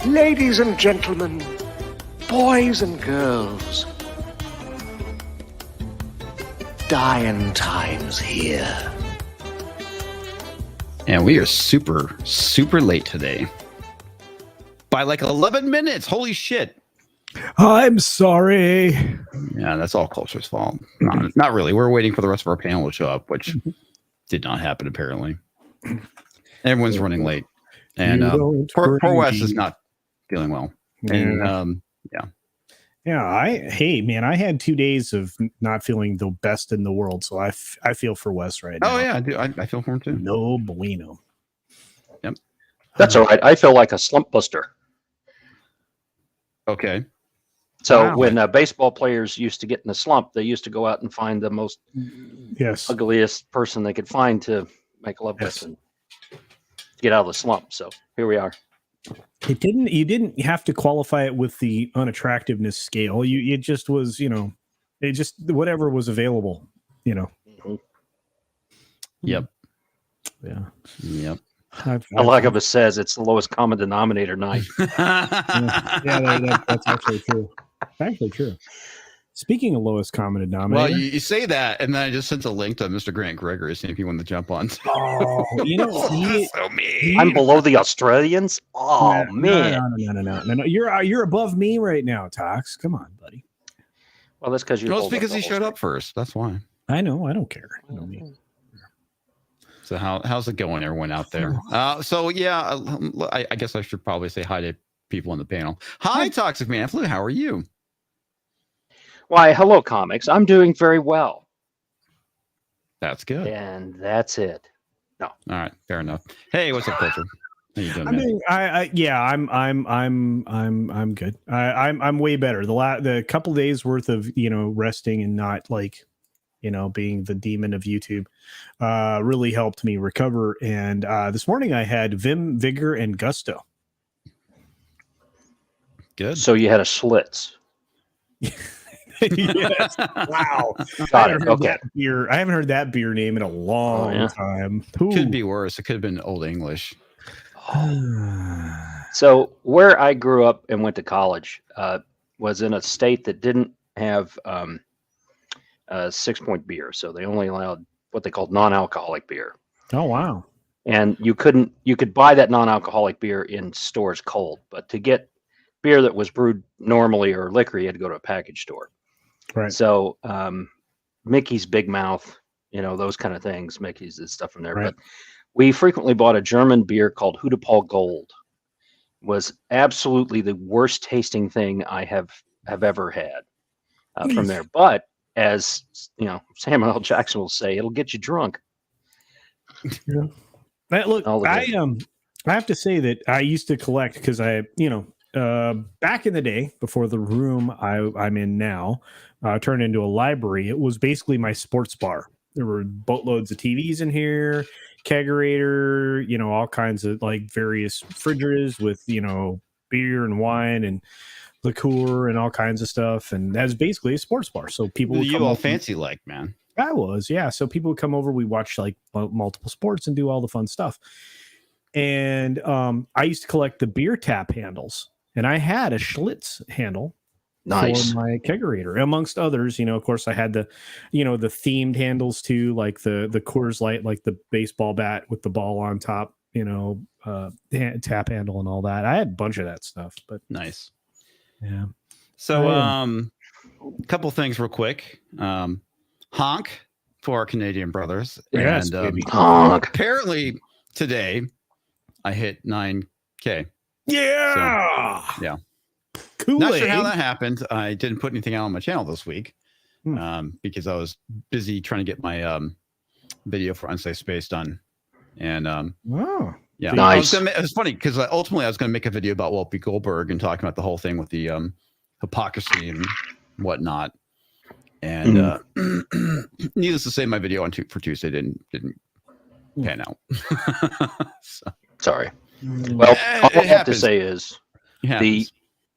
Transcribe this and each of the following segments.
Ladies and gentlemen, boys and girls, dying times here. And we are super, super late today. By like 11 minutes. Holy shit. I'm sorry. Yeah, that's all Culture's fault. Not really. We're waiting for the rest of our panel to show up, which did not happen, apparently. Everyone's running late. And poor Wes is not feeling well. And hey man, I had 2 days of not feeling the best in the world, so I feel for Wes right now. Oh yeah, I do. I feel for him too. No bueno. Yep. That's all right. I feel like a slump buster. Okay. So when baseball players used to get in a slump, they used to go out and find the most ugliest person they could find to make love with and get out of the slump. So here we are. You didn't have to qualify it with the unattractiveness scale. It just was, it just whatever was available, Mm-hmm. Yep. Yeah. Yep. Elagabalus says it's the lowest common denominator night. That's actually true. Actually true. Speaking of lowest common denominator. Well, you say that, and then I just sent a link to MrGrantGregory, seeing if he wanted to jump on. Oh, so mean. I'm below the Australians. Oh man. No. You're above me right now, Tox. Come on, buddy. Well, that's because you. No, it's because he showed up first. That's why. I know. I don't care. I know me. So how's it going, everyone out there? So yeah, I guess I should probably say hi to people on the panel. Hi, Toxic Man Flu. How are you? Why, hello, comics. I'm doing very well. That's good. And that's it. No. All right, fair enough. Hey, what's up, Culture? How you doing, man? I'm good. I'm way better. The couple days worth of resting and not being the demon of YouTube really helped me recover. And this morning I had vim, vigor, and gusto. Good. So you had a Schlitz. Yes. Wow. Got it. Okay. I haven't heard that beer name in a long time. Could be worse. It could have been Old English. So where I grew up and went to college was in a state that didn't have 6-point beer. So they only allowed what they called non-alcoholic beer. Oh, wow. And you could buy that non-alcoholic beer in stores cold, but to get beer that was brewed normally or liquor, you had to go to a package store. Right. So Mickey's Big Mouth, those kind of things, Mickey's and stuff from there. Right. But we frequently bought a German beer called Hudepol Gold. Was absolutely the worst tasting thing I have ever had from there. But as Samuel L. Jackson will say, it'll get you drunk. Yeah. Look, I have to say that I used to collect because back in the day before the room I'm in now turned into a library. It was basically my sports bar. There were boatloads of TVs in here, kegerator, all kinds of various fridges with beer and wine and liqueur and all kinds of stuff, and that's basically a sports bar. So people would you all fancy man. I was, yeah. So people would come over. We watch multiple sports and do all the fun stuff. And I used to collect the beer tap handles, and I had a Schlitz handle for my kegerator, amongst others. Of course, I had the themed handles too, like the Coors Light, like the baseball bat with the ball on top, tap handle and all that. I had a bunch of that stuff, but nice. Yeah. So, a couple things real quick. Honk for our Canadian brothers. Yes, and honk. Apparently today I hit 9K. Yeah. So, yeah. Cool. Not sure how that happened. I didn't put anything out on my channel this week because I was busy trying to get my video for Unsafe Space done. And yeah, nice. It was funny because ultimately I was going to make a video about Whoopi Goldberg and talking about the whole thing with the hypocrisy and whatnot. And needless to say, my video for Tuesday didn't pan out. So. Sorry. Well, all I have to say is the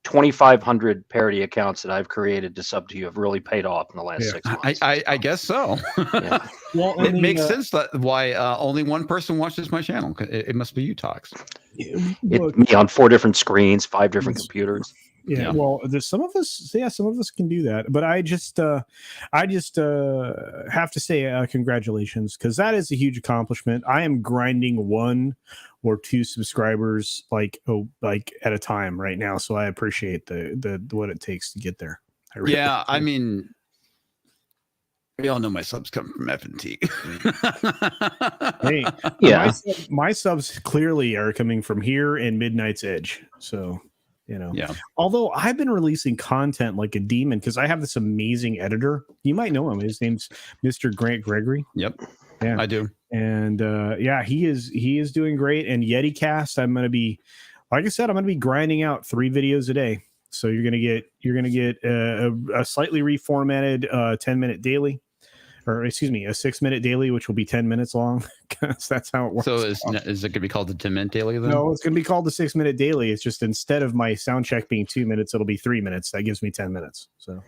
2,500 parody accounts that I've created to sub to you have really paid off in the last 6 months. I guess so. Yeah. Well, it makes sense that why only one person watches my channel. It must be you, Tox. Me on 4 different screens, 5 different computers. Yeah, well, some of us can do that, but I just have to say congratulations, because that is a huge accomplishment. I am grinding 1 or 2 subscribers like at a time right now, so I appreciate the what it takes to get there. I mean, we all know my subs come from F&T. Hey, yeah, my subs clearly are coming from here and Midnight's Edge, so. Although I've been releasing content like a demon because I have this amazing editor. You might know him. His name's MrGrantGregory. Yep. Yeah, I do. And he is doing great. And YetiCast, I'm gonna be, like I said, I'm gonna be grinding out 3 videos a day. So you're gonna get a slightly reformatted 10-minute daily. Or excuse me, a 6-minute daily, which will be 10 minutes long, because that's how it works. So is it going to be called the 10-minute daily then? No, it's going to be called the 6-minute daily. It's just instead of my sound check being 2 minutes, it'll be 3 minutes. That gives me 10 minutes. So,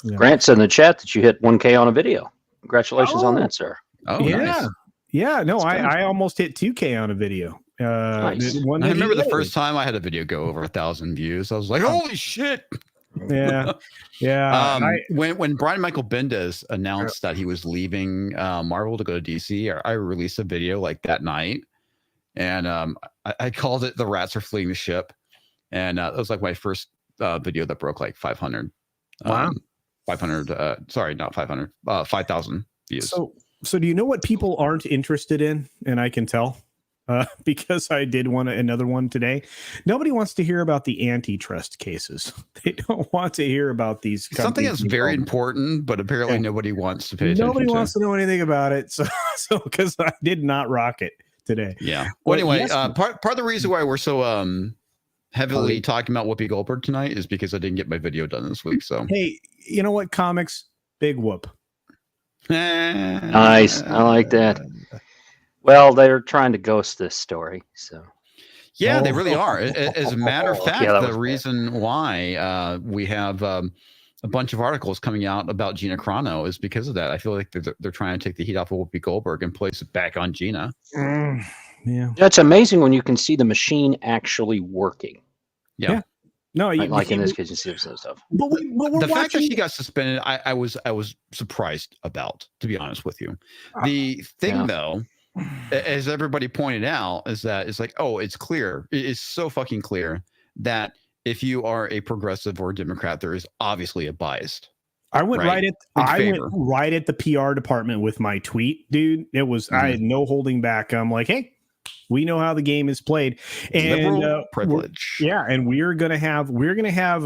yeah. Grant said in the chat that you hit 1K on a video. Congratulations on that, sir. Oh, yeah, nice. Yeah. No, I almost hit 2K on a video. Nice. I remember the first time I had a video go over 1,000 views. I was like, holy shit. Yeah. When Brian Michael Bendis announced that he was leaving Marvel to go to DC, I released a video like that night, and I called it "The Rats Are Fleeing the Ship," and that was like my first video that broke like 500. Wow. 500. Sorry, not 500. 5,000 views. So do you know what people aren't interested in? And I can tell. Because I did another one today. Nobody wants to hear about the antitrust cases. They don't want to hear about these. Something that's very important, but apparently nobody wants to pay attention. Nobody wants to know anything about it. So because I did not rock it today. Yeah. Well, anyway, part of the reason why we're so heavily talking about Whoopi Goldberg tonight is because I didn't get my video done this week. So hey, you know what? Comics, big whoop. Nice. I like that. Well, they're trying to ghost this story, so. Yeah, they really are. As a matter of fact, the reason why we have a bunch of articles coming out about Gina Carano is because of that. I feel like they're trying to take the heat off of Whoopi Goldberg and place it back on Gina. Yeah, it's amazing when you can see the machine actually working. Yeah. No, like in this case, you see some stuff. But the fact that she got suspended, I was surprised about, to be honest with you. The thing though, as everybody pointed out, is that it's like, oh, it's clear. It is so fucking clear that if you are a progressive or a Democrat, there is obviously a bias. I went right at the PR department with my tweet, dude. It was I had no holding back. I'm like, hey, we know how the game is played, and privilege. And we're gonna have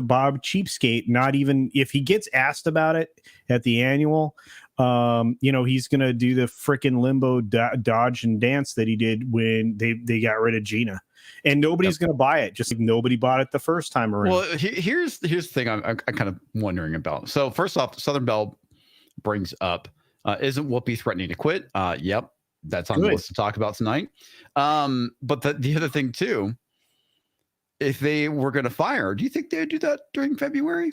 Bob Cheapskate. Not even if he gets asked about it at the annual. He's gonna do the freaking limbo dodge and dance that he did when they got rid of Gina, and nobody's gonna buy it, just like nobody bought it the first time around. Well, here's the thing I'm kind of wondering about. So first off, Southern Belle brings up, isn't Whoopi threatening to quit? Yep, that's on the list to talk about tonight. But the other thing too, if they were gonna fire, do you think they would do that during February?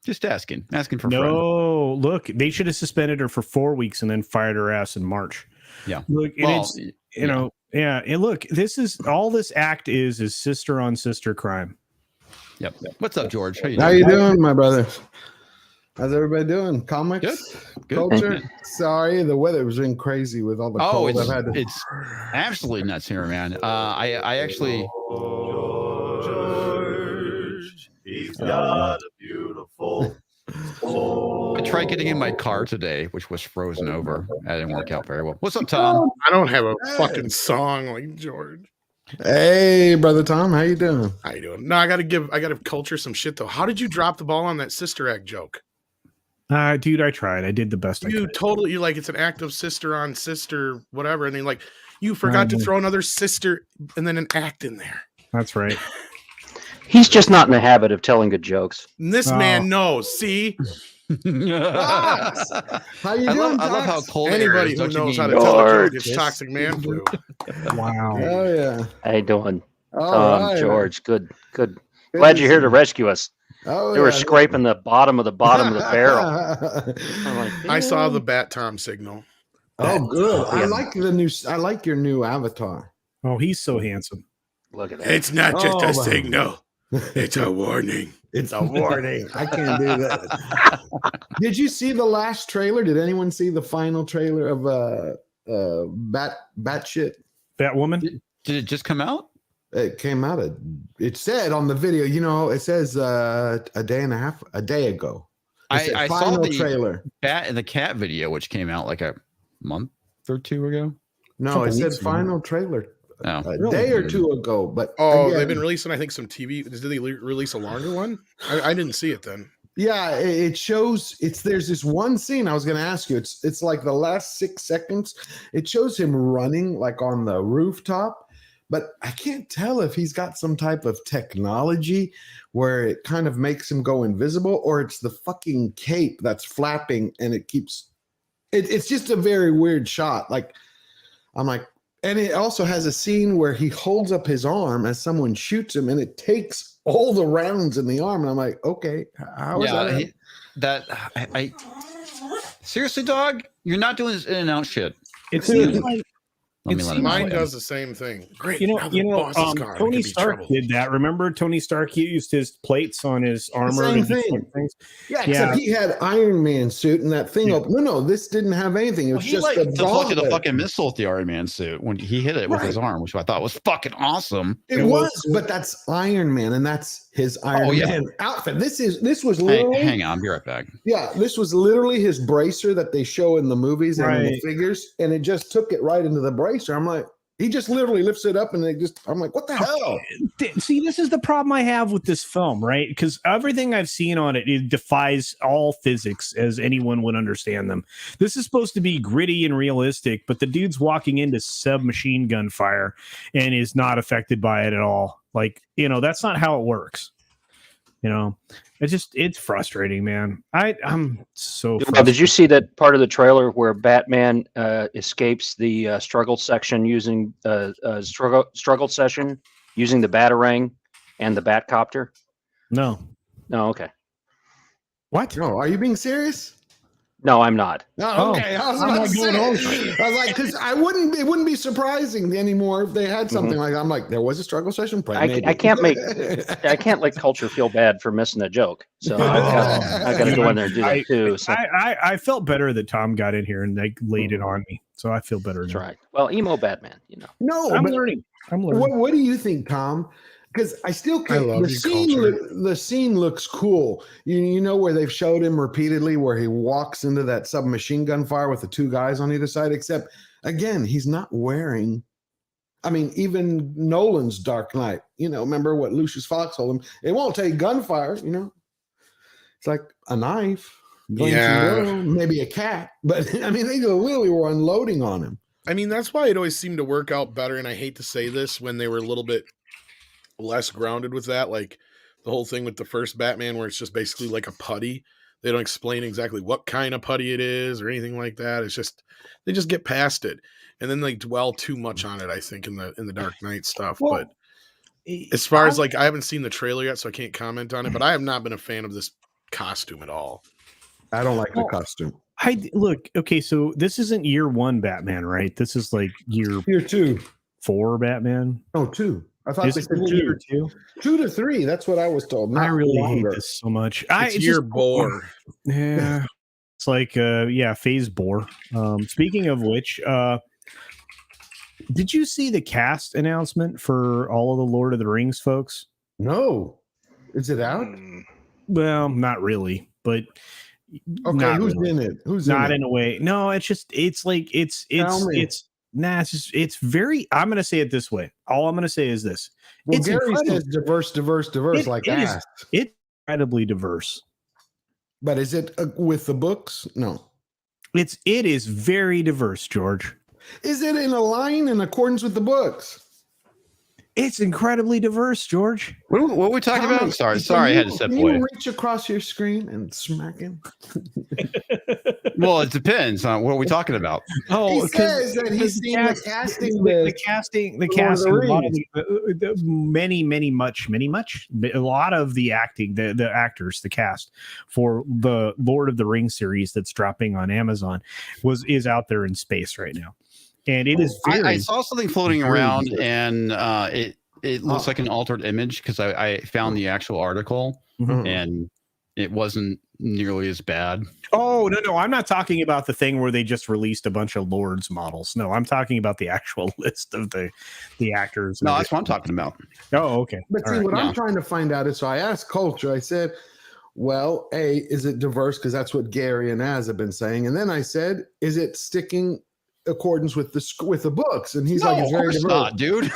Just asking for no. Look, they should have suspended her for 4 weeks and then fired her ass in March. Yeah. Look, and look, this is all this act is sister on sister crime. Yep. What's up, George? How you doing, my brother? How's everybody doing? Comics, Good. culture. Sorry, the weather's been crazy with all the cold I've had. It's absolutely nuts here, man. I actually. He's got a beautiful soul. I tried getting in my car today, which was frozen over. That didn't work out very well. What's up, Tom? I don't have a fucking song like George. Hey, brother Tom, how you doing? How you doing? No, I gotta culture some shit though. How did you drop the ball on that sister act joke? Dude, I tried. I did the best I could. You like it's an act of sister on sister, whatever, and then like you forgot to throw another sister and then an act in there. That's right. He's just not in the habit of telling good jokes. And this man knows. See? How you doing? I love how cold anybody who knows how to tell a joke is toxic man flu. Wow. Oh yeah. How you doing, All right. George? Good. Glad you're here to rescue us. Oh, They were scraping the bottom of the barrel. I'm like, I saw the Bat Tom signal. Oh, good. Oh, yeah. I like your new avatar. Oh, he's so handsome. look at that. It's not just a signal. It's a warning. It's a warning. I can't do that. Did you see the last trailer? Did anyone see the final trailer of Batshit? Batwoman? Did it just come out? It came out. It said on the video. You know, it says a day ago. I saw the trailer. Bat and the Cat video, which came out like a month or two ago. No, it said final trailer. Oh, A day or two ago, but again, they've been releasing, I think, some TV. Did they release a longer one? I didn't see it then. Yeah, it shows. There's this one scene I was going to ask you. It's like the last 6 seconds. It shows him running like on the rooftop, but I can't tell if he's got some type of technology where it kind of makes him go invisible, or it's the fucking cape that's flapping and it keeps. It's just a very weird shot. Like I'm like. And it also has a scene where he holds up his arm as someone shoots him, and it takes all the rounds in the arm. And I'm like, okay, how is that? I seriously, dog, you're not doing this in and out shit. It seems like mine does the same thing. Great. Tony Stark did that. Remember, Tony Stark used his plates on his armor. Same thing. Yeah, except he had Iron Man suit and that thing. No, this didn't have anything. It was just deflected the fucking missile with the Iron Man suit when he hit it with his arm, which I thought was fucking awesome. It was, but that's Iron Man, and that's his Iron Man outfit. This was literally. Hang on, I'll be right back. Yeah, this was literally his bracer that they show in the movies and in the figures, and it just took it right into the bracer. I'm like, he just literally lifts it up, and I'm like, what the hell? See, this is the problem I have with this film, right? Because everything I've seen on it, it defies all physics as anyone would understand them. This is supposed to be gritty and realistic, but the dude's walking into submachine gun fire and is not affected by it at all. Like, that's not how it works. It's frustrating, man. I'm so frustrated. Did you see that part of the trailer where Batman escapes the struggle section using struggle session using the Batarang and the Batcopter? No. Okay. What? No, are you being serious? No, I'm not. Oh, okay. I was like, because it wouldn't be surprising anymore if they had something like that. I'm like, there was a struggle session. I can't let culture feel bad for missing a joke. So I got to go in there and do that too. So. I felt better that Tom got in here and they laid it on me. So I feel better. That's right. Well, emo Batman, No, I'm learning. What do you think, Tom? Because I still can't. The scene looks cool. You know where they've showed him repeatedly where he walks into that submachine gun fire with the two guys on either side. Except again, he's not wearing. I mean, even Nolan's Dark Knight. Remember what Lucius Fox told him? It won't take gunfire. It's like a knife. Maybe a cat. But I mean, they literally were unloading on him. I mean, that's why it always seemed to work out better. And I hate to say this, when they were a little bit less grounded with that, like the whole thing with the first Batman where it's just basically like a putty. They don't explain exactly what kind of putty it is or anything like that. It's just they just get past it, and then they dwell too much on it, I think, in the Dark Knight stuff. But as far as I haven't seen the trailer yet, so I can't comment on it, but I have not been a fan of this costume at all. I don't like the costume. Okay, so this isn't year 1 Batman, right? This is like year 2, 4 Batman. Oh, 2. I thought they said 2 to 3. That's what I was told. I really hate this so much. It's year bore. Yeah. It's like phase bore. Speaking of which, did you see the cast announcement for all of the Lord of the Rings folks? No. Is it out? Well, not really, but okay, who's really in it? Who's not in a way. No, it's very, I'm going to say it this way. All I'm going to say is this. Well, Gary says diverse, it's incredibly diverse. But is it with the books? No. It is very diverse, George. Is it in accordance with the books? It's incredibly diverse, George. What were we talking about? Sorry, I had to step away. Can you reach across your screen and smack him? Well, it depends on what are we talking about. He says that he's seen the casting list. The casting, a lot of the acting, the actors, the cast for the Lord of the Rings series that's dropping on Amazon is out there in space right now, and it is. I saw something floating around, and it looks like an altered image because I found the actual article, and it wasn't nearly as bad. Oh, no, I'm not talking about the thing where they just released a bunch of Lords models. No, I'm talking about the actual list of the actors. No, that's what I'm talking about. Oh, okay. But see, what I'm trying to find out is, so I asked Culture, I said, well, A, is it diverse? Because that's what Gary and Az have been saying. And then I said, is it sticking accordance with the books? And he's like, it's very diverse. Not, dude.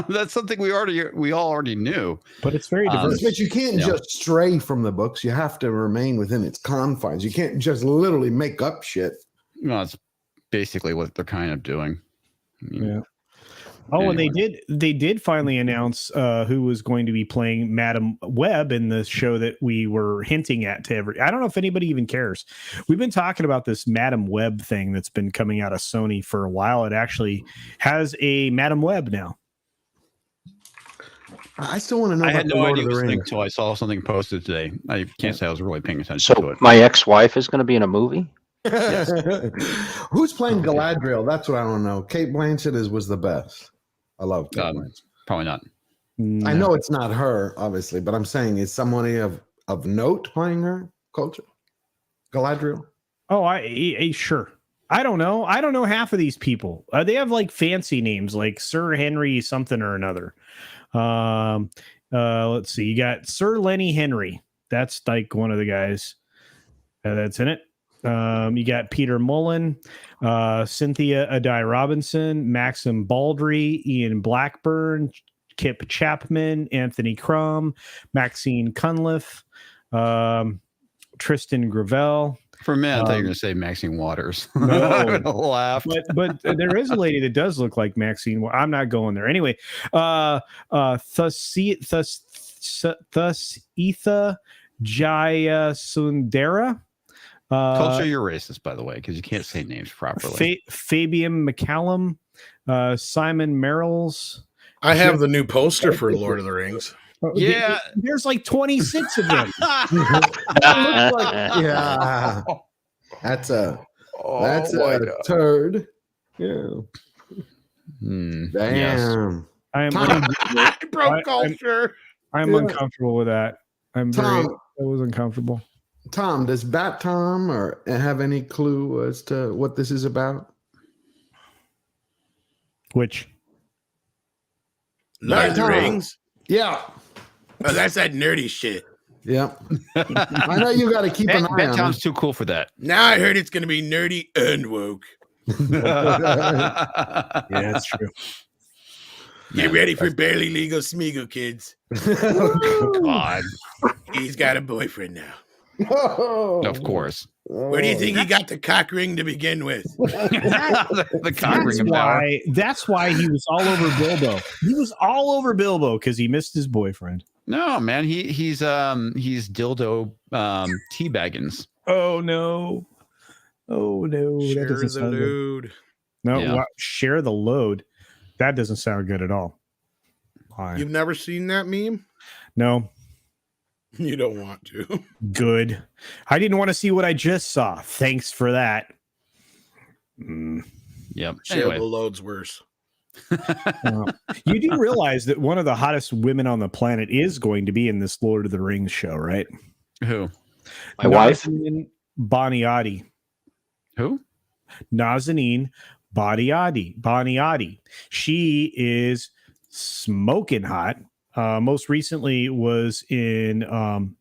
That's something we all already knew. But it's very diverse. But you can't just stray from the books. You have to remain within its confines. You can't just literally make up shit. No, that's basically what they're kind of doing. Yeah. Oh, anyway. And they did finally announce who was going to be playing Madam Web in the show that we were hinting at to I don't know if anybody even cares. We've been talking about this Madam Web thing that's been coming out of Sony for a while. It actually has a Madam Web now. I still want to know. I had no idea until I saw something posted today. I can't say I was really paying attention to it. My ex-wife is going to be in a movie? Yes. Who's playing Galadriel? That's what I don't know. Kate Blanchett was the best. I love Kate Blanchett. Probably not. No. I know it's not her, obviously, but I'm saying, is somebody of note playing her? Culture? Galadriel? Oh, I sure. I don't know. I don't know half of these people. They have like fancy names, like Sir Henry something or another. Let's see. You got Sir Lenny Henry. That's like one of the guys that's in it. You got Peter Mullen, Cynthia Adai Robinson, Maxim Baldry, Ian Blackburn, Kip Chapman, Anthony Crum, Maxine Cunliffe, Tristan Gravel. For a minute, I thought you were going to say Maxine Waters. No, I'm going to laugh. But there is a lady that does look like Maxine. I'm not going there. Anyway, Thusitha Jayasundara. Culture, you're racist, by the way, because you can't say names properly. Fabian McCallum, Simon Merrills. I have the new poster for Lord of the Rings. Yeah, there's like 26 of them. That looks like, yeah, that's a turd. Yeah. Damn. Yes. I broke culture. I'm uncomfortable with that. I was uncomfortable. Tom, does Bat Tom or have any clue as to what this is about? Which? Lord of the Rings? Yeah. Oh, that's that nerdy shit. Yep. I know you got to keep an eye on it. Bat Tom's too cool for that. Now I heard it's going to be nerdy and woke. Yeah, that's true. Get ready for barely legal Smeagol, kids. Oh, God. He's got a boyfriend now. Of course. Where do you think he got the cock ring to begin with? the cock ring of power. That's why he was all over Bilbo. He was all over Bilbo because he missed his boyfriend. No, man, he's dildo teabaggins. Oh no. Share that doesn't the sound load. Good. No, share the load. That doesn't sound good at all. Why? You've never seen that meme? No. You don't want to. Good. I didn't want to see what I just saw. Thanks for that. Yep. Share the load's worse. You do realize that one of the hottest women on the planet is going to be in this Lord of the Rings show, right? Who? My wife? Boniadi. Who? Nazanin Boniadi. She is smoking hot. Most recently was in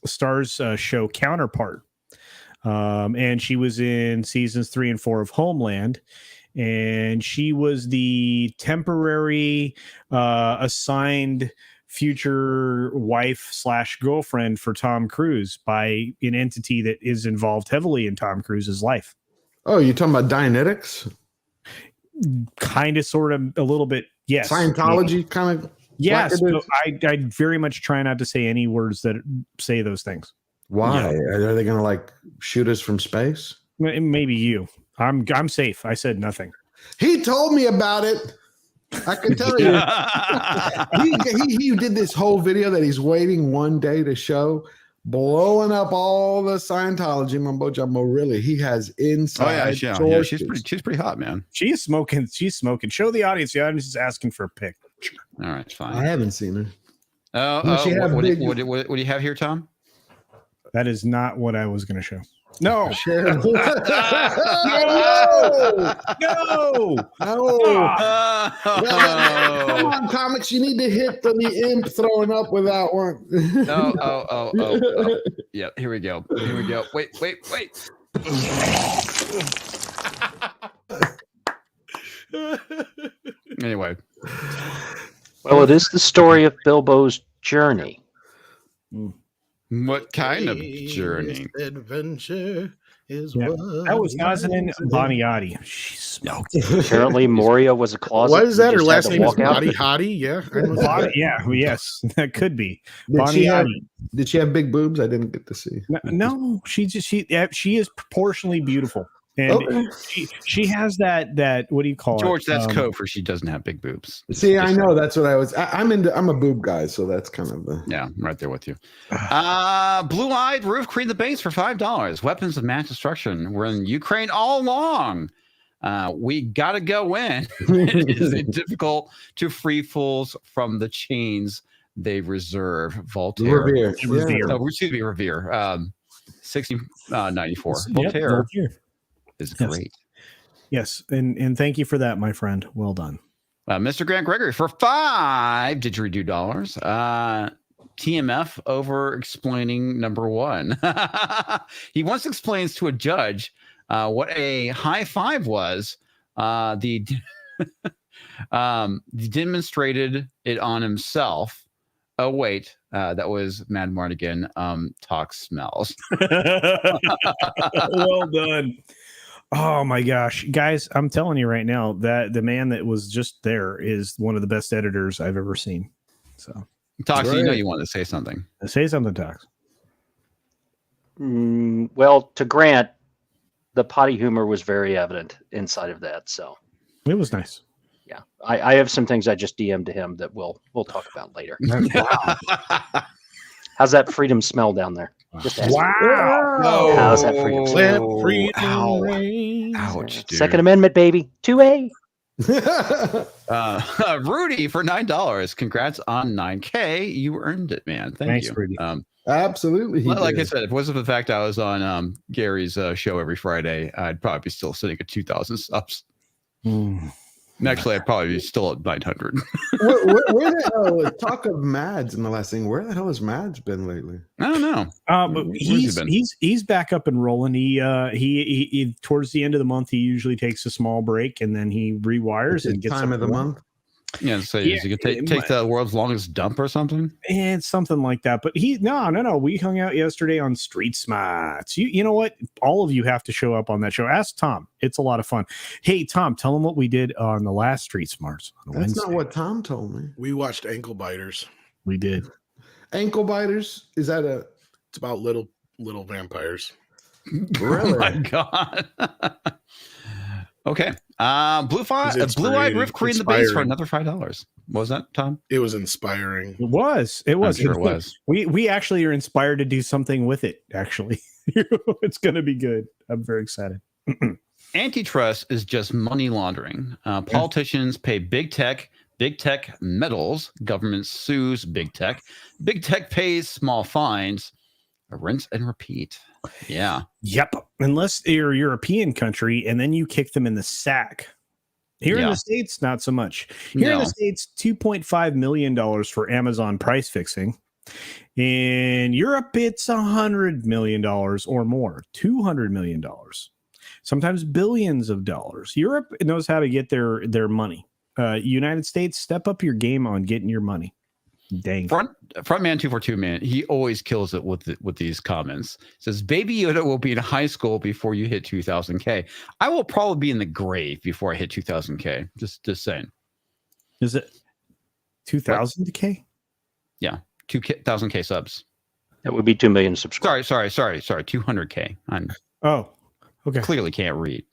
Star's show Counterpart. And she was in seasons 3 and 4 of Homeland. And she was the temporary assigned future wife / girlfriend for Tom Cruise by an entity that is involved heavily in Tom Cruise's life. Oh, you're talking about Dianetics? Kind of, sort of, a little bit, yes. Scientology, kind of? Yes, so I very much try not to say any words that say those things. Why? Yeah. Are they going to like shoot us from space? Maybe you. I'm safe. I said nothing. He told me about it. I can tell you. he did this whole video that he's waiting one day to show, blowing up all the Scientology mumbo jumbo. Really, he has inside. Yeah. She's pretty hot, man. She is smoking. She's smoking. Show the audience. The audience is asking for a pic. All right, it's fine. I haven't seen her. What do you have here, Tom? That is not what I was going to show. No. No. Come on, comics. You need to hit the imp throwing up with that one. Oh. Yeah, here we go. Wait. Anyway. Well, it is the story of Bilbo's journey. What kind of journey? Adventure is that was Nazanin Boniotti. She smoked. Apparently, Moria was a closet. What is that? Her just last had to name is walk out. Body Hottie? Yeah. Yes, that could be. Did she have big boobs? I didn't get to see. No, she is proportionally beautiful. And she has that what do you call George, it? that's code for she doesn't have big boobs. See, I know that's what I was. I'm a boob guy, so that's kind of the. Yeah, I'm right there with you. Blue-eyed roof created the base for $5. Weapons of mass destruction. We're in Ukraine all along. We gotta go in. It is difficult to free fools from the chains they reserve. Voltaire. Revere. Excuse me, Revere. 1694. Voltaire. Is great. Yes, and thank you for that, my friend. Well done. MrGrantGregory for $5 didgeridoo. TMF over explaining number one. He once explains to a judge what a high five was. The demonstrated it on himself. Oh wait, that was Mad Mardigan. Talk smells. Well done. Oh my gosh, guys! I'm telling you right now that the man that was just there is one of the best editors I've ever seen. So, Tox, you know you want to say something. Say something, Tox. Well, to Grant, the potty humor was very evident inside of that. So it was nice. Yeah, I have some things I just DM'd to him that we'll talk about later. Wow. How's that freedom smell down there? Just wow. Oh, how's that freedom smell? Let freedom reign. Ouch, dude. Second Amendment, baby. 2A. Rudy for $9. Congrats on 9K. You earned it, man. Thanks, you. Rudy. Absolutely. Like I said, if it wasn't for the fact I was on Gary's show every Friday, I'd probably be still sitting at 2,000 subs. Actually, I'd probably be still at 900. where the hell talk of Mads in the last thing? Where the hell has Mads been lately? I don't know. But he's back up and rolling. He towards the end of the month he usually takes a small break and then he rewires and gets time of the month. Yeah, so you could take the world's longest dump or something. And something like that. But no. We hung out yesterday on Street Smarts. You know what? All of you have to show up on that show. Ask Tom. It's a lot of fun. Hey, Tom, tell him what we did on the last Street Smarts. That's Wednesday. not what Tom told me. We watched Ankle Biters. We did. Ankle Biters? Is that a? It's about little vampires. Really? Oh my God. Okay. Blue-eyed Riff creating the base for another $5. What was that, Tom? It was inspiring. It was. I'm sure it was. We actually are inspired to do something with it, actually. It's going to be good. I'm very excited. Antitrust is just money laundering. Politicians pay big tech meddles. Government sues big tech. Big tech pays small fines. Rinse and repeat. Yeah. Yep. Unless you're a European country and then you kick them in the sack. Here in the States, not so much. Here in the States, $2.5 million for Amazon price fixing. In Europe, it's $100 million or more, $200 million, sometimes billions of dollars. Europe knows how to get their money. United States, step up your game on getting your money. Dang. Frontman 242 man, he always kills it with these comments. Says Baby Yoda will be in high school before you hit 2,000K. I will probably be in the grave before I hit 2,000K. Just saying. Is it 2,000K? Yeah, 2,000K subs. That would be 2 million subscribers. Sorry. 200K. Okay. clearly can't read.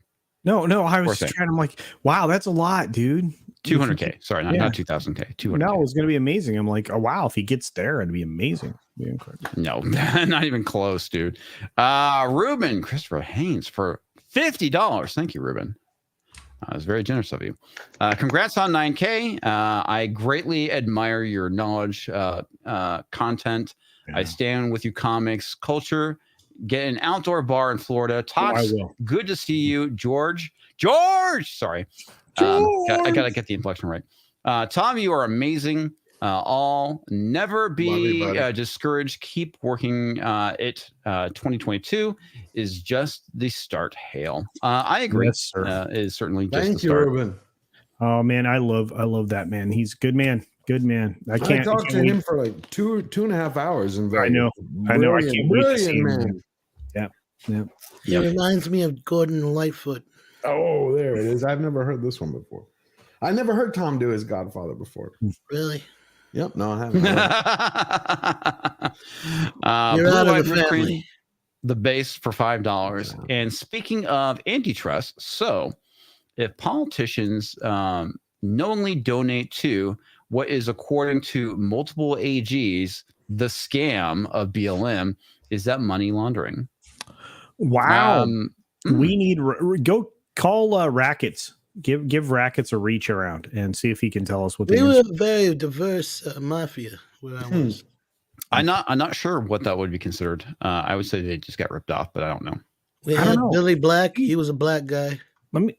No, I Poor was thing. trying. I'm like, wow, that's a lot, dude. 200K. Sorry, not Yeah. 2,000K. 200K. No, it's going to be amazing. I'm like, oh, wow, if he gets there, it'd be amazing. It'd be incredible. No, not even close, dude. Ruben Christopher Haynes for $50. Thank you, Ruben. It was very generous of you. Congrats on 9K. I greatly admire your knowledge, content. Yeah. I stand with you, comics, culture. Get an outdoor bar in Florida. Tots, I will. good to see you, George. Sorry. I got to get the inflection right. Tom, you are amazing. All never be discouraged. Keep working. 2022 is just the start. Hail. I agree. Yes, sir. Is certainly just Thank the you, start. Ruben. Oh man, I love that man. He's a good man. Good man. I talked to him for like two and a half hours. In I know. I can't wait to see him. man. Yeah. He reminds me of Gordon Lightfoot. Oh, there it is. I've never heard this one before. I never heard Tom do his Godfather before. Really? Yep. No, I haven't. You're out of the family. The base for $5. And speaking of antitrust, so if politicians knowingly donate to what is, according to multiple AGs, the scam of BLM, is that money laundering? Wow. We need go call Rackets. Give Rackets a reach around and see if he can tell us what We they were a very diverse mafia where I was. I'm not sure what that would be considered. I would say they just got ripped off, but I don't know. We had Billy Black. He was a black guy. Let me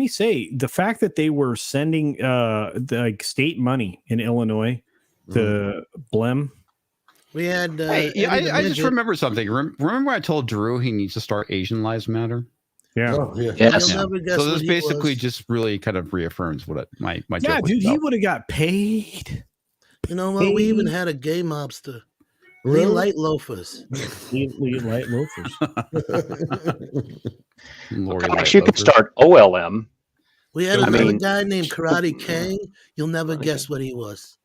say the fact that they were sending the state money in Illinois to BLM. We had. I just remember something. Remember I told Drew he needs to start Asian Lives Matter? Yeah. Oh, yeah. Yes. So this basically just really kind of reaffirms what my yeah, joke dude, was he about. would have got paid. You know what? We even had a gay mobster. Lee Light Loafers. Lee Light Loafers. Gosh, you could start OLM. We had another guy named Karate Kang. You'll never guess what he was.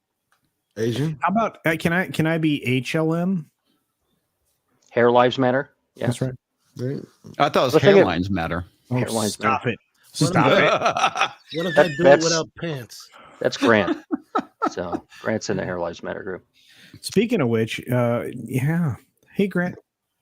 Asian. How about can I be HLM? Hair Lives Matter. Yeah. That's right. Right. I thought it was hairlines matter. Oh, Hairlines stop matter. it. Stop it. What if I do it without pants? That's Grant. So Grant's in the Hair Lives Matter group. Speaking of which, yeah. Hey, Grant.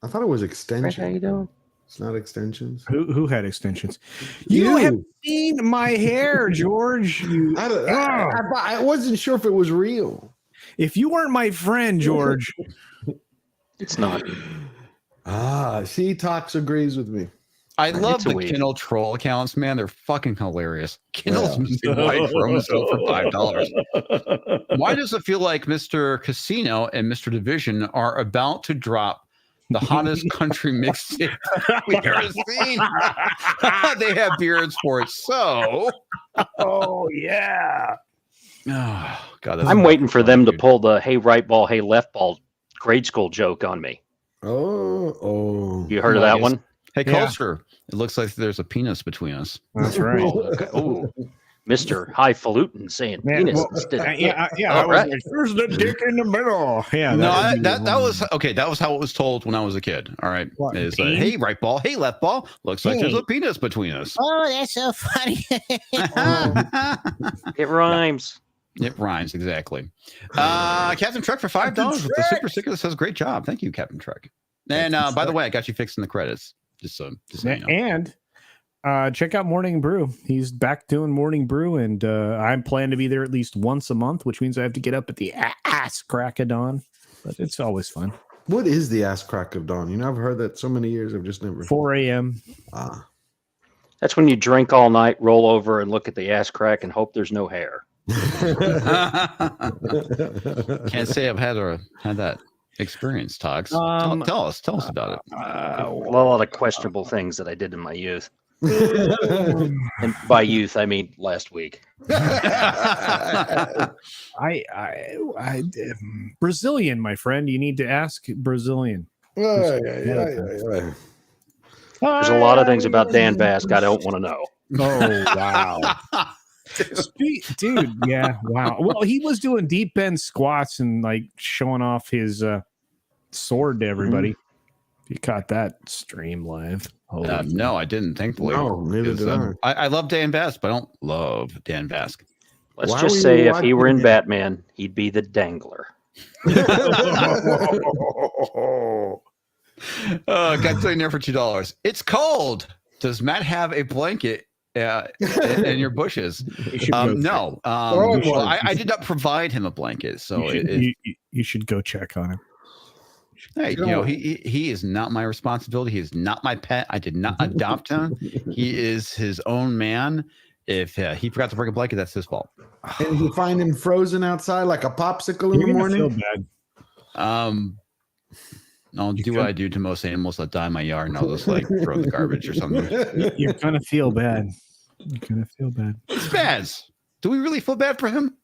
I thought it was extension. Grant, how you doing? It's not extensions. Who had extensions? You have seen my hair, George. I wasn't sure if it was real. If you weren't my friend, George. It's not. See, Tox agrees with me. I love the Kindle troll accounts, man. They're fucking hilarious. Kindle's white chromosome for $5. Why does it feel like Mr. Casino and Mr. Division are about to drop the hottest country mixtape we've ever seen? They have beards for it. So, oh yeah. Oh God, I'm waiting for them to pull the "Hey right ball, hey left ball" grade school joke on me. Oh, you heard of that one? Hey, culture. It looks like there's a penis between us. That's right. Oh, Mr. Highfalutin saying penis instead. Yeah. All right. Like, there's the dick in the middle. Yeah. No, that was okay. That was how it was told when I was a kid. All right. Is hey right ball, hey left ball. Looks like there's a penis between us. Oh, that's so funny. It rhymes. It rhymes exactly. Captain Truck for $5 with the super sticker that says "Great job." Thank you, Captain Truck. And by the way, I got you fixed in the credits. Just so you know. And check out Morning Brew. He's back doing Morning Brew, and I'm planning to be there at least once a month, which means I have to get up at the ass crack of dawn. But it's always fun. What is the ass crack of dawn? You know, I've heard that so many years. I've just never. 4 a.m. That's when you drink all night, roll over, and look at the ass crack and hope there's no hair. Can't say I've had that experience, Tox. Tell us about it. A lot of questionable things that I did in my youth. And by youth, I mean last week. I Brazilian, my friend. You need to ask Brazilian. There's a lot of things about Dan Bask I don't want to know. Oh wow. Dude, yeah, wow. Well, he was doing deep bend squats and like showing off his sword to everybody. You caught that stream live. No, I didn't, thankfully. No, neither did I love Dan Vasc, but I don't love Dan Vasc. Let's Why just were say you if he were in watching it? Batman, he'd be the Dangler. Got something there for $2. It's cold. Does Matt have a blanket in your bushes? No. Well, I did not provide him a blanket, so you should go check on him. Hey, he is not my responsibility. He is not my pet. I did not adopt him. He is his own man. If he forgot to bring a blanket, that's his fault. And you find him frozen outside like a popsicle in the morning. Feel bad. I'll do what I do to most animals that die in my yard, and I'll just like throw in the garbage or something. You're gonna feel bad. You're gonna feel bad. Spaz, do we really feel bad for him?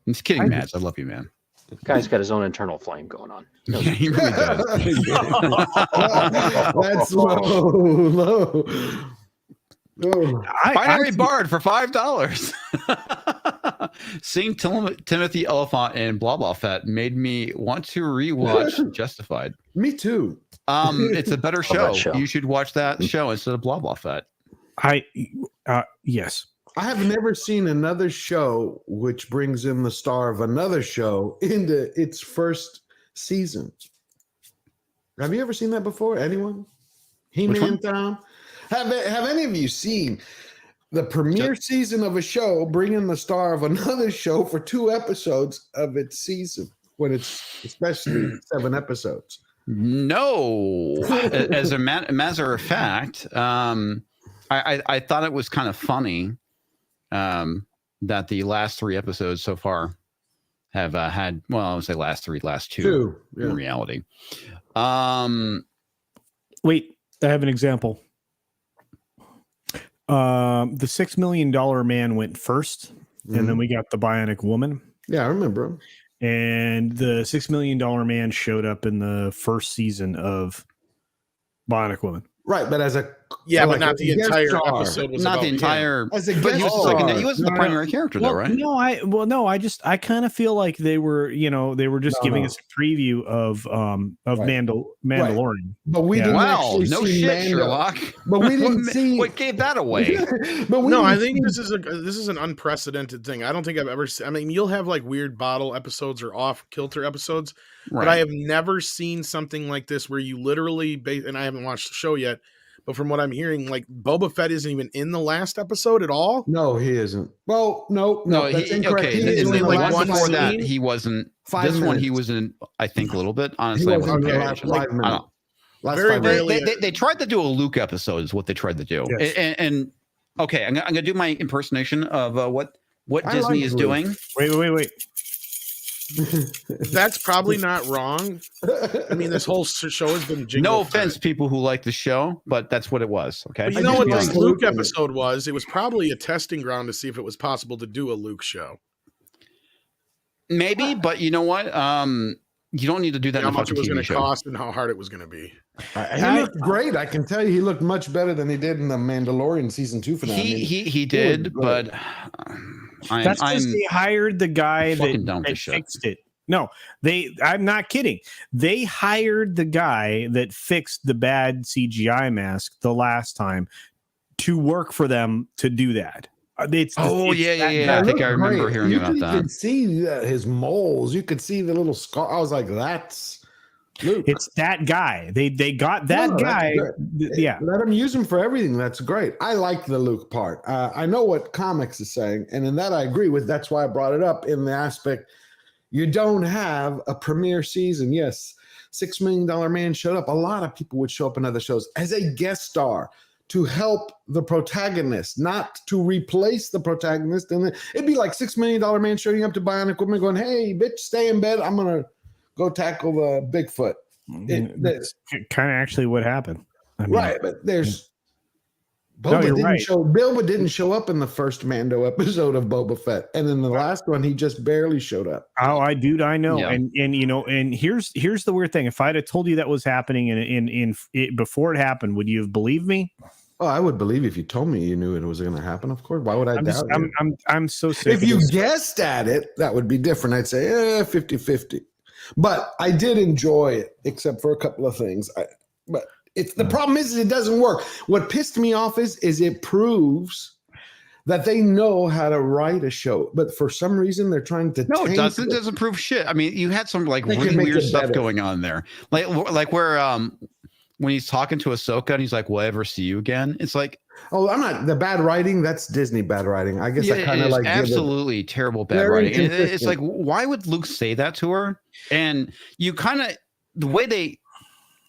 I'm just kidding, Mads. I love you, man. The guy's got his own internal flame going on. Yeah, he really does. That's low. Binary Bard for $5. Seeing Timothy Elephant and Blah Blah Fett made me want to rewatch Justified. Me too. It's a better show. show. You should watch that show instead of Blah Blah Fett. Yes. I have never seen another show which brings in the star of another show into its first season. Have you ever seen that before? Anyone? He-Man Town? Have any of you seen the premiere season of a show bring in the star of another show for 2 episodes of its season when it's especially 7 episodes? No. As a matter of fact, I thought it was kind of funny that the last 3 episodes so far have had, well, I would say last 2 in reality. Wait, I have an example. The $6 Million Man went first, and then we got the Bionic Woman. Yeah, I remember him. And the $6 Million Man showed up in the first season of Bionic Woman. Right, but as a but not the entire episode. Was not about the entire. As a But he was, guest he wasn't the primary character, though, right? I kind of feel like they were just giving us a preview of Mandalorian. But we didn't actually no see shit, Sherlock. But we didn't see what gave that away. I think this is an unprecedented thing. I don't think I've ever seen. I mean, you'll have like weird bottle episodes or off kilter episodes, but I have never seen something like this where you literally and I haven't watched the show yet. But from what I'm hearing, like Boba Fett isn't even in the last episode at all. No, he isn't. Well, no, that's incorrect. Okay, He is in like the one before scene. that, he wasn't. 5 this minutes. one, he was in. I think a little bit. Honestly, I was in wasn't the paying last attention. 5 minutes. Last Very 5 minutes. rarely. They tried to do a Luke episode, is what they tried to do. Yes. And okay, I'm gonna do my impersonation of what Disney like is Luke. doing. Wait. That's probably not wrong. I mean, this whole show has been jingled. No offense, people who like the show, but that's what it was. Okay, But you know what like this Luke Luke episode was? It was probably a testing ground to see if it was possible to do a Luke show. maybe, but you know what? You don't need to do that. How in a much it fucking was TV going to show. cost and how hard it was going to be. He looked great. I can tell you, he looked much better than he did in the Mandalorian season 2 finale. He did, but That's because they hired the guy that fixed it. No, I'm not kidding. They hired the guy that fixed the bad CGI mask the last time to work for them to do that. Yeah. I think I remember hearing about that. You could see his moles. You could see the little scar. I was like, that's Luke. It's that guy. They got that guy. Yeah. Let him use him for everything. That's great. I like the Luke part. I know what comics is saying, and in that I agree with. That's why I brought it up in the aspect you don't have a premiere season. Yes, $6 Million Man showed up. A lot of people would show up in other shows as a guest star to help the protagonist, not to replace the protagonist. And it'd be like $6 Million Man showing up to Bionic Woman going, hey, bitch, stay in bed. I'm going to go tackle the Bigfoot. That's kind of actually what happened. I mean, right, but there's Boba didn't show up in the first Mando episode of Boba Fett, and in the last one, he just barely showed up. Oh, I know, Yeah. and and here's the weird thing. If I'd have told you that was happening in before it happened, would you have believed me? Oh, I would believe if you told me you knew it was going to happen. Of course, why would I doubt you? I'm so sick. If you guessed at it, that would be different. I'd say 50-50. But I did enjoy it, except for a couple of things. But it's the problem is it doesn't work. What pissed me off is it proves that they know how to write a show, but for some reason they're trying to. No, it doesn't prove shit. I mean, you had some like really weird stuff going on there, like where when he's talking to Ahsoka and he's like, "Will I ever see you again?" It's like, oh, I'm not the bad writing. That's Disney bad writing. I guess I kind of like absolutely terrible bad writing. It's like, why would Luke say that to her? And you kind of the way they, I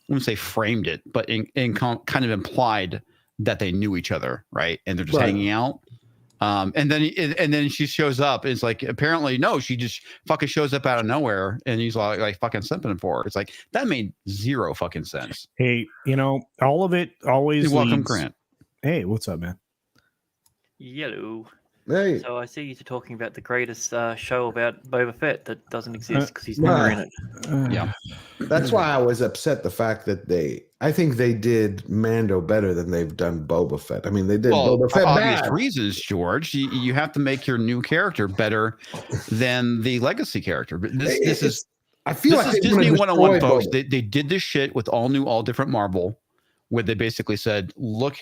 wouldn't say framed it, but in kind of implied that they knew each other, right? And they're just hanging out. And then she shows up. And it's like, apparently, no, she just fucking shows up out of nowhere. And he's like fucking simping for her. It's like, that made zero fucking sense. Hey, all of it always. You're welcome, Grant. Hey, what's up, man? Yellow. Hey. So I see you talking about the greatest show about Boba Fett that doesn't exist because he's never in it. Yeah. That's why I was upset the fact that I think they did Mando better than they've done Boba Fett. I mean, they did Boba Fett obvious bad. reasons, George. You have to make your new character better than the legacy character. But this is I feel like Disney 101, folks. They did this shit with all different Marvel, where they basically said, look,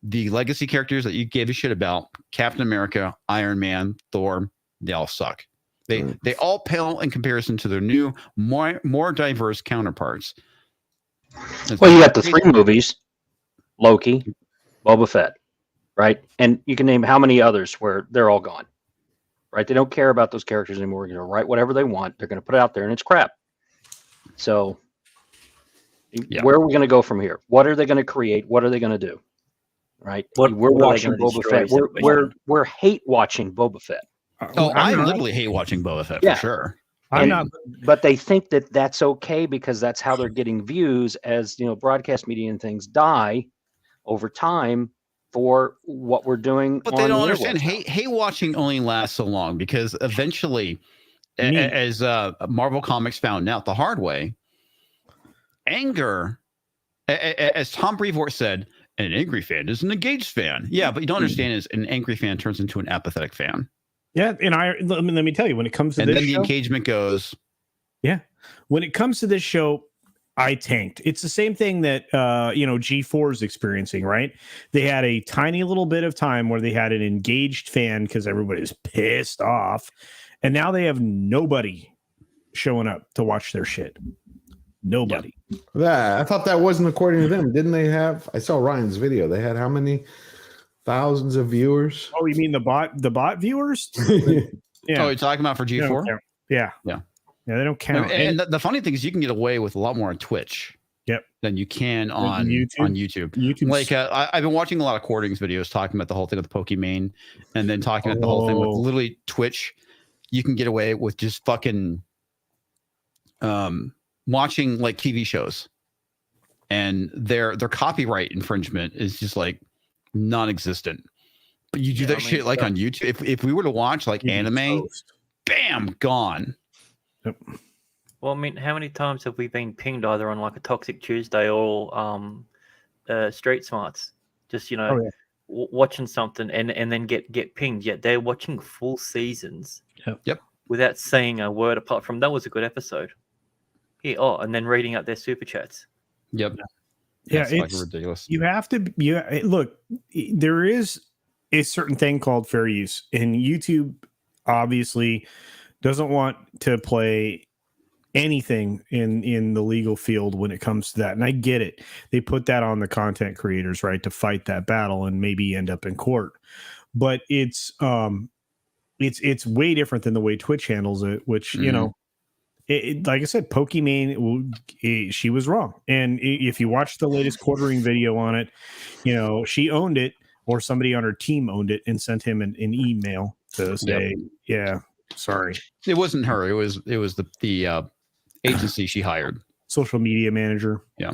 the legacy characters that you gave a shit about, Captain America, Iron Man, Thor, they all suck. They all pale in comparison to their new, more diverse counterparts. Well, you got the 3 movies, Loki, Boba Fett, right? And you can name how many others where they're all gone, right? They don't care about those characters anymore. They're going to write whatever they want. They're going to put it out there, and it's crap. So where are we going to go from here? What are they going to create? What are they going to do? Right? We're watching Boba Fett. We're hate watching Boba Fett. I literally hate watching Boba Fett for sure. But they think that that's okay because that's how they're getting views as broadcast media and things die over time for what we're doing. But they don't understand hate watching only lasts so long because eventually, as Marvel Comics found out the hard way, anger, as Tom Brevoort said, an angry fan is an engaged fan. Yeah, but you don't understand is an angry fan turns into an apathetic fan. Yeah, and let me tell you, when it comes to and this then show, the engagement goes. Yeah, when it comes to this show, I tanked. It's the same thing that G4 is experiencing, right? They had a tiny little bit of time where they had an engaged fan because everybody's pissed off, and now they have nobody showing up to watch their shit. Nobody. Yeah, I thought that wasn't according to them. Didn't they have? I saw Ryan's video. They had how many thousands of viewers? Oh, you mean the bot viewers? Yeah. Oh, you're talking about for G4? Yeah. They don't count. And the funny thing is, you can get away with a lot more on Twitch. Than you can on YouTube. Like I've been watching a lot of Quartings videos talking about the whole thing with the Pokimane, and then talking about the whole thing with literally Twitch. You can get away with just fucking watching like TV shows, and their copyright infringement is just like non-existent. But you do shit like on YouTube. If we were to watch like anime, bam, gone. Yep. Well, I mean, how many times have we been pinged either on like a Toxic Tuesday or Street Smarts? Just watching something and then get pinged. Yet they're watching full seasons. Yep. Without saying a word apart from that was a good episode. And then reading out their super chats. Yep. Yeah, it's ridiculous. You have to. Look, there is a certain thing called fair use, and YouTube obviously doesn't want to play anything in the legal field when it comes to that. And I get it. They put that on the content creators, right, to fight that battle and maybe end up in court. But it's way different than the way Twitch handles it, which like I said, Pokimane, she was wrong. And if you watch the latest quartering video on it, she owned it, or somebody on her team owned it and sent him an email to say, sorry. It wasn't her. It was the agency she hired. Social media manager. Yeah.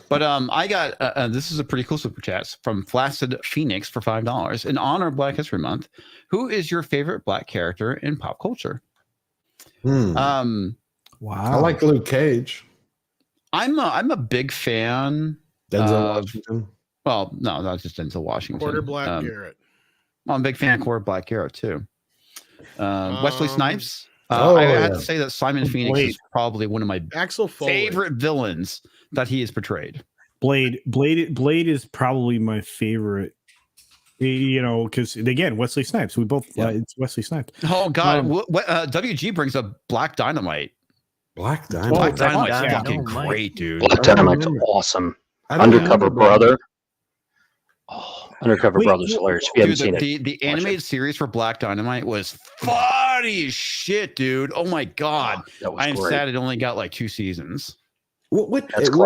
But I got this is a pretty cool super chat from Flaccid Phoenix for $5 in honor of Black History Month. Who is your favorite Black character in pop culture? Wow. I like Luke Cage. I'm a big fan. Denzel Washington. Well, no, not just Denzel Washington. Quarter Black Garrett. I'm a big fan of Quarter Black Garrett too. Wesley Snipes. I had to say that Simon Phoenix Blade. is probably one of my Axel Foley. favorite villains that he has portrayed. Blade is probably my favorite. You know, because again, Wesley Snipes. We both it's Wesley Snipes. Oh God, WG brings up Black Dynamite. Black Dynamite. Black Dynamite's Dynamite. fucking Oh, my. great, dude. Black Dynamite's awesome. Undercover Brother. Oh, Undercover Brother's hilarious. If you haven't seen it, The animated series for Black Dynamite was funny as shit, dude. Oh my God. I am sad it only got like 2 seasons. Where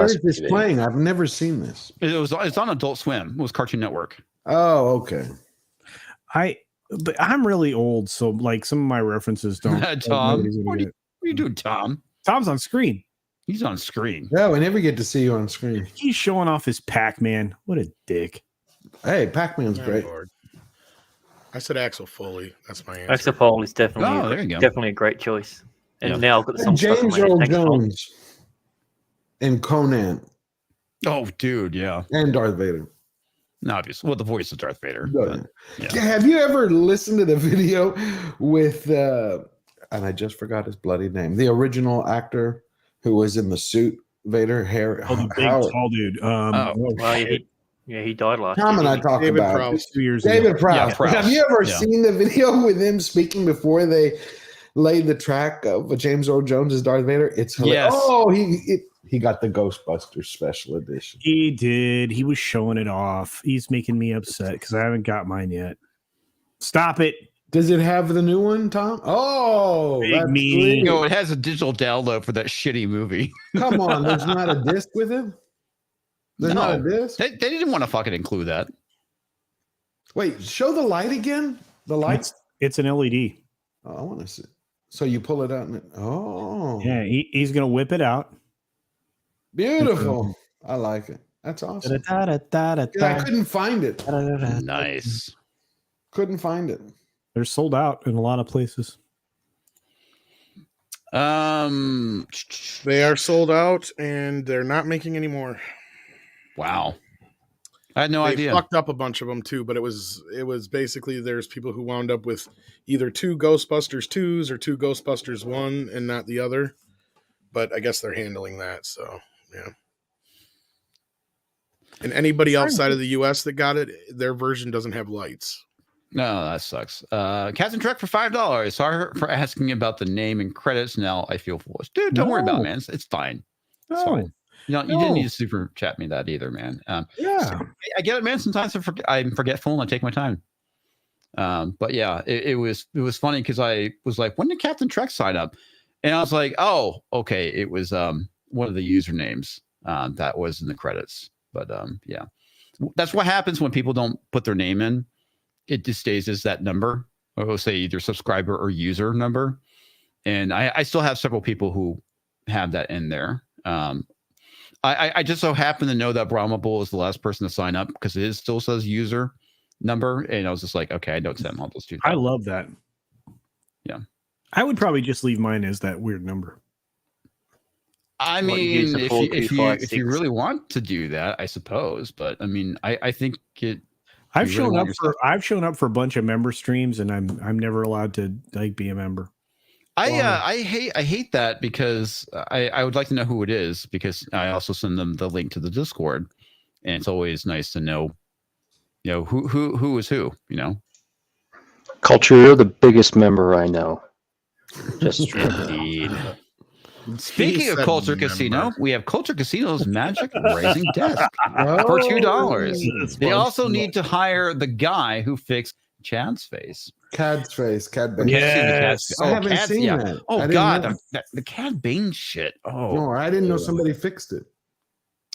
is this playing? I've never seen this. It's on Adult Swim. It was Cartoon Network. Oh, okay. But I'm really old, so like some of my references don't. Tom, what are you doing, Tom? Tom's on screen. He's on screen. Yeah, we never get to see you on screen. He's showing off his Pac-Man. What a dick. Hey, Pac-Man's great. Lord. I said Axel Foley. That's my answer. Axel Foley is definitely there you go. definitely a great choice. And now I've got the song James Earl Jones and Conan Oh, dude, yeah. and Darth Vader. Obviously. Well, the voice of Darth Vader. Yeah. Have you ever listened to the video with and I just forgot his bloody name, the original actor who was in the suit, Vader, the big tall dude. He died last Tom year. and I talked David about Prowse. 2 years David ago. Prowse. Yeah, Prowse. Have you ever seen the video with him speaking before they laid the track of James Earl Jones as Darth Vader? It's hilarious. Yes. Oh, he got the Ghostbusters special edition. He did. He was showing it off. He's making me upset because I haven't got mine yet. Stop it. Does it have the new one, Tom? Oh, Big that's meanie. sweet. You know, it has a digital download for that shitty movie. Come on, there's not a disc with it? There's not a disc? They didn't want to fucking include that. Wait, show the light again? The light? It's an LED. Oh, I want to see. So you pull it out and Yeah, he's gonna whip it out. Beautiful. I like it. That's awesome. Yeah, I couldn't find it. Nice. Couldn't find it. They're sold out in a lot of places. They are sold out and they're not making any more. Wow. I had no They idea. fucked up a bunch of them too, but it was basically there's people who wound up with either 2 Ghostbusters 2s or 2 Ghostbusters 1 and not the other. But I guess they're handling that, so yeah. And anybody outside of the US that got it, their version doesn't have lights. No, that sucks. Captain Trek for $5. Sorry for asking about the name and credits. Now I feel foolish. Dude, don't worry about it, man. It's fine. It's fine. You didn't need to super chat me that either, man. Yeah. I get it, man. Sometimes I'm forgetful and I take my time. But yeah, it was funny because I was like, when did Captain Trek sign up? And I was like, oh, okay. It was one of the usernames that was in the credits. But yeah, that's what happens when people don't put their name in. It just stays as that number, or it'll say either subscriber or user number. And I still have several people who have that in there. I just so happen to know that Brahmabull is the last person to sign up because it still says user number. And I was just like, okay, I don't send all those two. I love that. Yeah. I would probably just leave mine as that weird number. I mean, if you really want to do that, I suppose. But I mean, I think it. I've shown up for a bunch of member streams, and I'm never allowed to like be a member. I hate that because I would like to know who it is because I also send them the link to the Discord, and it's always nice to know, who is who. Culture, you're the biggest member I know. Just indeed. Speaking of Culture Casino, we have Culture Casino's Magic Raising Desk for $2. They also need to hire the guy who fixed Chad's face. Cad's face. Cad Bane. Yes. I haven't seen that. Oh, God. The Cad Bane shit. Oh. No, I didn't know somebody fixed it.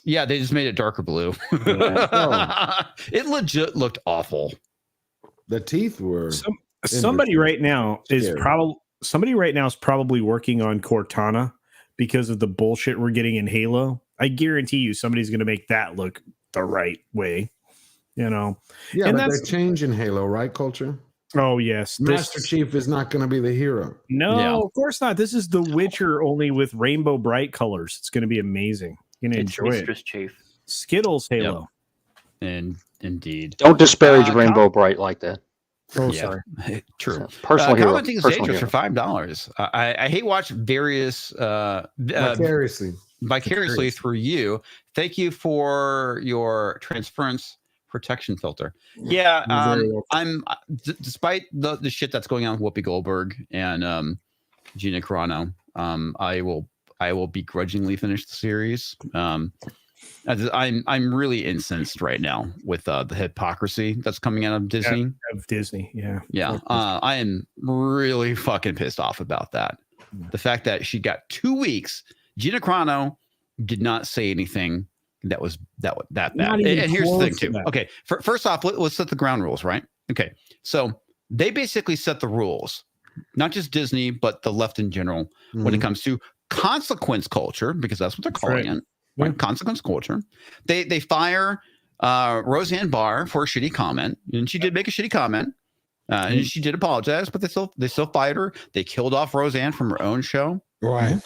Yeah, they just made it darker blue. It legit looked awful. The teeth were... Somebody right now is probably working on Cortana because of the bullshit we're getting in Halo. I guarantee you somebody's going to make that look the right way, Yeah, and but they're changing Halo, right, Culture? Oh, yes. Master Chief is not going to be the hero. No, of course not. This is The Witcher only with rainbow bright colors. It's going to be amazing. You're going to enjoy Mistress it. Chief. Skittles Halo. And indeed. don't disparage Rainbow Bright like that. Oh, Yeah. sorry. True. So, personal hero. Commenting is Personal dangerous hero. for $5. I hate watch various vicariously through you. Thank you for your transference protection filter. Yeah, I'm despite the shit that's going on with Whoopi Goldberg and Gina Carano, I will begrudgingly finish the series. I'm really incensed right now with the hypocrisy that's coming out of Disney. Yeah. I am really fucking pissed off about that. The fact that she got 2 weeks. Gina Carano did not say anything that was that bad. And here's the thing too. Okay, first off, let's set the ground rules, right? Okay, so they basically set the rules, not just Disney, but the left in general, when it comes to consequence culture, because that's what they're calling it. Right? Consequence culture. They fire Roseanne Barr for a shitty comment, and she did make a shitty comment, and she did apologize, but they still fired her. They killed off Roseanne from her own show, right?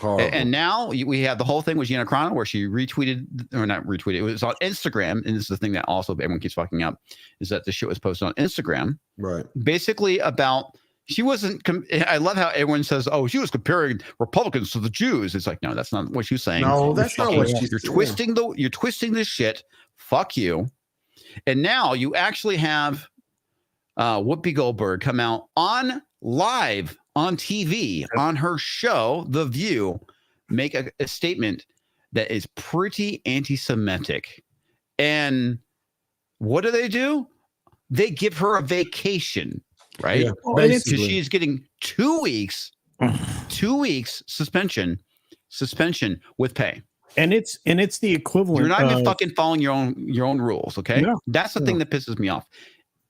And now we have the whole thing with Gina Carano where she retweeted, or not retweeted, it was on Instagram, and this is the thing that also everyone keeps fucking up, is that the shit was posted on Instagram, right? Basically about. She wasn't. I love how everyone says, "Oh, she was comparing Republicans to the Jews." It's like, no, that's not what she's saying. No, that's not what she's. You're twisting this shit. Fuck you. And now you actually have Whoopi Goldberg come out on live on TV on her show, The View, make a statement that is pretty anti-Semitic. And what do? They give her a vacation. Right? Because she's getting 2 weeks, 2 weeks suspension with pay. And it's the equivalent. You're not even fucking following your own rules, okay? Yeah. That's the thing that pisses me off.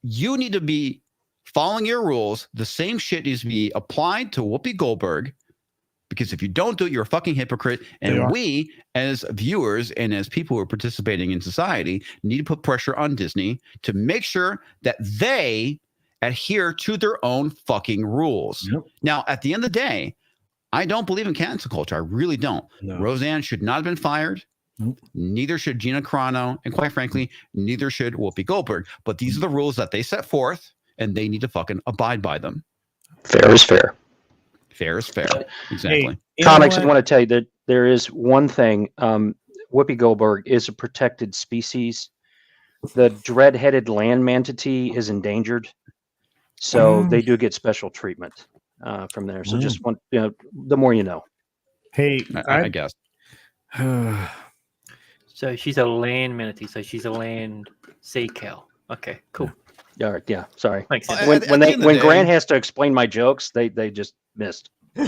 You need to be following your rules. The same shit needs to be applied to Whoopi Goldberg, because if you don't do it, you're a fucking hypocrite. And we, as viewers and as people who are participating in society, need to put pressure on Disney to make sure that they adhere to their own fucking rules. Yep. Now, at the end of the day, I don't believe in cancel culture. I really don't. No. Roseanne should not have been fired. Nope. Neither should Gina Carano. And quite frankly, neither should Whoopi Goldberg. But these are the rules that they set forth, and they need to fucking abide by them. Fair is fair. Fair is fair. Exactly. Hey, comics, I want to tell you that there is one thing. Whoopi Goldberg is a protected species. The dread-headed land manatee is endangered. So they do get special treatment from there. So just want, the more you know. Hey, I guess. So she's a land manatee. So she's a land sea cow. Okay, cool. All right, yeah. Sorry. Makes sense. When Grant has to explain my jokes, they just missed. And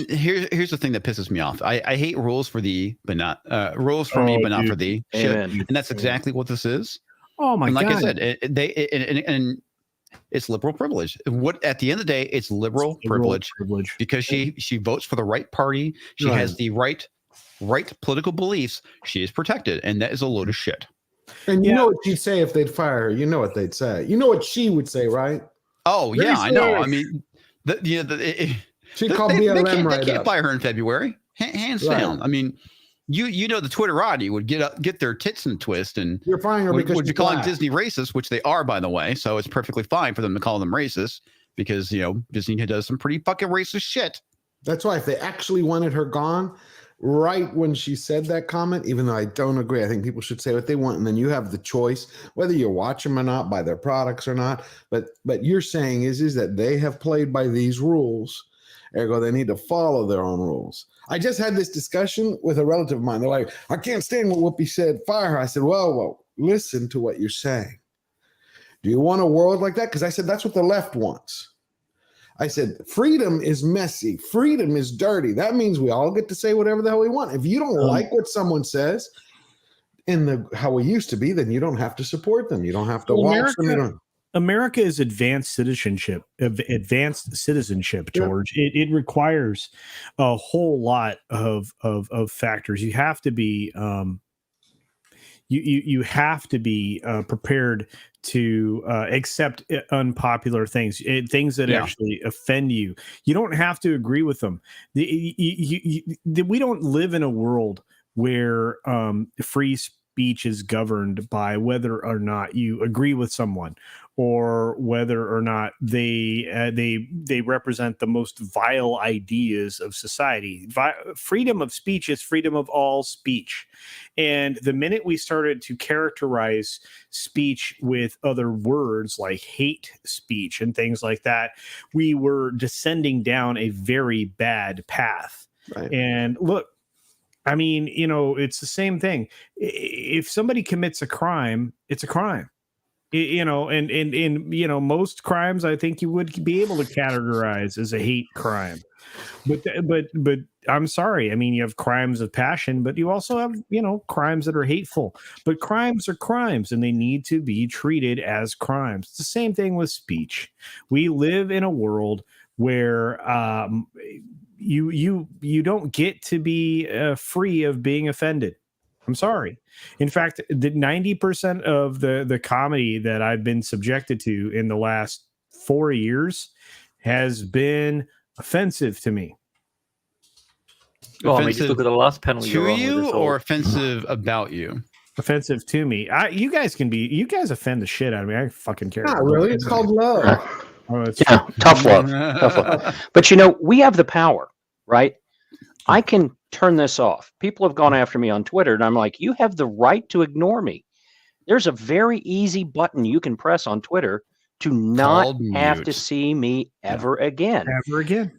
here's the thing that pisses me off. I hate rules for thee, but not rules for me, but not for thee. And that's exactly what this is. Oh my God! Like I said, and it's liberal privilege. What at the end of the day, it's liberal privilege because she votes for the right party. She has the right political beliefs. She is protected, and that is a load of shit. And you know what she'd say if they'd fire her. You know what they'd say. You know what she would say, right? Oh yeah, I know. I mean, she'd call BLM They can't fire her in February, hands down. I mean. You know the Twitterati would get their tits in a twist and you're firing her because would be calling Disney racist, which they are, by the way. So it's perfectly fine for them to call them racist because Disney does some pretty fucking racist shit. That's why if they actually wanted her gone, right when she said that comment, even though I don't agree, I think people should say what they want, and then you have the choice whether you watch them or not, buy their products or not. But you're saying is that they have played by these rules. Ergo, they need to follow their own rules. I just had this discussion with a relative of mine. They're like, I can't stand what Whoopi said. Fire her. I said, well, listen to what you're saying. Do you want a world like that? Because I said, that's what the left wants. I said, freedom is messy. Freedom is dirty. That means we all get to say whatever the hell we want. If you don't like what someone says in how we used to be, then you don't have to support them. You don't have to watch them. America is advanced citizenship, George. Yeah. It requires a whole lot of factors. You have to be you have to be prepared to accept unpopular things, things that actually offend you. You don't have to agree with them. We don't live in a world where free speech is governed by whether or not you agree with someone, or whether or not they represent the most vile ideas of society. Freedom of speech is freedom of all speech. And the minute we started to characterize speech with other words like hate speech and things like that, we were descending down a very bad path. Right. And look, I mean, you know, it's the same thing. If somebody commits a crime, it's a crime. You know, and you know, most crimes I think you would be able to categorize as a hate crime. But I'm sorry. I mean, you have crimes of passion, but you also have, you know, crimes that are hateful. But crimes are crimes, and they need to be treated as crimes. It's the same thing with speech. We live in a world where you don't get to be free of being offended. I'm sorry. In fact, the 90% of the comedy that I've been subjected to in the last 4 years has been offensive to me. Well, I mean, just look at the last panel to you, or offensive about you? Offensive to me. You guys offend the shit out of me. I fucking care. Not really. It's called love. Tough love. Tough love. But you know, we have the power, right? I can turn this off. People have gone after me on Twitter, and I'm like, you have the right to ignore me. There's a very easy button you can press on Twitter to not have to see me ever again. Ever again.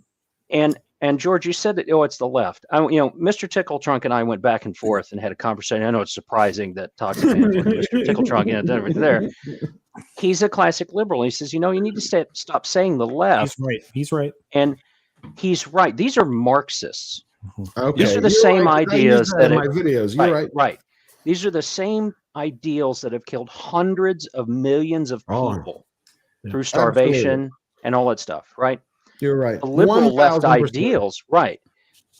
And George, you said that, it's the left. You know, Mr. Tickle Trunk and I went back and forth and had a conversation. I know it's surprising that Toxic Fans with Mr. Tickle Trunk there. He's a classic liberal. He says, you know, you need to stop saying the left. He's right. And he's right. These are Marxists. Okay. These are the same ideas that in my videos. You're right. Right. These are the same ideals that have killed hundreds of millions of people through starvation and all that stuff. Right. You're right. The liberal left 1000%. ideals. Right.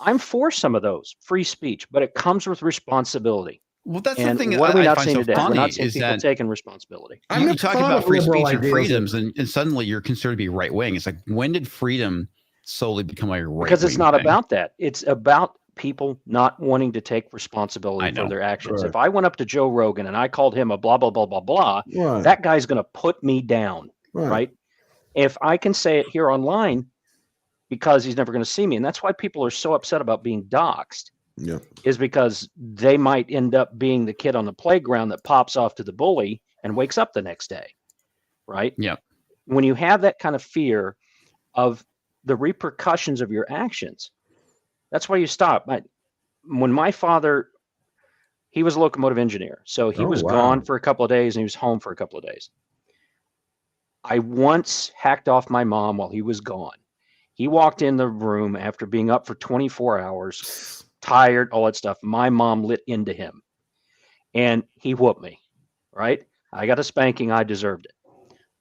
I'm for some of those, free speech, but it comes with responsibility. Well, that's and the thing what that are we I not find seeing so today? We're funny not seeing is people that taking responsibility. you talk about free speech and ideas. freedoms, and suddenly you're considered to be right wing. It's like, when did freedom solely become a right? Because it's not about that. It's about people not wanting to take responsibility for their actions. Right. If I went up to Joe Rogan and I called him a blah blah blah blah blah, Right. that guy's going to put me down, right? If I can say it here online, because he's never going to see me, and that's why people are so upset about being doxxed. Yeah. Is because they might end up being the kid on the playground that pops off to the bully and wakes up the next day, right? Yeah. When you have that kind of fear of the repercussions of your actions, that's why you stop. When my father, he was a locomotive engineer, so he was gone for a couple of days and he was home for a couple of days. I once hacked off my mom while he was gone. He walked in the room after being up for 24 hours, tired, all that stuff. My mom lit into him and he whooped me, right? I got a spanking. I deserved it.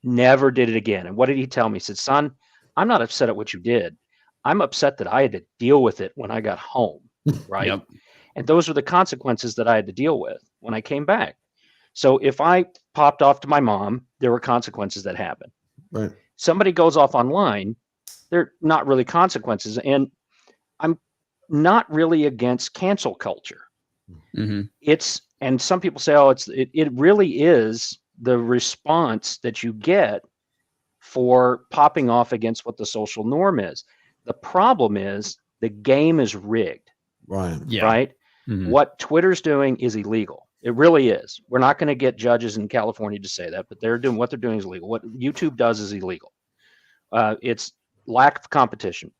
Never did it again. And what did he tell me? He said, son, I'm not upset at what you did. I'm upset that I had to deal with it when I got home, right? Yep. And those were the consequences that I had to deal with when I came back. So if I popped off to my mom, there were consequences that happened. Right. Somebody goes off online, they're not really consequences. And I'm not really against cancel culture. Mm-hmm. And some people say, oh, it really is the response that you get for popping off against what the social norm is. The problem is the game is rigged. Right. Yeah. Right. Mm-hmm. What Twitter's doing is illegal. It really is. We're not going to get judges in California to say that, but what they're doing is illegal. What YouTube does is illegal. It's lack of competition.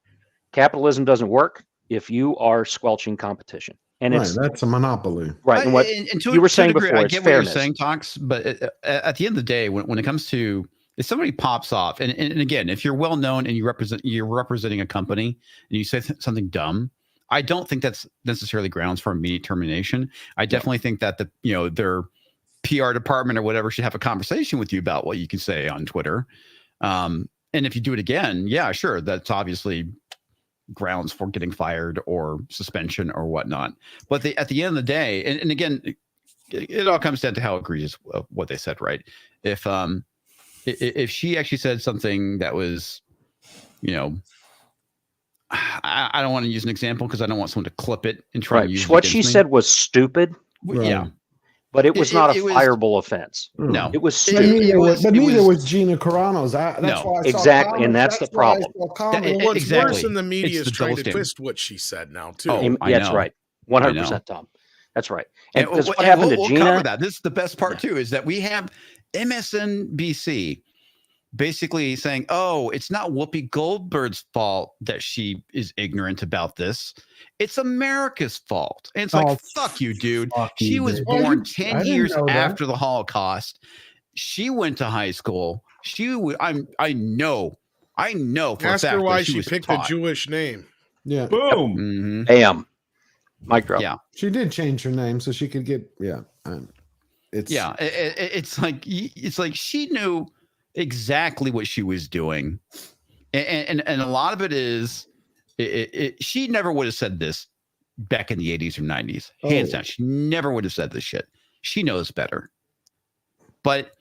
Capitalism doesn't work if you are squelching competition. And that's a monopoly. Right. And what you were saying before, I it's get what fairness. you're saying, Tox, but at the end of the day, when it comes to, if somebody pops off, and again, if you're well known and you're representing a company and you say something dumb, I don't think that's necessarily grounds for immediate termination. I definitely think that their PR department or whatever should have a conversation with you about what you can say on Twitter. And if you do it again, yeah, sure, that's obviously grounds for getting fired or suspension or whatnot. But at the end of the day, and again, it all comes down to how egregious what they said, right? If she actually said something that was, I don't want to use an example because I don't want someone to clip it and try to use it. What she said was stupid. Yeah. But it was not a fireable offense. No, it was. But neither was Gina Carano's. That's why I exactly, and that's the problem. What's worse in the media is trying to twist what she said now too. That's right, 100%, Tom. That's right. And what happened to Gina? Cover that. This is the best part too, is that we have MSNBC basically saying, "Oh, it's not Whoopi Goldberg's fault that she is ignorant about this. It's America's fault." And it's like, fuck you, dude. She was born 10 years after the Holocaust. She went to high school. I know for a fact. Ask her why she picked a Jewish name. Yeah. Boom. Mm-hmm. Bam. Mic drop. Yeah. She did change her name so she could get. Yeah. It's like she knew exactly what she was doing, and a lot of it is she never would have said this back in the 80s or 90s. Hands down, she never would have said this shit. She knows better, but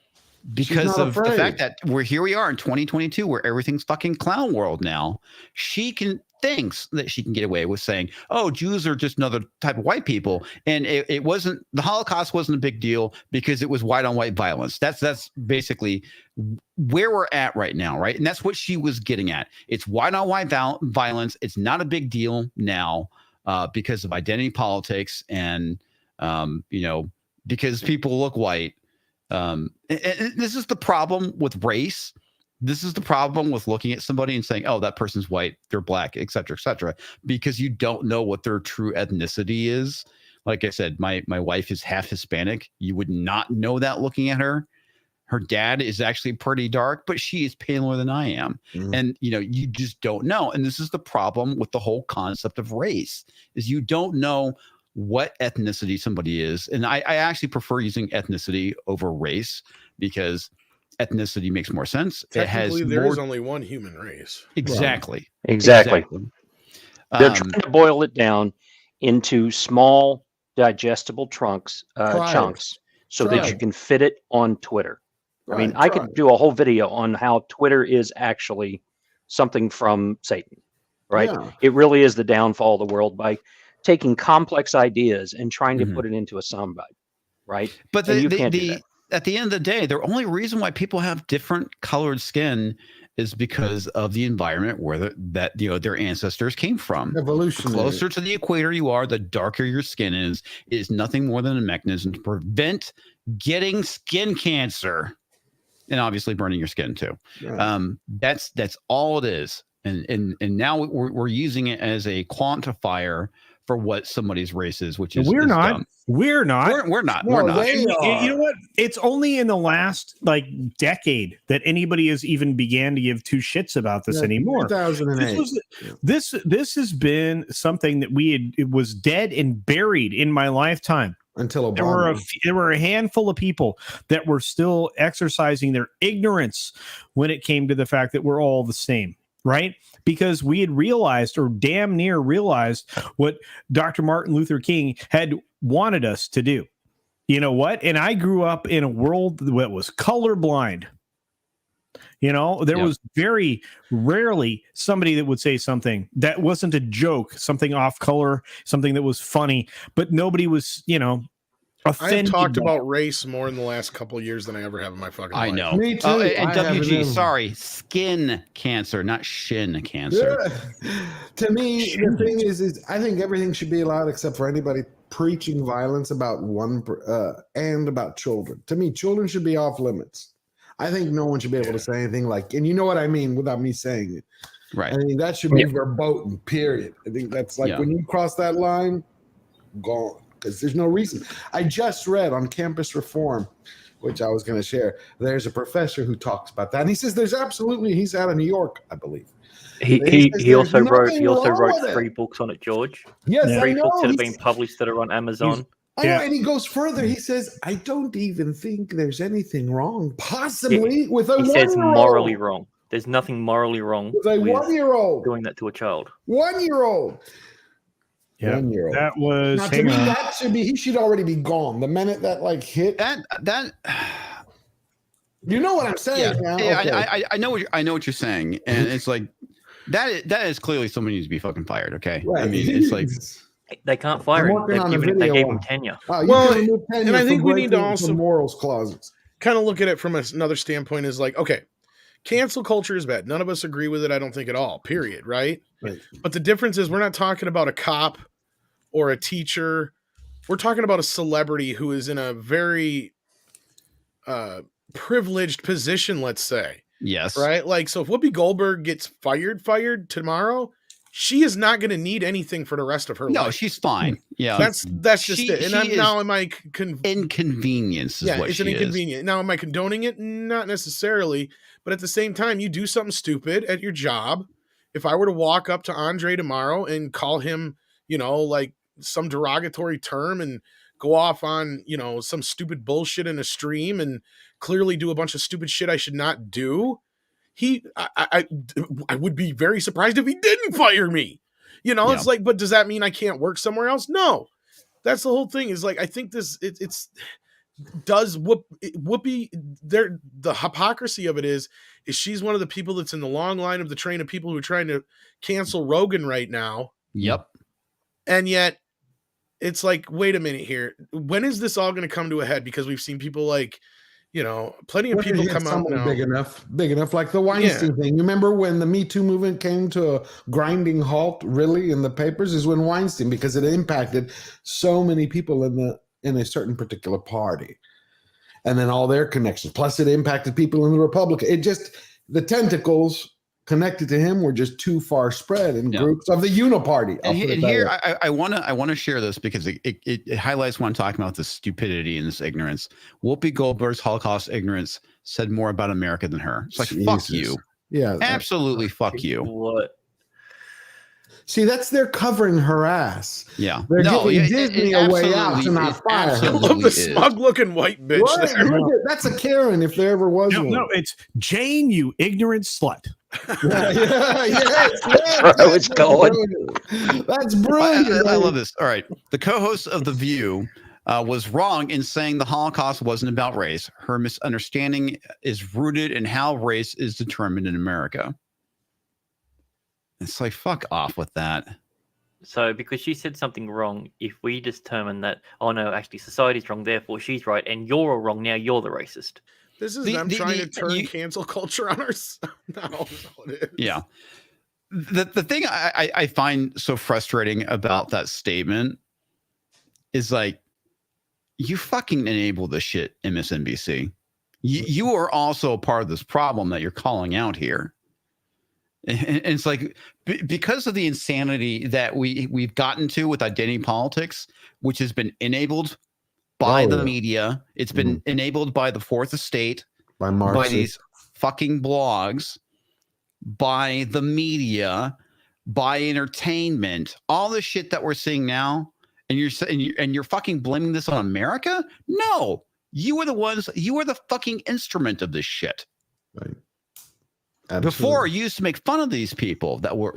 because of the fact that we are in 2022 where everything's fucking clown world now, she thinks that she can get away with saying, "Oh, Jews are just another type of white people," and it wasn't. The Holocaust wasn't a big deal because it was white on white violence. That's basically where we're at right now, right? And that's what she was getting at. It's white on white violence. It's not a big deal now because of identity politics and because people look white. And this is the problem with race. This is the problem with looking at somebody and saying, "Oh, that person's white, they're black, et cetera," because you don't know what their true ethnicity is. Like I said, my wife is half Hispanic. You would not know that looking at her. Her dad is actually pretty dark, but she is paler than I am. And, you just don't know. And this is the problem with the whole concept of race, is you don't know what ethnicity somebody is. And I actually prefer using ethnicity over race because ethnicity makes more sense. Technically, there's only one human race. Exactly. They're trying to boil it down into small, digestible chunks, so that you can fit it on Twitter. I mean, I could do a whole video on how Twitter is actually something from Satan, right? Yeah. It really is the downfall of the world by taking complex ideas and trying to put it into a soundbite, right? But at the end of the day, the only reason why people have different colored skin is because of the environment where their ancestors came from. Evolution. The closer to the equator you are, the darker your skin is. It is nothing more than a mechanism to prevent getting skin cancer, and obviously burning your skin too. Yeah. That's all it is. And now we're using it as a quantifier for what somebody's race is, which is we're not. Dumb. We're not. We're not. No, we're not. You know what? It's only in the last decade that anybody has even began to give two shits about this anymore. 2008. This has been something that it was dead and buried in my lifetime. Until Obama. There were a handful of people that were still exercising their ignorance when it came to the fact that we're all the same. Right? Because we had realized, or damn near realized, what Dr. Martin Luther King had wanted us to do. You know what? And I grew up in a world that was colorblind. There was very rarely somebody that would say something that wasn't a joke, something off color, something that was funny, but nobody was, I've talked about race more in the last couple of years than I ever have in my fucking life. I know. Me too. And WG, sorry, skin cancer, not shin cancer. Yeah. To me, the thing is I think everything should be allowed except for anybody preaching violence about and about children. To me, children should be off limits. I think no one should be able to say anything and you know what I mean without me saying it. Right. I mean, that should be verboten, period. I think that's when you cross that line, gone. Because there's no reason. I just read on Campus Reform, which I was going to share. There's a professor who talks about that, and he says he's out of New York, I believe. He also wrote 3 books on it, George. Yes, 3 books that have been published that are on Amazon. I know, and he goes further. He says, "I don't even think there's anything wrong, possibly with a 1-year-old." He says morally wrong. There's nothing morally wrong with a 1-year-old doing that to a child. 1-year-old. Yeah, that was. Now, to me, that should be. He should already be gone the minute that hit. That. You know what I'm saying? Yeah, now? Yeah, Okay. I know what you're saying, and it's like that is clearly somebody needs to be fucking fired. Okay, Right. I mean, it's like They can't fire him. They gave him tenure. Well, and I think we need to also morals clauses. Kind of look at it from another standpoint is like, okay, cancel culture is bad. None of us agree with it. I don't think at all, period. Right? But the difference is we're not talking about a cop or a teacher. We're talking about a celebrity who is in a very privileged position, let's say. Yes. Right? Like, so if Whoopi Goldberg gets fired tomorrow, she is not going to need anything for the rest of her life. No, she's fine. Yeah. That's just it. And now am I inconvenience is what it's an inconvenience. Now, am I condoning it? Not necessarily. But at the same time, you do something stupid at your job. If I were to walk up to Andre tomorrow and call him, like some derogatory term and go off on, some stupid bullshit in a stream and clearly do a bunch of stupid shit I should not do, I would be very surprised if he didn't fire me. It's like, but does that mean I can't work somewhere else? No. That's the whole thing is like, I think Whoopi, the hypocrisy of it is she's one of the people that's in the long line of the train of people who are trying to cancel Rogan right now. Yep. And yet it's like, wait a minute here. When is this all going to come to a head? Because we've seen people like, plenty of people come out now. Big enough, like the Weinstein thing. You remember when the Me Too movement came to a grinding halt, really, in the papers, is when Weinstein, because it impacted so many people in a certain particular party, and then all their connections. Plus, it impacted people in the Republican. It just, the tentacles connected to him were just too far spread in groups of the Uniparty. And here, I want to share this because it highlights what I'm talking about, this stupidity and this ignorance. Whoopi Goldberg's Holocaust ignorance said more about America than her. It's like, fuck you. Yeah. Absolutely fuck you. What? See, they're covering her ass. Yeah. They're giving Disney a way out to not fire her. I love the smug-looking white bitch there. That's a Karen, if there ever was one. No, it's Jane, you ignorant slut. Yes, it's going. That's brilliant. I love this. All right. The co-host of The View was wrong in saying the Holocaust wasn't about race. Her misunderstanding is rooted in how race is determined in America. It's like, fuck off with that. So because she said something wrong, if we determine that, oh no, actually society's wrong, therefore she's right, and you're all wrong, now you're the racist. This is them trying to turn cancel culture on us. No, it is. Yeah. The thing I find so frustrating about that statement is like, you fucking enable this shit, MSNBC. You are also a part of this problem that you're calling out here. And it's like, because of the insanity that we've gotten to with identity politics, which has been enabled by the media, it's been enabled by the Fourth Estate, by these fucking blogs, by the media, by entertainment, all the shit that we're seeing now, and you're fucking blaming this on America? No, you are the ones. You are the fucking instrument of this shit. Right. Absolutely. Before, you used to make fun of these people that were,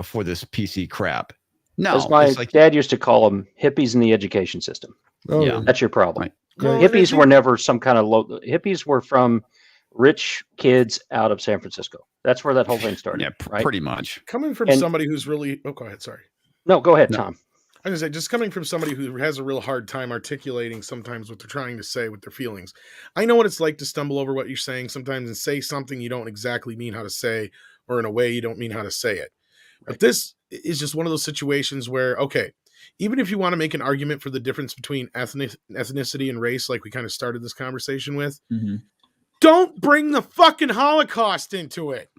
for this PC crap. No, as my dad used to call them, hippies in the education system. Oh, yeah, that's your problem. Right. Well, hippies were never some kind of hippies were from rich kids out of San Francisco. That's where that whole thing started. Yeah, right? Pretty much. Coming from somebody who's really, go ahead. Sorry. No, go ahead, Tom. I was going to say, just coming from somebody who has a real hard time articulating sometimes what they're trying to say with their feelings. I know what it's like to stumble over what you're saying sometimes and say something you don't exactly mean how to say, or in a way you don't mean how to say it. But this is just one of those situations where, okay, even if you want to make an argument for the difference between ethnicity and race, like we kind of started this conversation with, don't bring the fucking Holocaust into it.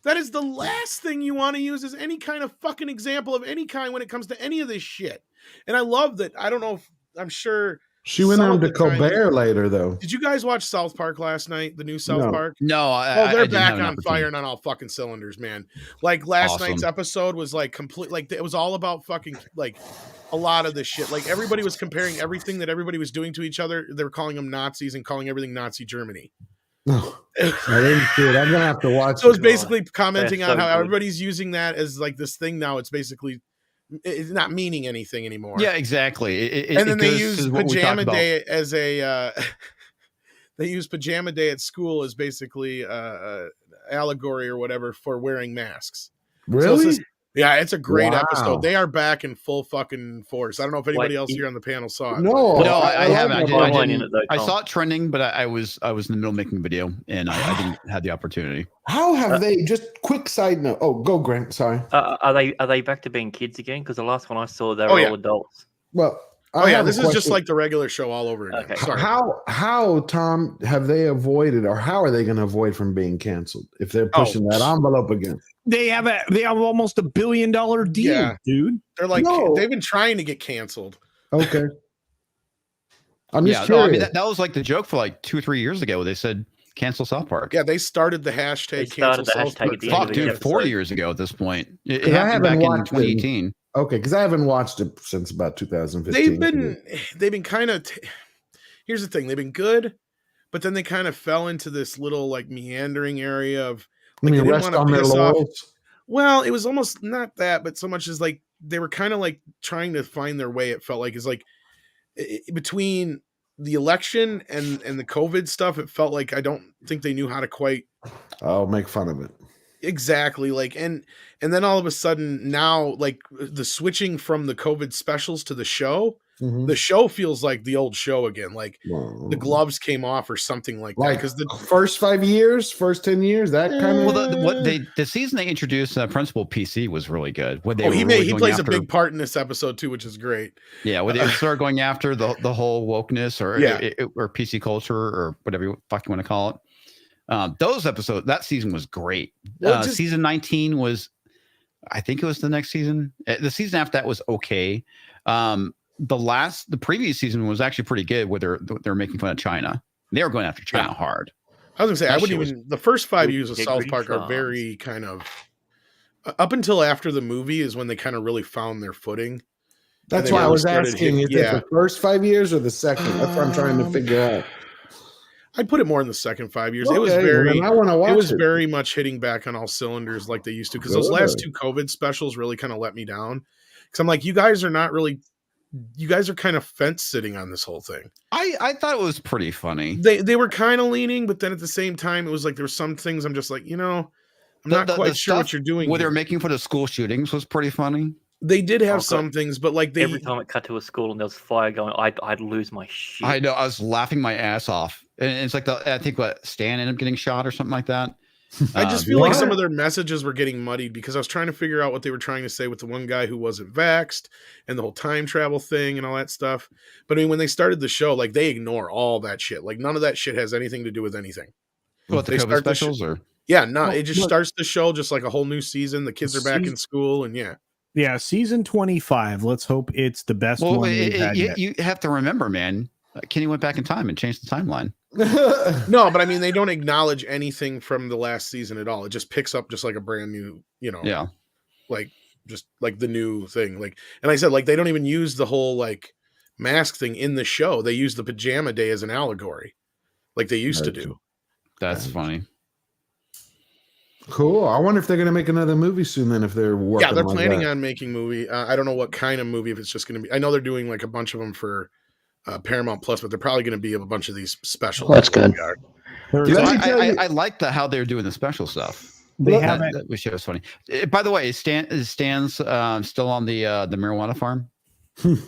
That is the last thing you want to use as any kind of fucking example of any kind when it comes to any of this shit. And I love that. I don't know if I'm sure she went on to Colbert later, though. Did you guys watch South Park last night? The new South Park? No. They're back on fire and on all fucking cylinders, man. Like last night's episode was like complete. Like it was all about fucking like a lot of this shit. Like everybody was comparing everything that everybody was doing to each other. They were calling them Nazis and calling everything Nazi Germany. I didn't see it. I'm gonna have to watch. So it's basically commenting on how everybody's using that as like this thing now. It's basically it's not meaning anything anymore. Yeah, exactly. And then they use Pajama Day as a. They use Pajama Day at school as basically allegory or whatever for wearing masks. Really? So Yeah, it's a great episode. They are back in full fucking force. I don't know if anybody else here on the panel saw it. No, I haven't. I Tom. saw it trending, but I was in the middle of making a video, and I didn't have the opportunity. How have they? Just quick side note. Oh, go, Grant. Sorry. Are they back to being kids again? Because the last one I saw, they were all adults. Well, this is just like the regular show all over again. Okay. Sorry. How, Tom, have they avoided, or how are they going to avoid from being canceled if they're pushing that envelope again? They have almost $1 billion deal, dude. They're like they've been trying to get canceled. Okay. I'm just curious. I mean, that was like the joke for like 2 or 3 years ago. They said cancel South Park. Yeah, they started the hashtag cancel South Park. Fuck, dude, 4 years ago at this point. It happened back in 2018. Okay, because I haven't watched it since about 2015. They've been kind of. Here's the thing: they've been good, but then they kind of fell into this little like meandering area of. Like, they rest on their laurels. Well, it was almost not that, but so much as like they were kind of like trying to find their way. It felt like it's like between the election and the COVID stuff, it felt like I don't think they knew how to quite. I'll make fun of it. Exactly, like and then all of a sudden now, like the switching from the COVID specials to the show. The show feels like the old show again, like the gloves came off or something like that. Because the first 5 years, first 10 years, that kind of. Well, the season they introduced Principal PC was really good. He plays a big part in this episode too, which is great. Yeah, when they started going after the whole wokeness or PC culture or whatever you fuck you want to call it. Those episodes, that season was great. Season 19 was, I think it was the next season. The season after that was okay. The previous season was actually pretty good, where they're making fun of China. They were going after China hard. I was gonna say the first 5 years of South Park are very kind of up until after the movie is when they kind of really found their footing. That's why I was asking, is it the first 5 years or the second? That's what I'm trying to figure out. I'd put it more in the second 5 years. Okay, it was very, I want to watch it was very much hitting back on all cylinders like they used to. Because those last 2 COVID specials really kind of let me down. Because I'm like, you guys are kind of fence sitting on this whole thing. I thought it was pretty funny. They were kind of leaning, but then at the same time, it was like there were some things I'm just like, I'm not quite sure what you're doing. What they're making for the school shootings was pretty funny. They did have some things, but like every time it cut to a school and there was fire going, I'd lose my shit. I know, I was laughing my ass off. And it's like I think Stan ended up getting shot or something like that. I just feel like some of their messages were getting muddied because I was trying to figure out what they were trying to say with the one guy who wasn't vaxxed and the whole time travel thing and all that stuff. But I mean, when they started the show, like they ignore all that shit. Like none of that shit has anything to do with anything. What, the COVID specials or? Yeah, no, it just starts the show just like a whole new season. The kids are back in school and yeah, season 25. Let's hope it's the best one we've had yet. You have to remember, man, Kenny went back in time and changed the timeline. No, but I mean, they don't acknowledge anything from the last season at all. It just picks up just like a brand new, like just like the new thing. Like, and I said, like, they don't even use the whole like mask thing in the show. They use the pajama day as an allegory, like they used to do. That's funny. Cool. I wonder if they're going to make another movie soon. Then, if they're working, they're planning on making movie. I don't know what kind of movie. If it's just going to be, I know they're doing like a bunch of them for Paramount Plus, but they're probably going to be a bunch of these specials. Well, that's good. I like how they're doing the special stuff. Which was funny. By the way, is Stan's still on the marijuana farm?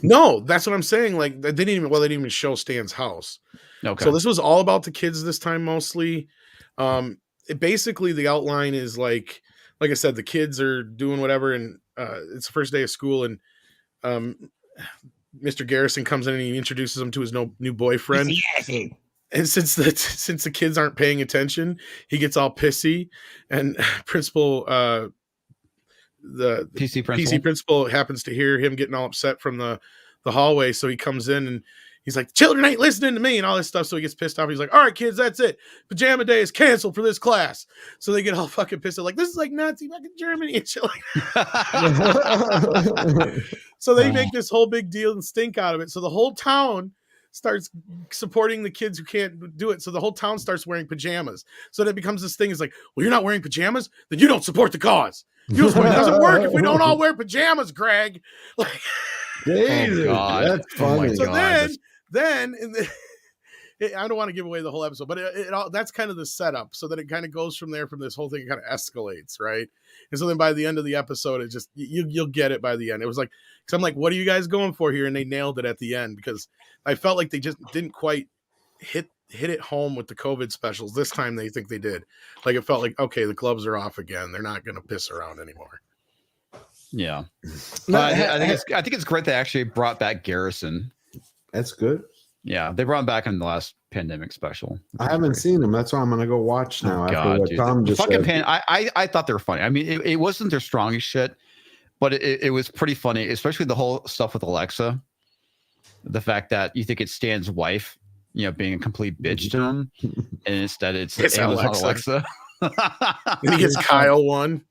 No, that's what I'm saying. Like they didn't even show Stan's house. Okay. So this was all about the kids this time mostly. Basically the outline is like I said, the kids are doing whatever, and it's the first day of school, and Mr. Garrison comes in and he introduces him to his new boyfriend. And since the kids aren't paying attention, he gets all pissy, and the PC principal happens to hear him getting all upset from the hallway. So he comes in and he's like, children ain't listening to me and all this stuff. So he gets pissed off. He's like, all right, kids, that's it. Pajama day is canceled for this class. So they get all fucking pissed. Like, this is like Nazi fucking Germany and shit like that. So they make this whole big deal and stink out of it. So the whole town starts supporting the kids who can't do it. So the whole town starts wearing pajamas. So that becomes this thing. It's like, well, you're not wearing pajamas? Then you don't support the cause. It doesn't work if we don't all wear pajamas, Greg. Like, that's funny. So then I don't want to give away the whole episode, but it all, that's kind of the setup, so that it kind of goes from there. From this whole thing, it kind of escalates, right? And so then by the end of the episode, it just you'll get it by the end. It was like, because I'm like, what are you guys going for here? And they nailed it at the end, because I felt like they just didn't quite hit it home with the COVID specials. This time they think they did. Like, it felt like, okay, the gloves are off again. They're not going to piss around anymore. Yeah. I think it's great they actually brought back Garrison. That's good. Yeah, they brought him back in the last pandemic special. I haven't seen him. That's why I'm gonna go watch now. God, dude. Tom just fucking said. I thought they were funny. I mean, it wasn't their strongest shit, but it was pretty funny, especially the whole stuff with Alexa. The fact that you think it's Stan's wife, being a complete bitch to him, and instead it's Alexa. And he gets Kyle one.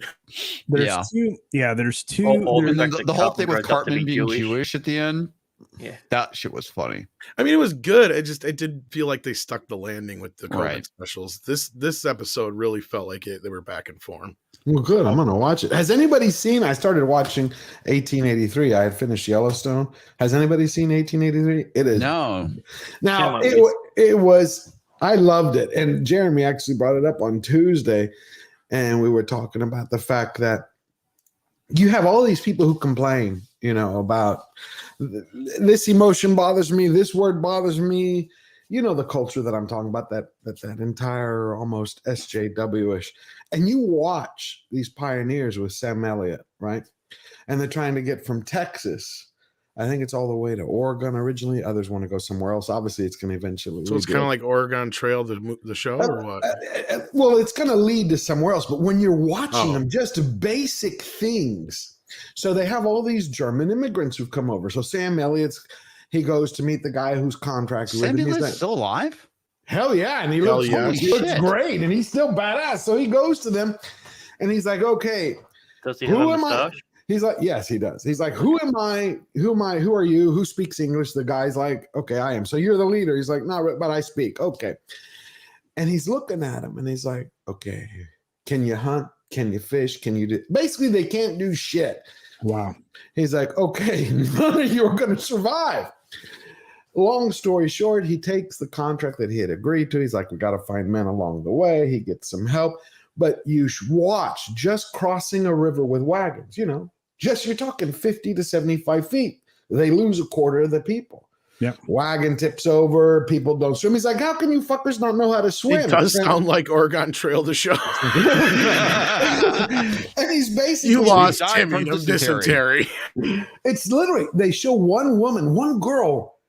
There's two. There's two. The whole thing with Cartman being Jewish at the end. Yeah, that shit was funny. I mean, it was good. It did feel like they stuck the landing with the COVID specials. This episode really felt like they were back in form. Well, good. I'm gonna watch it. Has anybody seen? I started watching 1883. I had finished Yellowstone. Has anybody seen 1883? It is no. Now it was. I loved it, and Jeremy actually brought it up on Tuesday, and we were talking about the fact that you have all these people who complain, about this emotion bothers me, this word bothers me, the culture that I'm talking about, that entire almost SJW-ish. And you watch these pioneers with Sam Elliott, right? And they're trying to get from Texas, I think it's all the way to Oregon originally. Others want to go somewhere else. Obviously, it's going to eventually. So it's kind of like Oregon Trail, the show, or what? Well, it's going to lead to somewhere else. But when you're watching them, just basic things. So they have all these German immigrants who've come over. So Sam Elliott's, he goes to meet the guy who's contracted with him. He's like, still alive? Hell yeah. And he looks great. And he's still badass. So he goes to them and he's like, okay. Does he have a mustache? He's like, yes, he does. He's like, who am I? Who are you? Who speaks English? The guy's like, okay, I am. So you're the leader. He's like, no, but I speak. Okay. And he's looking at him and he's like, okay, can you hunt? Can you fish? Can you do? Basically, they can't do shit. Wow. He's like, okay, none of you are going to survive. Long story short, he takes the contract that he had agreed to. He's like, we got to find men along the way. He gets some help. But you watch just crossing a river with wagons, you're talking 50 to 75 feet. They lose a quarter of the people. Yep. Wagon tips over. People don't swim. He's like, how can you fuckers not know how to swim? It does sound like Oregon Trail, the show. And he's basically... You lost Timmy to dysentery. It's literally, they show one woman, one girl.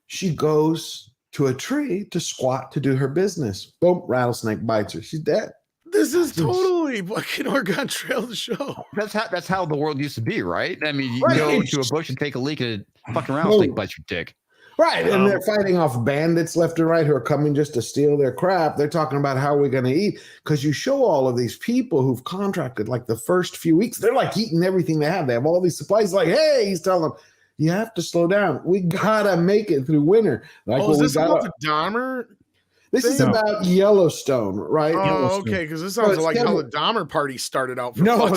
She goes to a tree to squat to do her business. Boom, rattlesnake bites her. She's dead. This is totally fucking Oregon Trail, the show. That's how the world used to be, right? I mean, you go into a bush and take a leak and a fucking rattlesnake bites your dick. Right, and they're fighting off bandits left and right who are coming just to steal their crap. They're talking about how we're going to eat, because you show all of these people who've contracted like the first few weeks. They're like eating everything they have. They have all these supplies. Like, hey, he's telling them, you have to slow down. We got to make it through winter. Like, is this about the Dahmer? This is about Yellowstone, right? Oh, okay, because this sounds like how the Dahmer party started out. No.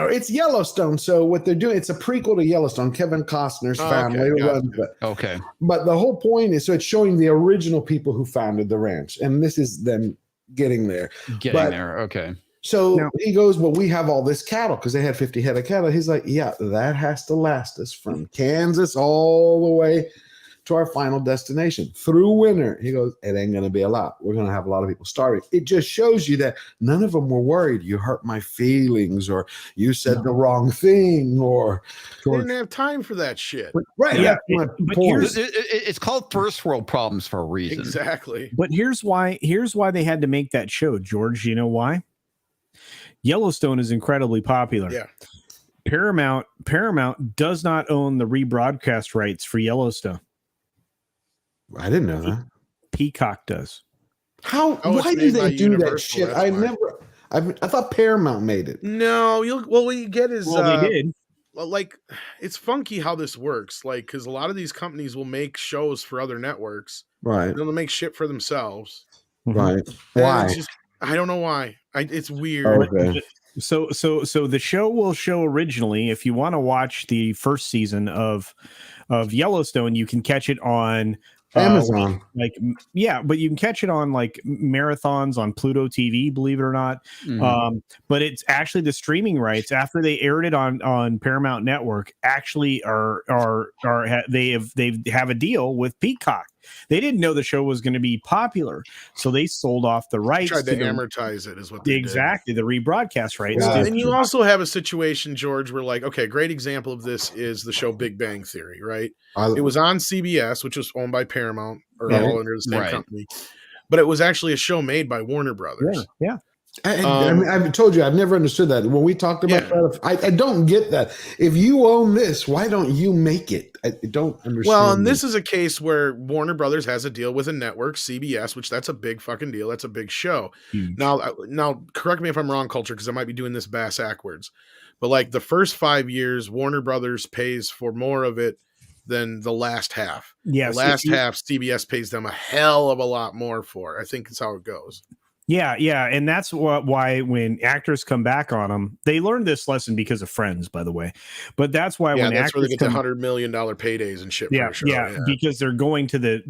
It's Yellowstone. So what they're doing, it's a prequel to Yellowstone. Kevin Costner's family runs it. Okay. But the whole point is, so it's showing the original people who founded the ranch, and this is them getting there. Okay. So he goes, well, we have all this cattle because they had 50 head of cattle. He's like, yeah, that has to last us from Kansas all the way to our final destination through winter. He goes, it ain't going to be a lot. We're going to have a lot of people starving. It just shows you that none of them were worried. You hurt my feelings, or you said the wrong thing, or they didn't have time for that shit. Right. Yeah. But it's called first world problems for a reason. Exactly. But here's why they had to make that show, George. You know why? Yellowstone is incredibly popular. Yeah. Paramount does not own the rebroadcast rights for Yellowstone. I didn't know that. Peacock does. How? Why do they do that shit? I thought Paramount made it. No, what you get is they did. Like, it's funky how this works. Like, because a lot of these companies will make shows for other networks, right? And they'll make shit for themselves, right? Why? I don't know why. It's weird. Okay. So the show will show originally. If you want to watch the first season of Yellowstone, you can catch it on Amazon. But you can catch it on like marathons on Pluto TV, believe it or not. But it's actually the streaming rights after they aired it on Paramount Network they have a deal with Peacock. They didn't know the show was going to be popular, so they sold off the rights. Tried to amortize it, is what they did. The rebroadcast rights. Well, and you also have a situation, George, where like, okay, great example of this is the show Big Bang Theory, right? It was on CBS, which was owned by Paramount, or all under the same company, but it was actually a show made by Warner Brothers. Yeah. I mean, I've told you, I've never understood that. When we talked about that, I don't get that. If you own this, why don't you make it? I don't understand. Well, and this is a case where Warner Brothers has a deal with a network, CBS, which that's a big fucking deal. That's a big show. Now, correct me if I'm wrong, Culture, because I might be doing this bass backwards. But like the first 5 years, Warner Brothers pays for more of it than the last half. Yes, the last half, CBS pays them a hell of a lot more for. I think it's how it goes. Yeah, and that's why when actors come back on them, they learned this lesson because of Friends, by the way. But that's why when that's actors where they get the $100 million paydays and shit. Yeah, because they're going to the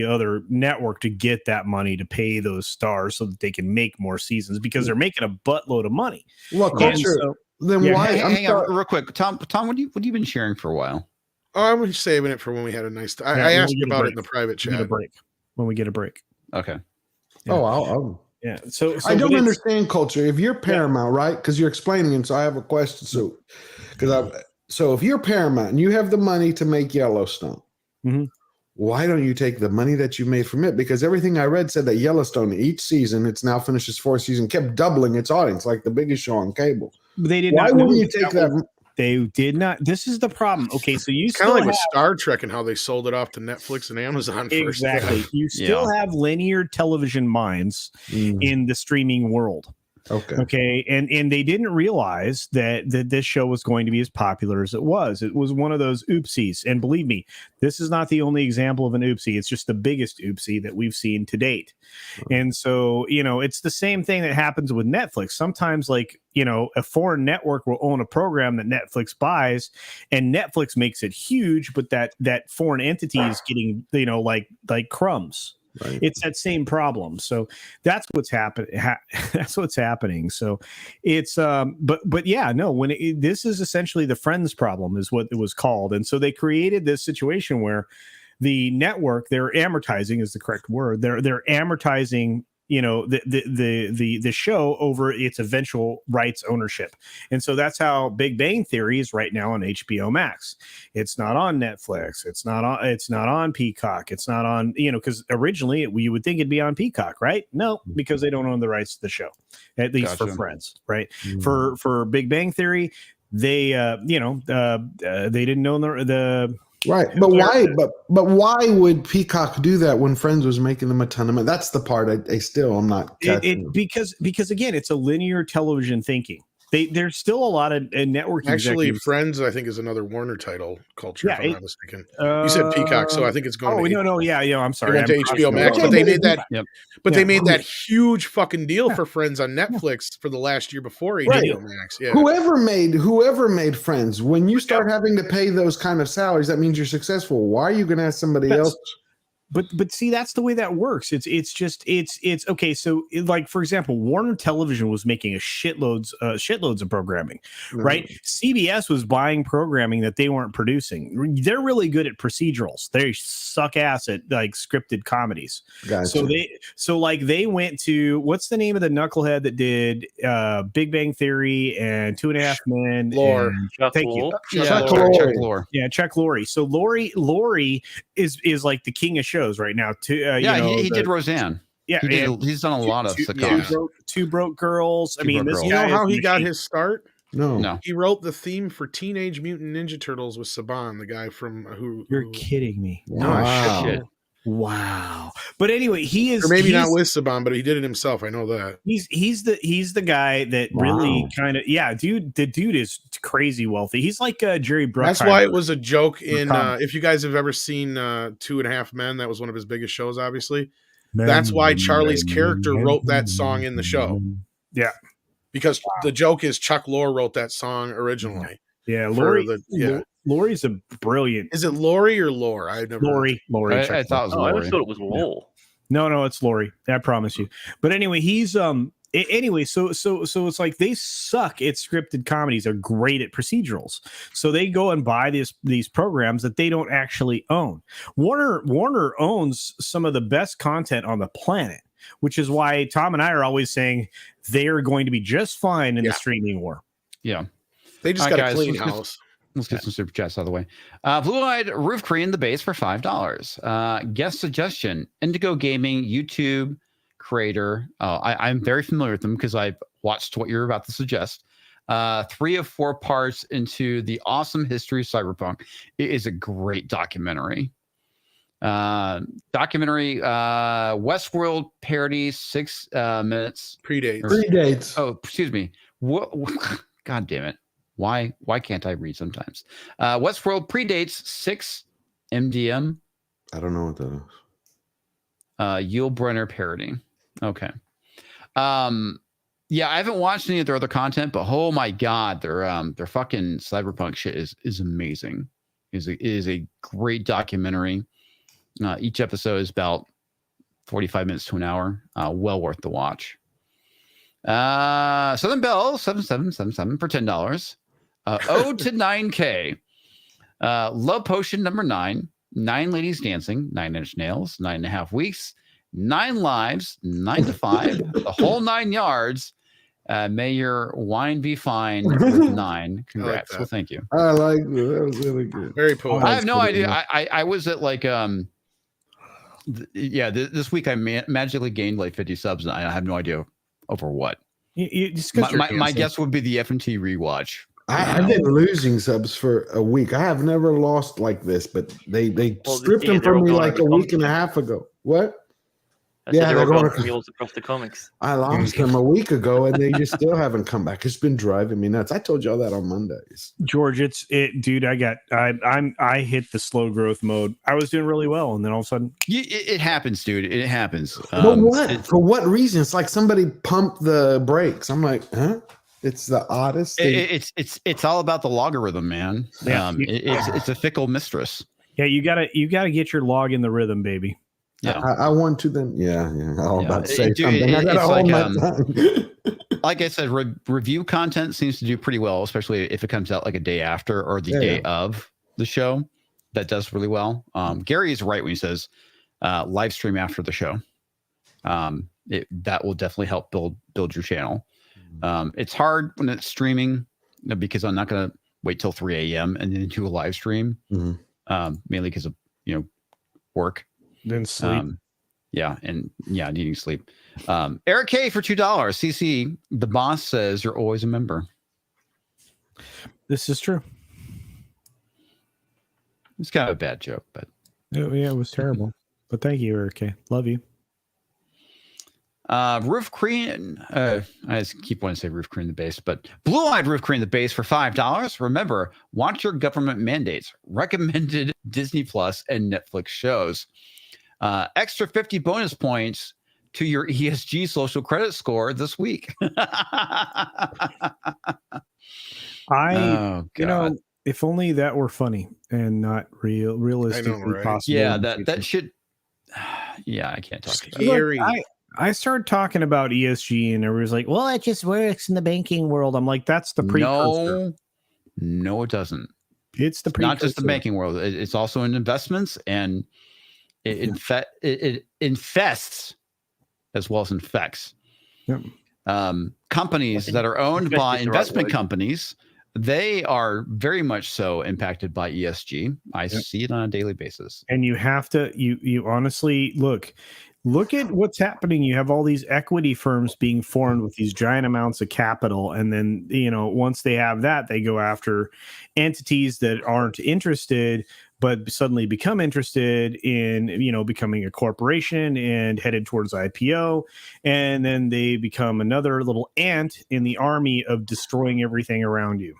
other network to get that money to pay those stars so that they can make more seasons because they're making a buttload of money. Well, Culture. Then why? Hang on, real quick, Tom. What have you been sharing for a while? Oh, I'm saving it for when we had a nice. I asked you about it in the private chat. When we get a break. Okay. Yeah. I'll So I don't understand, Culture. If you're Paramount, right? Because you're explaining it, so I have a question. So if you're Paramount and you have the money to make Yellowstone, why don't you take the money that you made from it? Because everything I read said that Yellowstone, each season, it's now finished its fourth season, kept doubling its audience, like the biggest show on cable. They did Why not. wouldn't you take that? They did not. This is the problem. Okay, so you kind of like with Star Trek and how they sold it off to Netflix and Amazon first. Exactly. You still have linear television minds in the streaming world. Okay. And they didn't realize that this show was going to be as popular as it was. It was one of those oopsies. And believe me, this is not the only example of an oopsie. It's just the biggest oopsie that we've seen to date. And so, it's the same thing that happens with Netflix. Sometimes, like, a foreign network will own a program that Netflix buys, and Netflix makes it huge, but that foreign entity is getting, like crumbs. Right. It's that same problem. So that's what's happening. That's what's happening. So it's this is essentially the Friends problem is what it was called. And so they created this situation where the network, they're amortizing is the correct word. They're amortizing the show over its eventual rights ownership. And so that's how Big Bang Theory is right now on HBO Max. It's not on Netflix. It's not on Peacock. It's not on, because originally you would think it'd be on Peacock, right? No, because they don't own the rights to the show, at least for Friends, right? For Big Bang Theory, they they didn't own the right, but why? But why would Peacock do that when Friends was making them a ton of money? That's the part I'm not catching. Because again, it's a linear television thinking. There's still a lot of network. Actually, Friends, I think, is another Warner title, Culture. If I'm not mistaken. You said Peacock, so I think it's going. I'm sorry. It went to HBO Max, but they made that. Yep. But they made that huge fucking deal for Friends on Netflix for the last year before HBO Max. Yeah. Whoever made Friends, when you start having to pay those kind of salaries, that means you're successful. Why are you going to ask somebody else? But see, that's the way that works. It's okay. So, like, for example, Warner Television was making shitloads of programming, right? CBS was buying programming that they weren't producing. They're really good at procedurals. They suck ass at like scripted comedies. Gotcha. So they went to, what's the name of the knucklehead that did Big Bang Theory and 2.5 Men? Chuck Lorre. Yeah, Chuck Lorre. So Lorre is like the king of shows right now too. He did Roseanne. Yeah, he's done a lot of sitcoms. Two Broke Girls. This you know how he got his start? No. He wrote the theme for Teenage Mutant Ninja Turtles with Saban, the guy from who. You're kidding me. No shit. Wow. But anyway, he is, or maybe not with Saban, but he did it himself. I know that. He's the guy that really kind of, the dude is crazy wealthy. He's like Jerry Bruckheimer. That's why it was a joke in if you guys have ever seen 2.5 Men, that was one of his biggest shows, obviously. That's why Charlie's character wrote that song in the show. Yeah. Because the joke is Chuck Lorre wrote that song originally. Yeah, Lori's a brilliant. Is it Lori or Lore? I've never. Lori. I thought it was I Lori. always thought it was Law. No, it's Lori. I promise you. But anyway, he's anyway, so it's like they suck at scripted comedies. They're great at procedurals. So they go and buy these programs that they don't actually own. Warner owns some of the best content on the planet, which is why Tom and I are always saying they are going to be just fine in the streaming war. Yeah. They just got a clean house. Let's get some super chats out of the way. Blue-eyed Roof Korean the base for $5. Guest suggestion: Indigo Gaming YouTube creator. I'm very familiar with them because I've watched what you're about to suggest. 3 of 4 parts into the awesome history of cyberpunk. It is a great documentary. Westworld parody, 6 minutes. Predates. Oh, excuse me. What? God damn it. Why can't I read sometimes? Westworld predates 6 MDM. I don't know what that is. Yul Brynner parody. Okay. Yeah, I haven't watched any of their other content, but oh my god, their fucking cyberpunk shit is amazing. It is a great documentary. Each episode is about 45 minutes to an hour. Well worth the watch. Southern Bell 7777 for $10. Ode to 9K. Love Potion number 9. 9 ladies dancing. 9 Inch Nails. 9.5 weeks. 9 lives. 9 to 5. The whole 9 yards. May your wine be fine with 9. Congrats. Well, thank you. I like that. That was really good. Very poetic. I have no idea. I was at like this week I magically gained like 50 subs, and I have no idea over what. My guess would be the FNT rewatch. I've been losing subs for a week. I have never lost like this, but they stripped them from me like a week and a half ago. What? They're going across the comics. I lost them a week ago, and they just still haven't come back. It's been driving me nuts. I told y'all that on Mondays. George, dude. I hit the slow growth mode. I was doing really well, and then all of a sudden, it happens, dude. It happens. But what? For what reason? It's like somebody pumped the brakes. I'm like, huh? It's the oddest thing. It's all about the logarithm, man. Yeah. It's a fickle mistress. Yeah, you gotta get your log in the rhythm, baby. Yeah, I want to then. Yeah. I'm about to say something. I gotta hold my tongue. Like I said, review content seems to do pretty well, especially if it comes out like a day after or the day of the show. That does really well. Gary is right when he says live stream after the show. That will definitely help build your channel. It's hard when it's streaming because I'm not going to wait till 3 a.m. and then do a live stream, mainly because of work. Then sleep. Needing sleep. Eric K for $2. CC, the boss says you're always a member. This is true. It's kind of a bad joke, but it was terrible. But thank you, Eric K. Love you. Roof Korean, I just keep wanting to say Roof Korean the base, but Blue-eyed Roof Korean the base for $5. Remember, watch your government mandates, recommended Disney Plus and Netflix shows. Extra 50 bonus points to your ESG social credit score this week. If only that were funny and not realistically possible. Yeah, that should. Yeah, I can't talk about scary. I started talking about ESG and everybody's like, well, it just works in the banking world. I'm like, that's the precursor. No, it doesn't. It's the precursor. Not just the banking world. It's also in investments, and it infests as well as infects. Yep. Companies that are owned by investment companies, they are very much so impacted by ESG. I see it on a daily basis. And you have to, you honestly look at what's happening. You have all these equity firms being formed with these giant amounts of capital. And then, once they have that, they go after entities that aren't interested, but suddenly become interested in, becoming a corporation and headed towards IPO. And then they become another little ant in the army of destroying everything around you.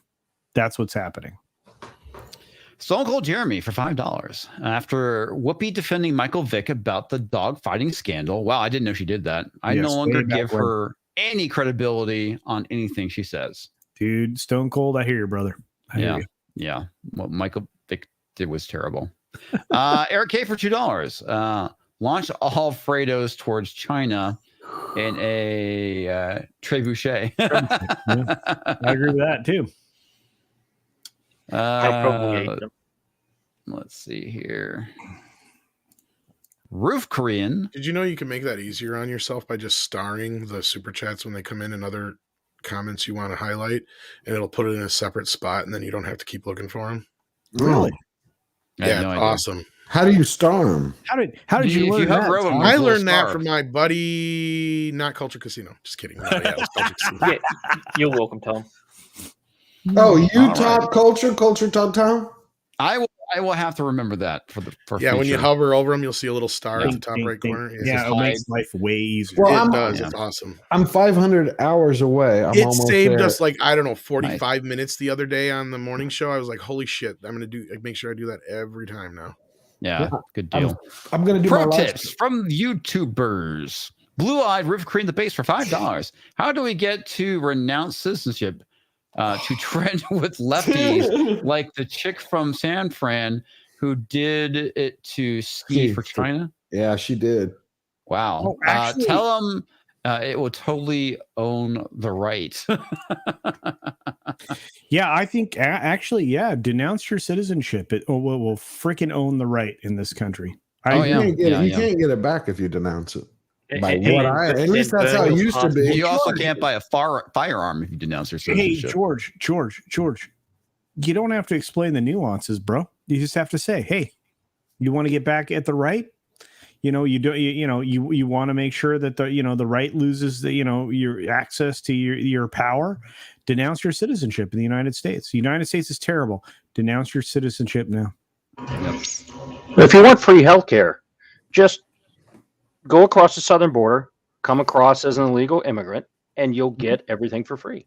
That's what's happening. Stone Cold Jeremy for $5. After Whoopi defending Michael Vick about the dog fighting scandal. Wow, I didn't know she did that. I no longer give her any credibility on anything she says. Dude, Stone Cold, I hear you, brother. I hear you. Yeah, what Michael Vick did was terrible. Eric K for $2. Launch all Fredos towards China in a trebuchet. I agree with that too. I probably ate them. Let's see here. Roof Korean. Did you know you can make that easier on yourself by just starring the super chats when they come in and other comments you want to highlight, and it'll put it in a separate spot, and then you don't have to keep looking for them? Really? Yeah, no awesome. How do you star them? How did you learn that? I learned that from my buddy, not Culture Casino. Just kidding. No, yeah, it was Culture Casino. Yeah, you're welcome, Tom. Oh, you top culture top Tom? I will have to remember that for when you hover over them, you'll see a little star at the top right corner. Yeah, it makes life way easier. Well, it does. It's awesome. I'm 500 hours away. It saved us 45 minutes the other day on the morning show. I was like, holy shit, I'm gonna make sure I do that every time now. Yeah, good deal. I'm gonna do pro tips from YouTubers. Blue-eyed Roof Korean the base for $5. How do we get to renounce citizenship? To trend with lefties like the chick from San Fran who did it to ski for China. Yeah, she did. Wow. Oh, actually, tell them it will totally own the right. Yeah, I think actually, denounce your citizenship. It will freaking own the right in this country. You can't get it back if you denounce it. At least that's how it used to be. You also can't buy a firearm if you denounce your citizenship. Hey, George, you don't have to explain the nuances, bro. You just have to say, hey, you want to get back at the right? You want to make sure that the right loses your access to your power. Denounce your citizenship in the United States. The United States is terrible. Denounce your citizenship now. Yep. If you want free healthcare, just go across the southern border, come across as an illegal immigrant, and you'll get everything for free.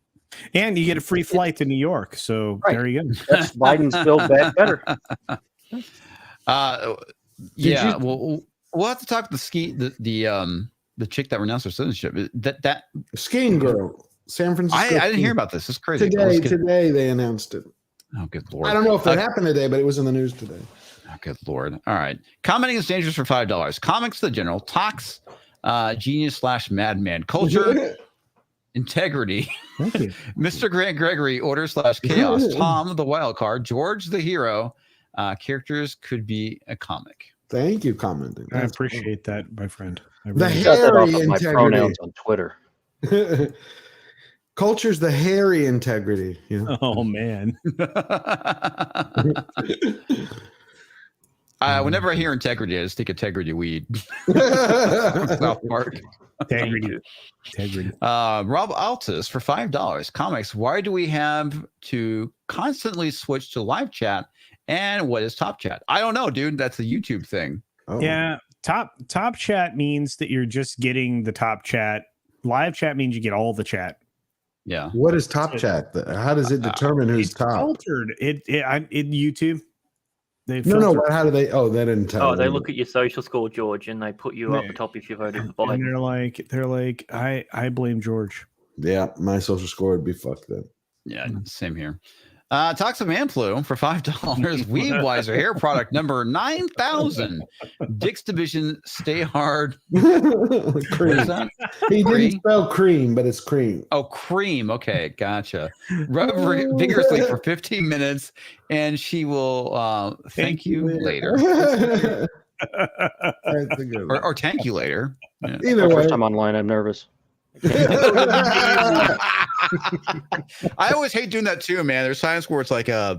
And you get a free flight to New York. So There you go. That's Biden's Build Back Better. We'll have to talk to the chick that renounced her citizenship. That skiing girl, San Francisco. I didn't hear about this. It's crazy. Today they announced it. Oh, good Lord. I don't know if that happened today, but it was in the news today. Oh, good Lord. All right. Commenting is dangerous for $5. Comics the General. Talks genius / madman. Culture. Integrity. Thank you. MrGrantGregory. Order / chaos. Tom the wild card. George the hero. Characters could be a comic. Thank you, commenting. I appreciate that, my friend. The hairy integrity. My pronouns on Twitter. Culture's the hairy integrity. Yeah. Oh man. Whenever I hear integrity, I just think integrity weed. South Park. Integrity. Rob Altus for $5. Comics. Why do we have to constantly switch to live chat? And what is top chat? I don't know, dude. That's a YouTube thing. Oh. Yeah. Top chat means that you're just getting the top chat. Live chat means you get all the chat. Yeah. What is top chat? How does it determine who's top? Filtered. In YouTube. How do they? Oh, they didn't tell. Oh, they look at your social score, George, and they put you up the top if you voted for Biden. And they're like, I blame George. Yeah, my social score would be fucked then. Yeah, same here. Toxic Man Flu for $5. Weed Wiser hair product number 9000. Dick's Division Stay Hard. Cream. He didn't spell cream, but it's cream. Oh, cream. Okay, gotcha. Rub vigorously for 15 minutes, and she will thank you later. or thank you later. Yeah. Either way. First time online, I'm nervous. I always hate doing that too, man. There's times where it's like I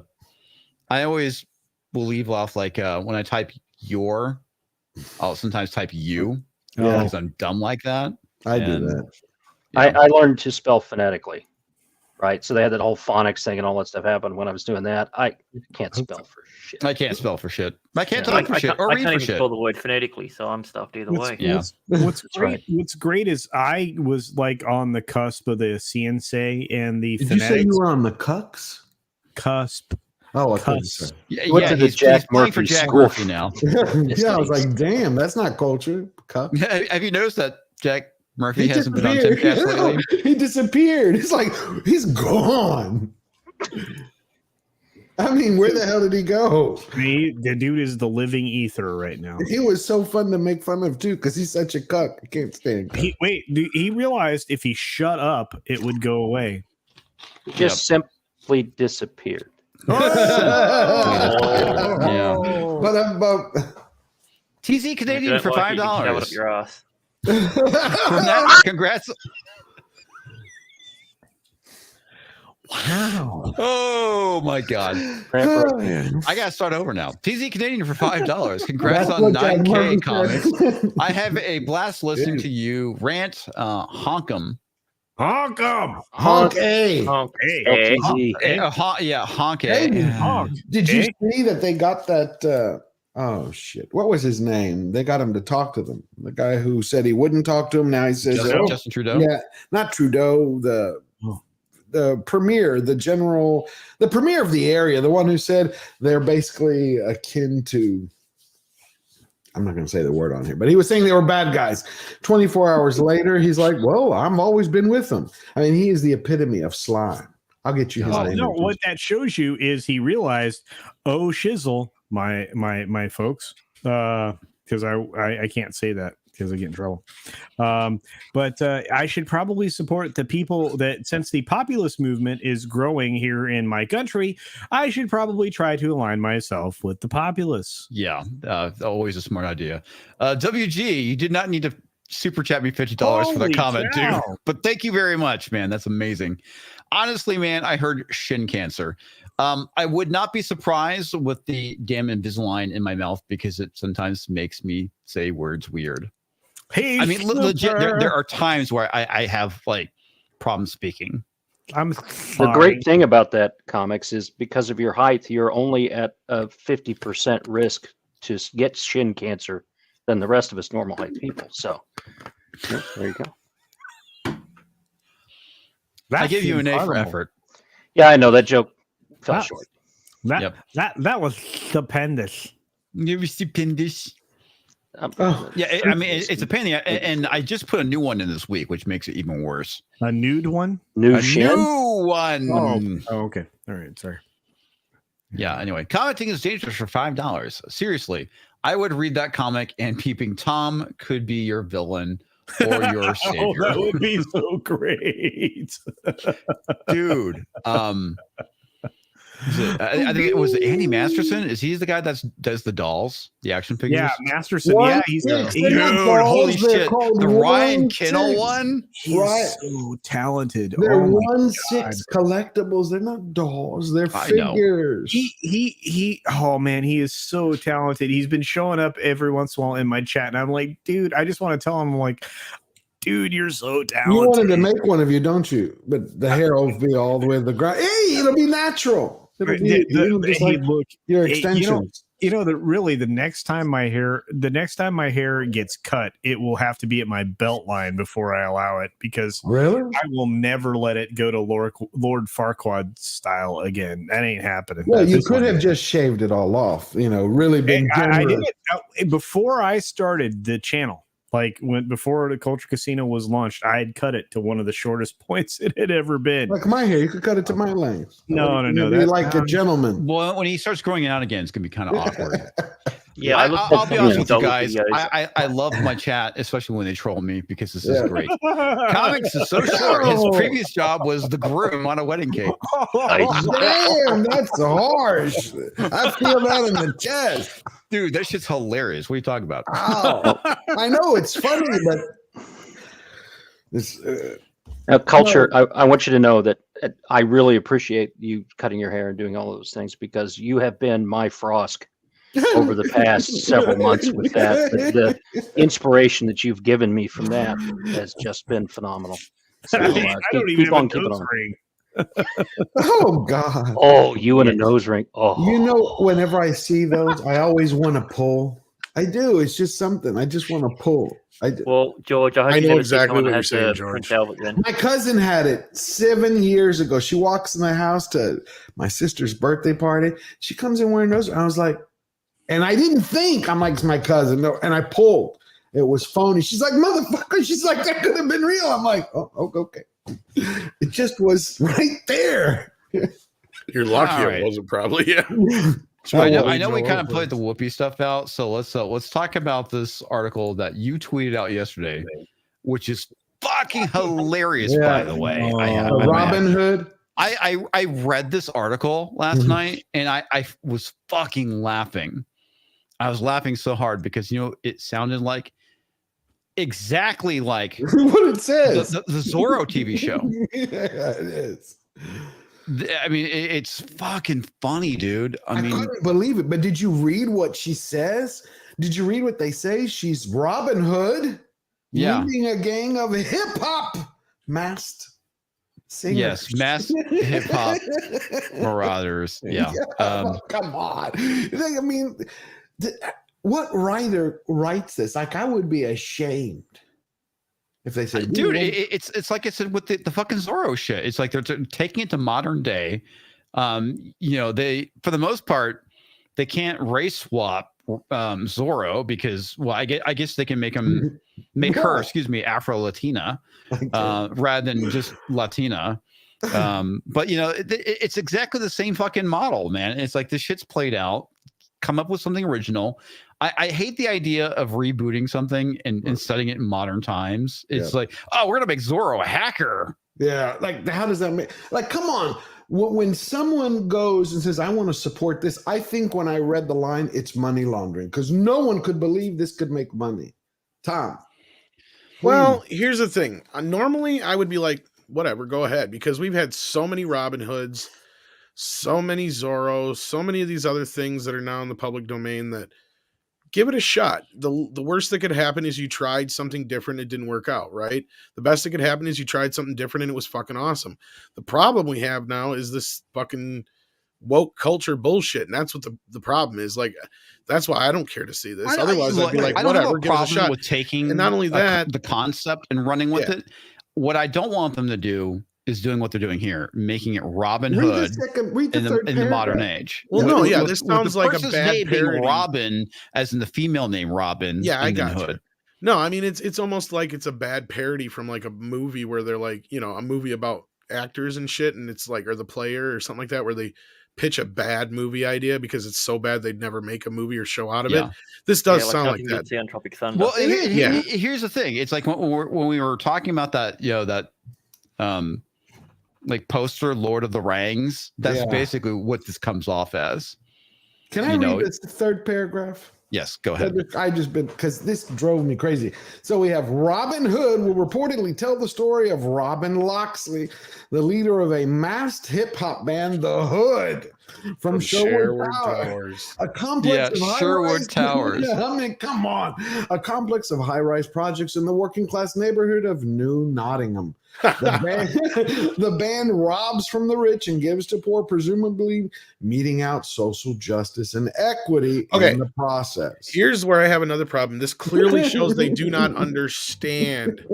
always will leave off when I type your, I'll sometimes type you because I'm dumb like that. I do that. Yeah. I learned to spell phonetically, right? So they had that whole phonics thing and all that stuff happen when I was doing that. I can't spell for shit. I can't spell for shit. I can't talk for shit or read for shit. I can't even spell the word phonetically, so I'm stuffed either way. Yeah. What's great is I was on the cusp of the CNC and the Did phonetics. You say you were on the cusp? Oh, I cusp. Went to the Jack Murphy school Murphy now. Yeah, I was like, damn, that's not culture. Cup. Have you noticed that Jack Murphy hasn't been on Timcast lately? He disappeared. It's like he's gone. I mean, where the hell did he go? The dude is the living ether right now. He was so fun to make fun of too, because he's such a cuck. I can't stand him. He realized if he shut up, it would go away. Just simply disappeared. Yeah. But TZ Canadian for $5. Shove it up your ass. Congrats. Wow. Oh my God. I gotta start over now. TZ Canadian for $5. Congrats on 9K comics. I have a blast listening to you rant. Honkum. Honk 'em. Honk A. Honk A. Honk A. Hey, Honk. Did you see that they got that? Oh shit! What was his name? They got him to talk to them. The guy who said he wouldn't talk to him. Now he says, Justin Trudeau. Yeah, not Trudeau. The premier, the premier of the area, the one who said they're basically akin to. I'm not going to say the word on here, but he was saying they were bad guys. 24 hours later, he's like, "Well, I've always been with them." I mean, he is the epitome of slime. I'll get you his name. No, what that shows you is he realized, oh shizzle, my folks, because I can't say that because I get in trouble. But I should probably support the people that, since the populist movement is growing here in my country, I should probably try to align myself with the populace. Yeah, always a smart idea. WG, you did not need to super chat me $50 for that comment, dude. But thank you very much, man. That's amazing. Honestly, man, I heard shin cancer. I would not be surprised with the damn Invisalign in my mouth because it sometimes makes me say words weird. Hey, I mean, legit, there are times where I have like problems speaking. The great thing about that, comics, is because of your height, you're only at a 50% risk to get shin cancer than the rest of us normal height people. So yeah, there you go. I give you an A for effort. Yeah, I know that joke fell short. That was stupendous. It was stupendous. Yeah, I mean, it's a pain in the ass, and I just put a new one in this week, which makes it even worse. A nude one? New shin? New one. Oh, okay. All right. Sorry. Yeah, anyway. Commenting is dangerous for $5. Seriously, I would read that comic and Peeping Tom could be your villain or your savior. That would be so great. Dude. I think it was Andy Masterson. Is he the guy that does the dolls, the action figures? Yeah, Masterson. Yeah, he's dude. Holy shit! The Ryan Kinnell one. He's so talented. They're 1/6 collectibles. They're not dolls. They're figures. He. Oh man, he is so talented. He's been showing up every once in a while in my chat, and I'm like, dude, I just want to tell him, I'm like, dude, you're so talented. You wanted to make one of you, don't you? But the hair will be all the way to the ground. Hey, it'll be natural. It'll be just like your extensions. You know that really the next time my hair gets cut, it will have to be at my belt line before I allow it, because really I will never let it go to Lord Farquaad style again. That ain't happening. Well, you could have just shaved it all off. You know, really been. I did it before I started the channel. Like before the Culture Casino was launched, I had cut it to one of the shortest points it had ever been. Like my hair, you could cut it to my length. No. That's like a gentleman. Well, when he starts growing it out again, it's gonna be kind of awkward. Yeah, I'll be honest with you guys. I love my chat, especially when they troll me, because this is great. Comics is so short. His previous job was the groom on a wedding cake. Damn, that's harsh. I feel that in the chest. Dude, that shit's hilarious. What are you talking about? Oh, I know it's funny, but this Culture. I want you to know that I really appreciate you cutting your hair and doing all those things, because you have been my Frosk over the past several months with that. The inspiration that you've given me from that has just been phenomenal. So, I don't even keep on have a keeping nose on. ring. Oh God! Oh, you and a nose ring. Oh, you know, whenever I see those, I always want to pull. I do. It's just something. I just want to pull. I do. Well, George, I know exactly what you're saying, George. My cousin had it 7 years ago. She walks in the house to my sister's birthday party. She comes in wearing nose. I was like, and I didn't think. I'm like, it's my cousin. No, and I pulled. It was phony. She's like, motherfucker. She's like, that could have been real. I'm like, oh, okay. It just was right there. You're lucky All right. it wasn't probably. Yeah. So I know we kind of played the Whoopi stuff out. So let's talk about this article that you tweeted out yesterday, which is fucking hilarious. By the way, Robin Hood. I read this article last night and I was fucking laughing. I was laughing so hard because it sounded like exactly like what it says. The Zorro TV show. Yeah, it is. I mean, it's fucking funny, dude. I mean, couldn't believe it. But did you read what she says? Did you read what they say? She's Robin Hood, leading a gang of hip hop masked singers. Yes, masked hip hop marauders. Yeah. Come on. I mean, what writer writes this? Like, I would be ashamed. If they said, dude, it's like I said with the fucking Zorro shit. It's like they're taking it to modern day. They, for the most part, they can't race swap Zorro because, well, I guess they can make her, Afro Latina, rather than just Latina. But it's exactly the same fucking model, man. It's like this shit's played out. Come up with something original. I hate the idea of rebooting something and studying it in modern times. It's like, oh, we're gonna make Zorro a hacker. Yeah, like how does that make? Like, come on. When someone goes and says, "I want to support this," I think when I read the line, it's money laundering because no one could believe this could make money. Tom. Well, here's the thing. Normally, I would be like, whatever, go ahead, because we've had so many Robin Hoods, so many Zorros, so many of these other things that are now in the public domain that give it a shot. The worst that could happen is you tried something different. It didn't work out, right? The best that could happen is you tried something different and it was fucking awesome. The problem we have now is this fucking woke culture bullshit. And that's what the problem is. Like, that's why I don't care to see this. Otherwise, I'd be like, whatever, give it a shot. With taking and not only that, the concept and running with it. What I don't want them to do is doing what they're doing here, making it Robin Hood in the modern age. Well, this sounds like a bad parody. Robin, as in the female name Robin. Yeah, I got Hood. No, I mean it's almost like it's a bad parody from like a movie where they're like, a movie about actors and shit, and it's like, or The Player or something like that, where they pitch a bad movie idea because it's so bad they'd never make a movie or show out of it. This does sound like that. Tropic Thunder. Well, here's the thing. It's like when we were talking about that, like poster Lord of the Rings. That's basically what this comes off as. Can I read this third paragraph? Yes, go ahead. Because this drove me crazy. So we have Robin Hood will reportedly tell the story of Robin Loxley, the leader of a masked hip hop band, The Hood, from Sherwood Towers. A complex of Sherwood Towers. I mean, come on. A complex of high-rise projects in the working class neighborhood of New Nottingham. The band robs from the rich and gives to poor, presumably meting out social justice and equity in the process. Here's where I have another problem. This clearly shows they do not understand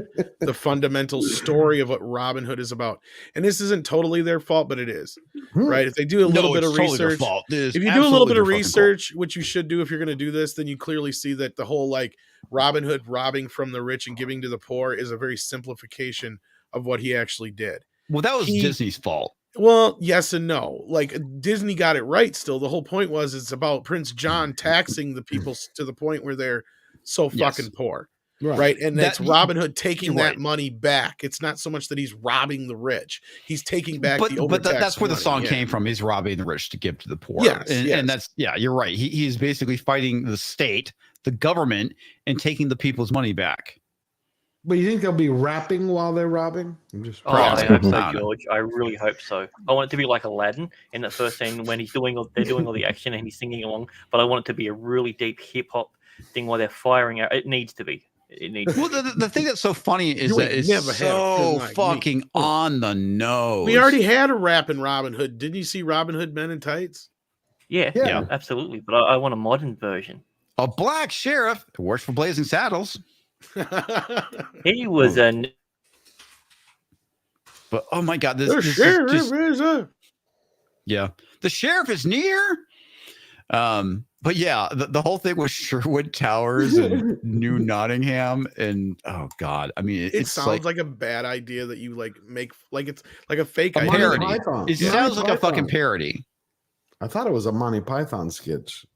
the fundamental story of what Robin Hood is about. And this isn't totally their fault, but it is. Right? If they do a little bit of research, if you do a little bit of research, which you should do if you're going to do this, then you clearly see that the whole like Robin Hood robbing from the rich and giving to the poor is a very simplification of what he actually did. Well, that was Disney's fault. Well, yes and no. Like, Disney got it right still. The whole point was it's about Prince John taxing the people to the point where they're so fucking poor. Right. And that's Robin Hood taking that money back. It's not so much that he's robbing the rich. He's taking back the overtaxed But that's where the song money. Came from. He's robbing the rich to give to the poor. Yes, and that's, you're right. He's basically fighting the state, the government, and taking the people's money back. But you think they'll be rapping while they're robbing? I hope so, George. I really hope so. I want it to be like Aladdin in that first scene when they're doing all the action and he's singing along. But I want it to be a really deep hip hop thing while they're firing out. It needs to be. Well, the thing that's so funny is that it's so fucking on the nose. We already had a rap in Robin Hood. Didn't you see Robin Hood Men in Tights? Yeah, absolutely. But I want a modern version. A black sheriff who works for Blazing Saddles. He was but oh my god, the sheriff is the sheriff is near. But yeah, the whole thing with Sherwood Towers and New Nottingham, and oh god, I mean, it sounds like a bad idea that you like make like it's like a fake a idea. parody. It sounds like a fucking parody. I thought it was a Monty Python sketch,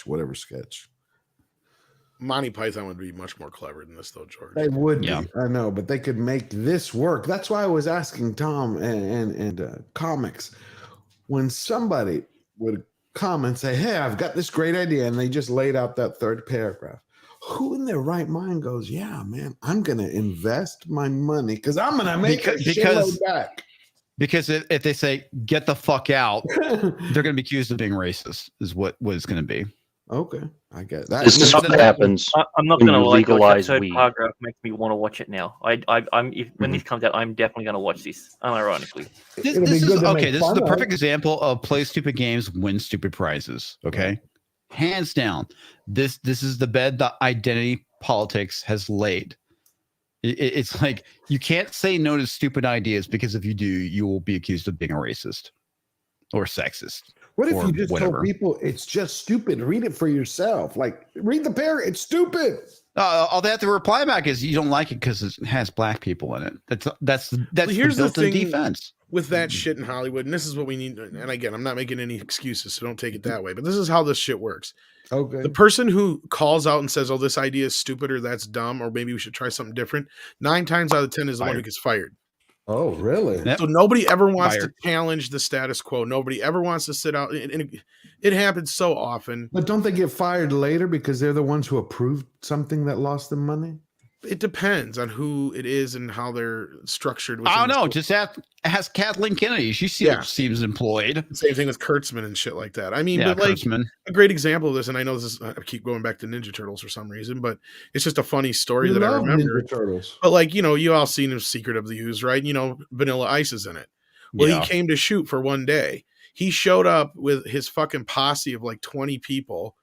whatever sketch. Monty Python would be much more clever than this, though, George. They would be, I know, but they could make this work. That's why I was asking Tom and comics, when somebody would come and say, "Hey, I've got this great idea," and they just laid out that third paragraph. Who in their right mind goes, "Yeah, man, I'm going to invest my money because I'm going to make a shitload back." Because if they say "get the fuck out," they're going to be accused of being racist. Is what it's going to be. Okay, I get that. This is what happens. I'm not going to lie. Legalize That weed. paragraph makes me want to watch it now. When this comes out, I'm definitely going to watch this. Unironically, this is the perfect example of play stupid games, win stupid prizes. Okay, hands down. This is the bed that identity politics has laid. It's like you can't say no to stupid ideas, because if you do, you will be accused of being a racist or sexist. What if you just told people it's just stupid? Read it for yourself. Like, read the paragraph. It's stupid. All they have to reply back is you don't like it because it has black people in it. That's here's the the thing defense with that shit in Hollywood, and this is what we need. And again, I'm not making any excuses, so don't take it that way. But this is how this shit works. Okay. The person who calls out and says, "Oh, this idea is stupid," or "That's dumb," or "Maybe we should try something different," 9 times out of 10 is the one who gets fired. Oh, really? Yep. So nobody ever wants to challenge the status quo. Nobody ever wants to sit out. And it happens so often. But don't they get fired later because they're the ones who approved something that lost them money? It depends on who it is and how they're structured. I don't know. Just ask Kathleen Kennedy. She seems employed. Same thing with Kurtzman and shit like that. I mean, yeah, but like Kurtzman. A great example of this, and I know this is, I keep going back to Ninja Turtles for some reason, but it's just a funny story that I remember. Ninja Turtles. But like, you all seen his Secret of the Ooze, right? Vanilla Ice is in it. Well, he came to shoot for one day. He showed up with his fucking posse of like 20 people,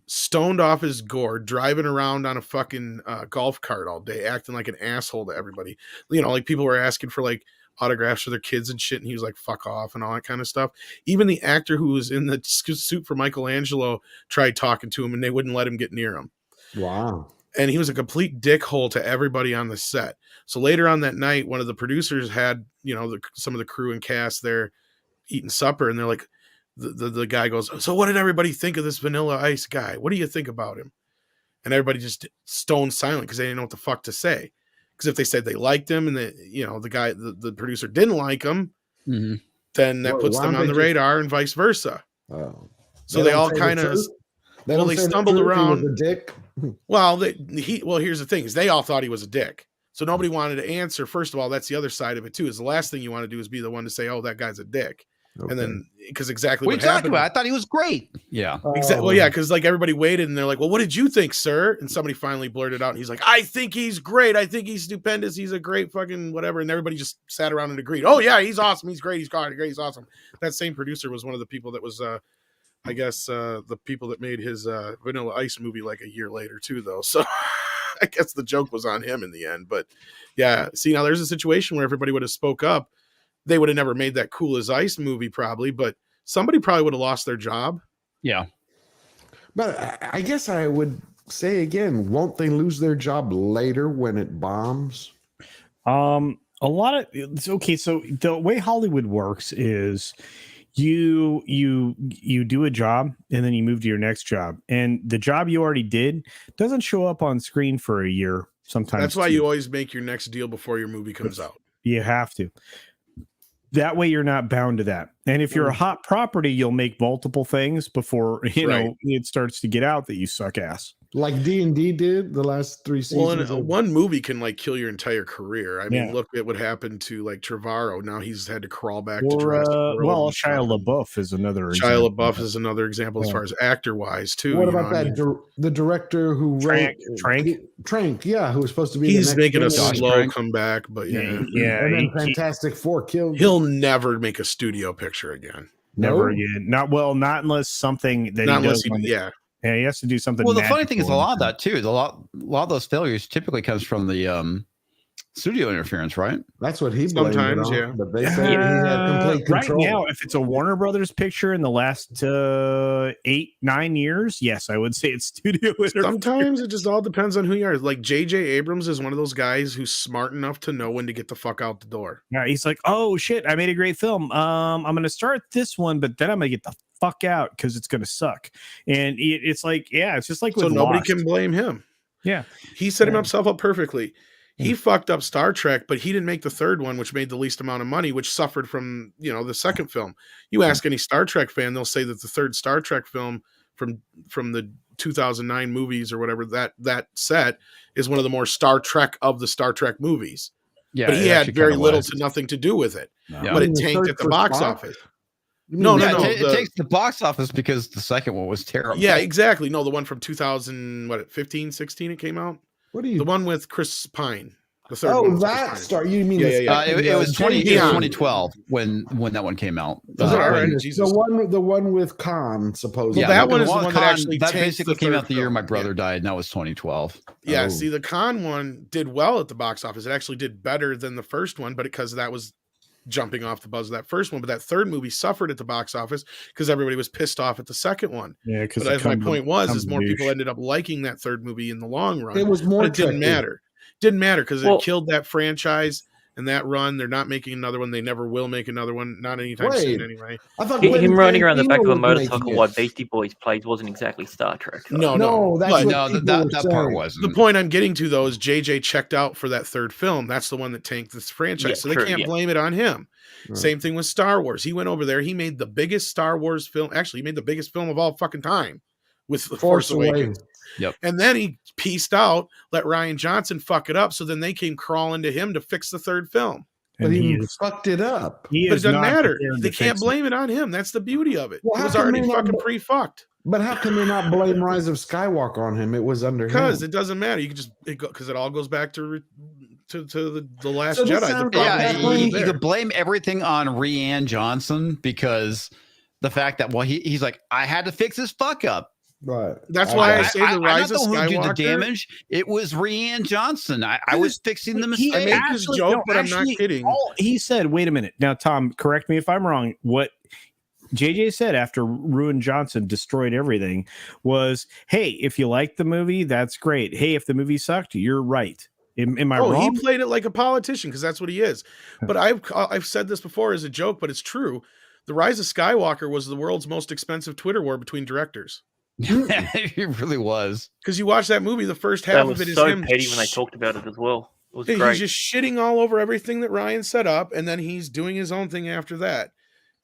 stoned off his gourd, driving around on a fucking golf cart all day, acting like an asshole to everybody. Like people were asking for like autographs for their kids and shit, and he was like, "Fuck off," and all that kind of stuff. Even the actor who was in the suit for Michelangelo tried talking to him, and they wouldn't let him get near him. Wow. And he was a complete dickhole to everybody on the set. So later on that night, one of the producers had, some of the crew and cast there eating supper, and they're like, the guy goes, "So what did everybody think of this Vanilla Ice guy? What do you think about him?" And everybody just stone silent because they didn't know what the fuck to say. Because if they said they liked him and the producer didn't like him, then that puts them on the radar and vice versa. Oh. So they all kind of they stumbled around. He was a dick. Well, here's the thing: is they all thought he was a dick. So nobody wanted to answer. First of all, that's the other side of it too. Is the last thing you want to do is be the one to say, "Oh, that guy's a dick." Okay. And then because exactly what happened. I thought he was great. Yeah. Exactly. Well, yeah, because like everybody waited and they're like, "Well, what did you think, sir?" And somebody finally blurted out, and he's like, "I think he's great. I think he's stupendous. He's a great fucking whatever." And everybody just sat around and agreed. "Oh yeah, he's awesome. He's great. He's great. He's awesome." That same producer was one of the people that was, I guess, the people that made his Vanilla Ice movie like a year later too, though. So I guess the joke was on him in the end. But yeah, see, now there's a situation where everybody would have spoke up. They would have never made that Cool as Ice movie probably, but somebody probably would have lost their job. Yeah. But I guess I would say again, won't they lose their job later when it bombs? A lot of it's okay. So the way Hollywood works is you do a job and then you move to your next job, and the job you already did doesn't show up on screen for a year. Sometimes that's why you always make your next deal before your movie comes out. You have to. That way you're not bound to that. And if you're a hot property, you'll make multiple things before, it starts to get out that you suck ass. Like D&D did the last 3 seasons. Well, one movie can like kill your entire career. I mean, look at what happened to like Trevorrow. Now he's had to crawl back to Jurassic World. Well, Shia LaBeouf is another example. Shia LaBeouf is another example as far as actor wise too. What about that the director who Trank, who was supposed to be he's making a slow comeback, but and then Fantastic Four killed him. He'll never make a studio picture again. Never again. Not unless something that not he does. Yeah, he has to do something. Well, the funny thing is a lot of that too. A lot of those failures typically comes from the studio interference, right? That's what he blamed Sometimes, it on, yeah. but they say he had complete control. Right now, if it's a Warner Brothers picture in the last 8-9 years, yes, I would say it's studio interference. Sometimes it just all depends on who you are. Like J.J. Abrams is one of those guys who's smart enough to know when to get the fuck out the door. Yeah, he's like, oh shit, I made a great film. I'm gonna start this one, but then I'm gonna get the fuck out because it's gonna suck. And it's like, yeah, it's just like So with nobody Lost. can blame him. Yeah, He set himself up perfectly. He fucked up Star Trek, but he didn't make the third one, which made the least amount of money, which suffered from, the second film. You ask any Star Trek fan, they'll say that the third Star Trek film from the 2009 movies or whatever that set is one of the more Star Trek of the Star Trek movies. Yeah, but he had very little to nothing to do with it. Yeah. But it tanked at the box office. No. It takes the box office because the second one was terrible. Yeah, exactly. No, the one from 2015, 16 it came out. What are you? The one with Chris Pine. The third Oh, one with that Chris Pine. start. You mean Yeah, it was 2012 when that one came out. Was it already? Jesus. the one with Khan supposedly. Well, that one is the one that Khan, actually that tanked basically the came third out the year film. my brother died, and that was 2012. Yeah, Oh. see, the Khan one did well at the box office. It actually did better than the first one, but because that was jumping off the buzz of that first one. But that third movie suffered at the box office because everybody was pissed off at the second one. Yeah, because But as my point is more people ended up liking that third movie in the long run. It was more. But it didn't matter. Didn't matter because Well- it killed that franchise and that run. They're not making another one. They never will make another one. Not anytime soon, anyway. I thought Him riding around the back of a Tarantino was motorcycle making while it. Beastie Boys played wasn't exactly Star Trek. though. No. that's But- what No, people that were part saying. wasn't. The point I'm getting to, though, is JJ checked out for that third film. That's the one that tanked this franchise. Yeah, so they true, can't yeah. blame it on him. Right. Same thing with Star Wars. He went over there. He made the biggest Star Wars film. Actually, he made the biggest film of all fucking time with The Force Awakens. Yep. And then he pieced out, let Ryan Johnson fuck it up. So then they came crawling to him to fix the third film. But he fucked it up. But it doesn't matter. They can't blame it on him. That's the beauty of it. Well, It how was come already they not fucking bl- pre-fucked. But how can they not blame Rise of Skywalker on him? It was under him. Because it doesn't matter. You can just because it all goes back to the Last So this Jedi. sounds The problem Yeah, is Well, you there. could blame everything on Rianne Johnson because the fact that he's like, I had to fix this fuck up. Right. That's why I say the Rise of I'm not the one who Skywalker. did the damage. It was Rianne Johnson. I was fixing the He mistake. make this joke, but I'm not kidding. He said, wait a minute. Now, Tom, correct me if I'm wrong. What JJ said after Ruin Johnson destroyed everything was, hey, if you like the movie, that's great. Hey, if the movie sucked, you're right. Am I wrong? He played it like a politician because that's what he is. But I've said this before as a joke, but it's true. The Rise of Skywalker was the world's most expensive Twitter war between directors. It really was. Because you watch that movie, the first half That of was it is so him. petty when they talked about it as well. It was He's great. just shitting all over everything that Ryan set up, and then he's doing his own thing after that.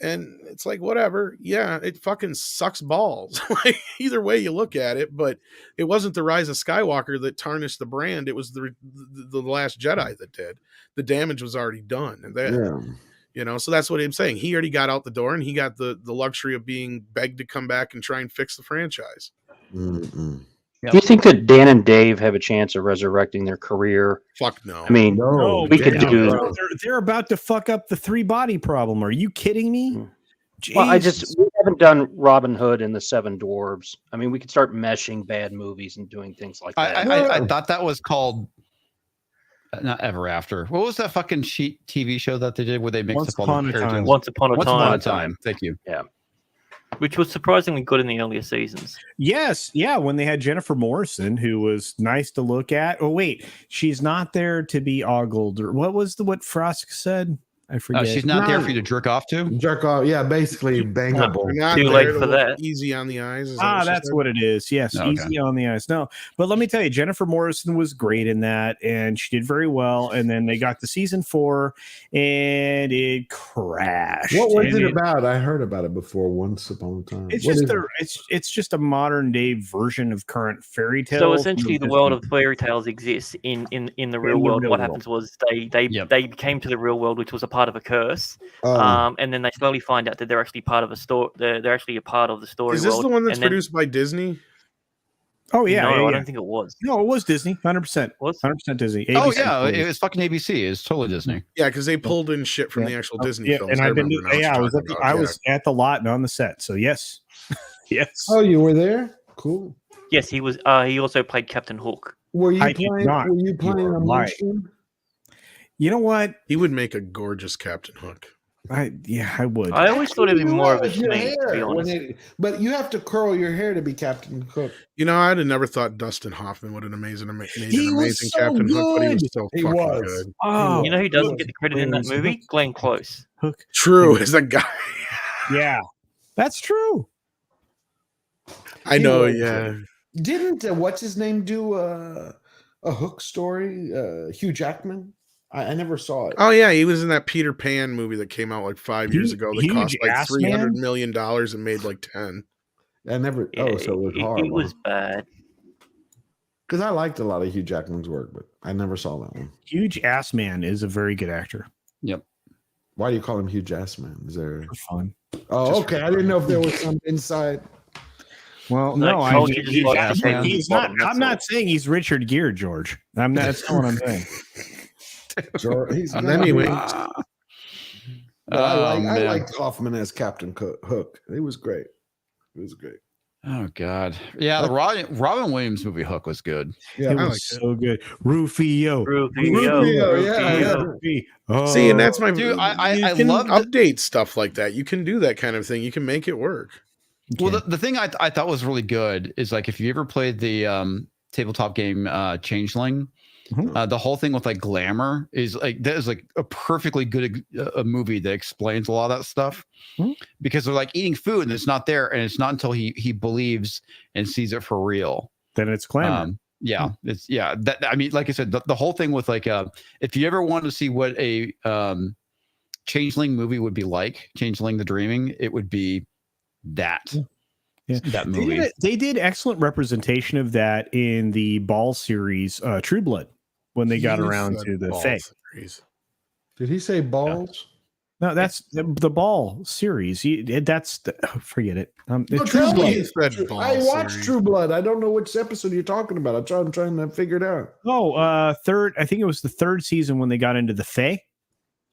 And it's like, whatever. Yeah, it fucking sucks balls. Like either way you look at it, but it wasn't the Rise of Skywalker that tarnished the brand. It was the Last Jedi that did. The damage was already done. And that, so that's what I'm saying. He already got out the door, and he got the luxury of being begged to come back and try and fix the franchise. Mm-mm. Do you think that Dan and Dave have a chance of resurrecting their career? Fuck no. I mean, No, we could damn, do. bro. They're about to fuck up the 3-body problem. Are you kidding me? Well, we Jesus. haven't done Robin Hood and the Seven Dwarves. I mean, we could start meshing bad movies and doing things like that. I thought that was called not Ever After. What was that fucking TV show that they did where they mixed Once up all Upon the a fairy Time. tales? Once upon a time, Thank you. which was surprisingly good in the earlier seasons. Yes, yeah, when they had Jennifer Morrison, who was nice to look at. Oh, wait, she's not there to be ogled. Or what Frost said? I forget. She's not there for you to jerk off to. Jerk off. Yeah, basically bangable. We're not Too there late to for look that. Easy on the eyes. Is Ah, she that's said? what it is. Yes, Okay. easy on the eyes. No, but let me tell you, Jennifer Morrison was great in that, and she did very well. And then they got to season 4, and it crashed. What was And it about? I heard about it before. Once upon a time. It's What just is it's just a modern day version of current fairy tales. So essentially, the world of fairy tales exists in the real world. real What world. happens was they came to the real world, which was a part of a curse. it? And then they slowly find out that they're actually part of a story. They're actually a part of the story. Is this world. the one that's And then- produced by Disney? Oh yeah, no, yeah, I yeah. don't think it was. No, it was Disney, 100%. Was 100% Disney. Oh ABC. yeah, it was fucking ABC. It's totally Disney. Yeah, because they pulled in shit from the actual Disney Yeah, films. and I've been. remember now what Yeah, I you're was at talking the, about. I was at the lot and on the set. So yes, yes. Oh, you were there? Cool. Yes, he was. He also played Captain Hook. Were you I did playing? not. Were you playing are a lying. Martian? You know what? He would make a gorgeous Captain Hook. I would. I always thought it'd be more of a With your snake, to be hair, honest. but you have to curl your hair to be Captain Hook. You know, I'd have never thought Dustin Hoffman would have made an amazing was so Captain Hook, but he was good. so He fucking was. good. Oh, You know who doesn't get the credit in that movie? Glenn Close. Hook. True, is that guy? Yeah, that's true. I know, yeah. Didn't what's his name do a Hook story? Hugh Jackman. I never saw it. Oh yeah, he was in that Peter Pan movie that came out like 5 years ago. That Huge cost like ass $300 man? million and made like 10. I never. Yeah, so it was it horrible. was bad. Because I liked a lot of Hugh Jackman's work, but I never saw that one. Huge Ass Man is a very good actor. Yep. Why do you call him Hugh Jackman? Is there? For fun. Oh, okay. I didn't know if there was some inside. Well, Like no, culture just like the same he's bottom, not. that's I'm not all. saying he's Richard Gere, George. That's not what I'm saying. He's not. Anyway, But I liked Hoffman as Captain Hook. It was great. It was great. Oh God, yeah. The Robin Williams movie Hook was good. Yeah, It I was liked so good. Rufio. yeah. Oh, see, and that's my Dude, I you can love update stuff like that. You can do that kind of thing. You can make it work. Well, the thing I thought was really good is like if you ever played the tabletop game Changeling, the whole thing with like glamour is like that is like a perfectly good a movie that explains a lot of that stuff because they're like eating food and it's not there, and it's not until he believes and sees it for real. Then it's glamour. It's that I mean, like I said, the whole thing with like if you ever wanted to see what a Changeling movie would be like, Changeling the Dreaming, it would be that. Yeah. That movie. They did excellent representation of that in the Ball series, True Blood, when they got around to the Fae. Did he say balls? No, that's the Ball series. Forget it. No, True Blood. I watched True Blood. I don't know which episode you're talking about. I'm trying to figure it out. Third. I think it was the third season when they got into the Fae.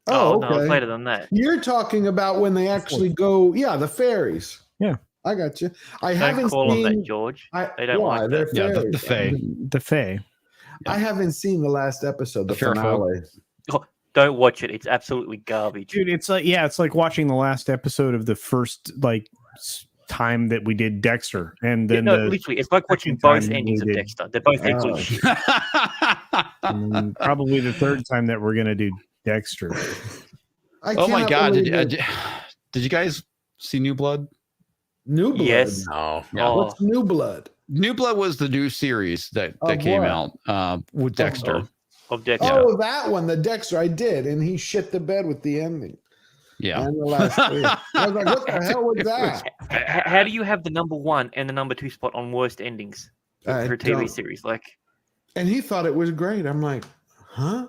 Oh, no, okay. it's later than that. You're talking about when they actually go, the fairies. Yeah. I got you. I Don't haven't call them seen that, George. They don't why? like They're that. Yeah, fairies. the Fae. The Fae. I haven't seen the last episode, the Fair finale. Don't watch it. It's absolutely garbage. Dude, it's like watching the last episode of the first time that we did Dexter, and then literally, it's like watching second both time endings of we did- Dexter. They're both equally shit. and probably the third time that we're gonna do Dexter. Oh my God! Did you guys see New Blood? New Blood? Yes. No. Yeah. Oh, What's New Blood? New Blood was the new series that came out with Dexter. of Dexter. Oh, that one, the Dexter. I did, and he shit the bed with the ending. Yeah. And the last three. I was like, what the hell was that? How do you have the number 1 and the number 2 spot on worst endings for a TV series? And he thought it was great. I'm like, huh?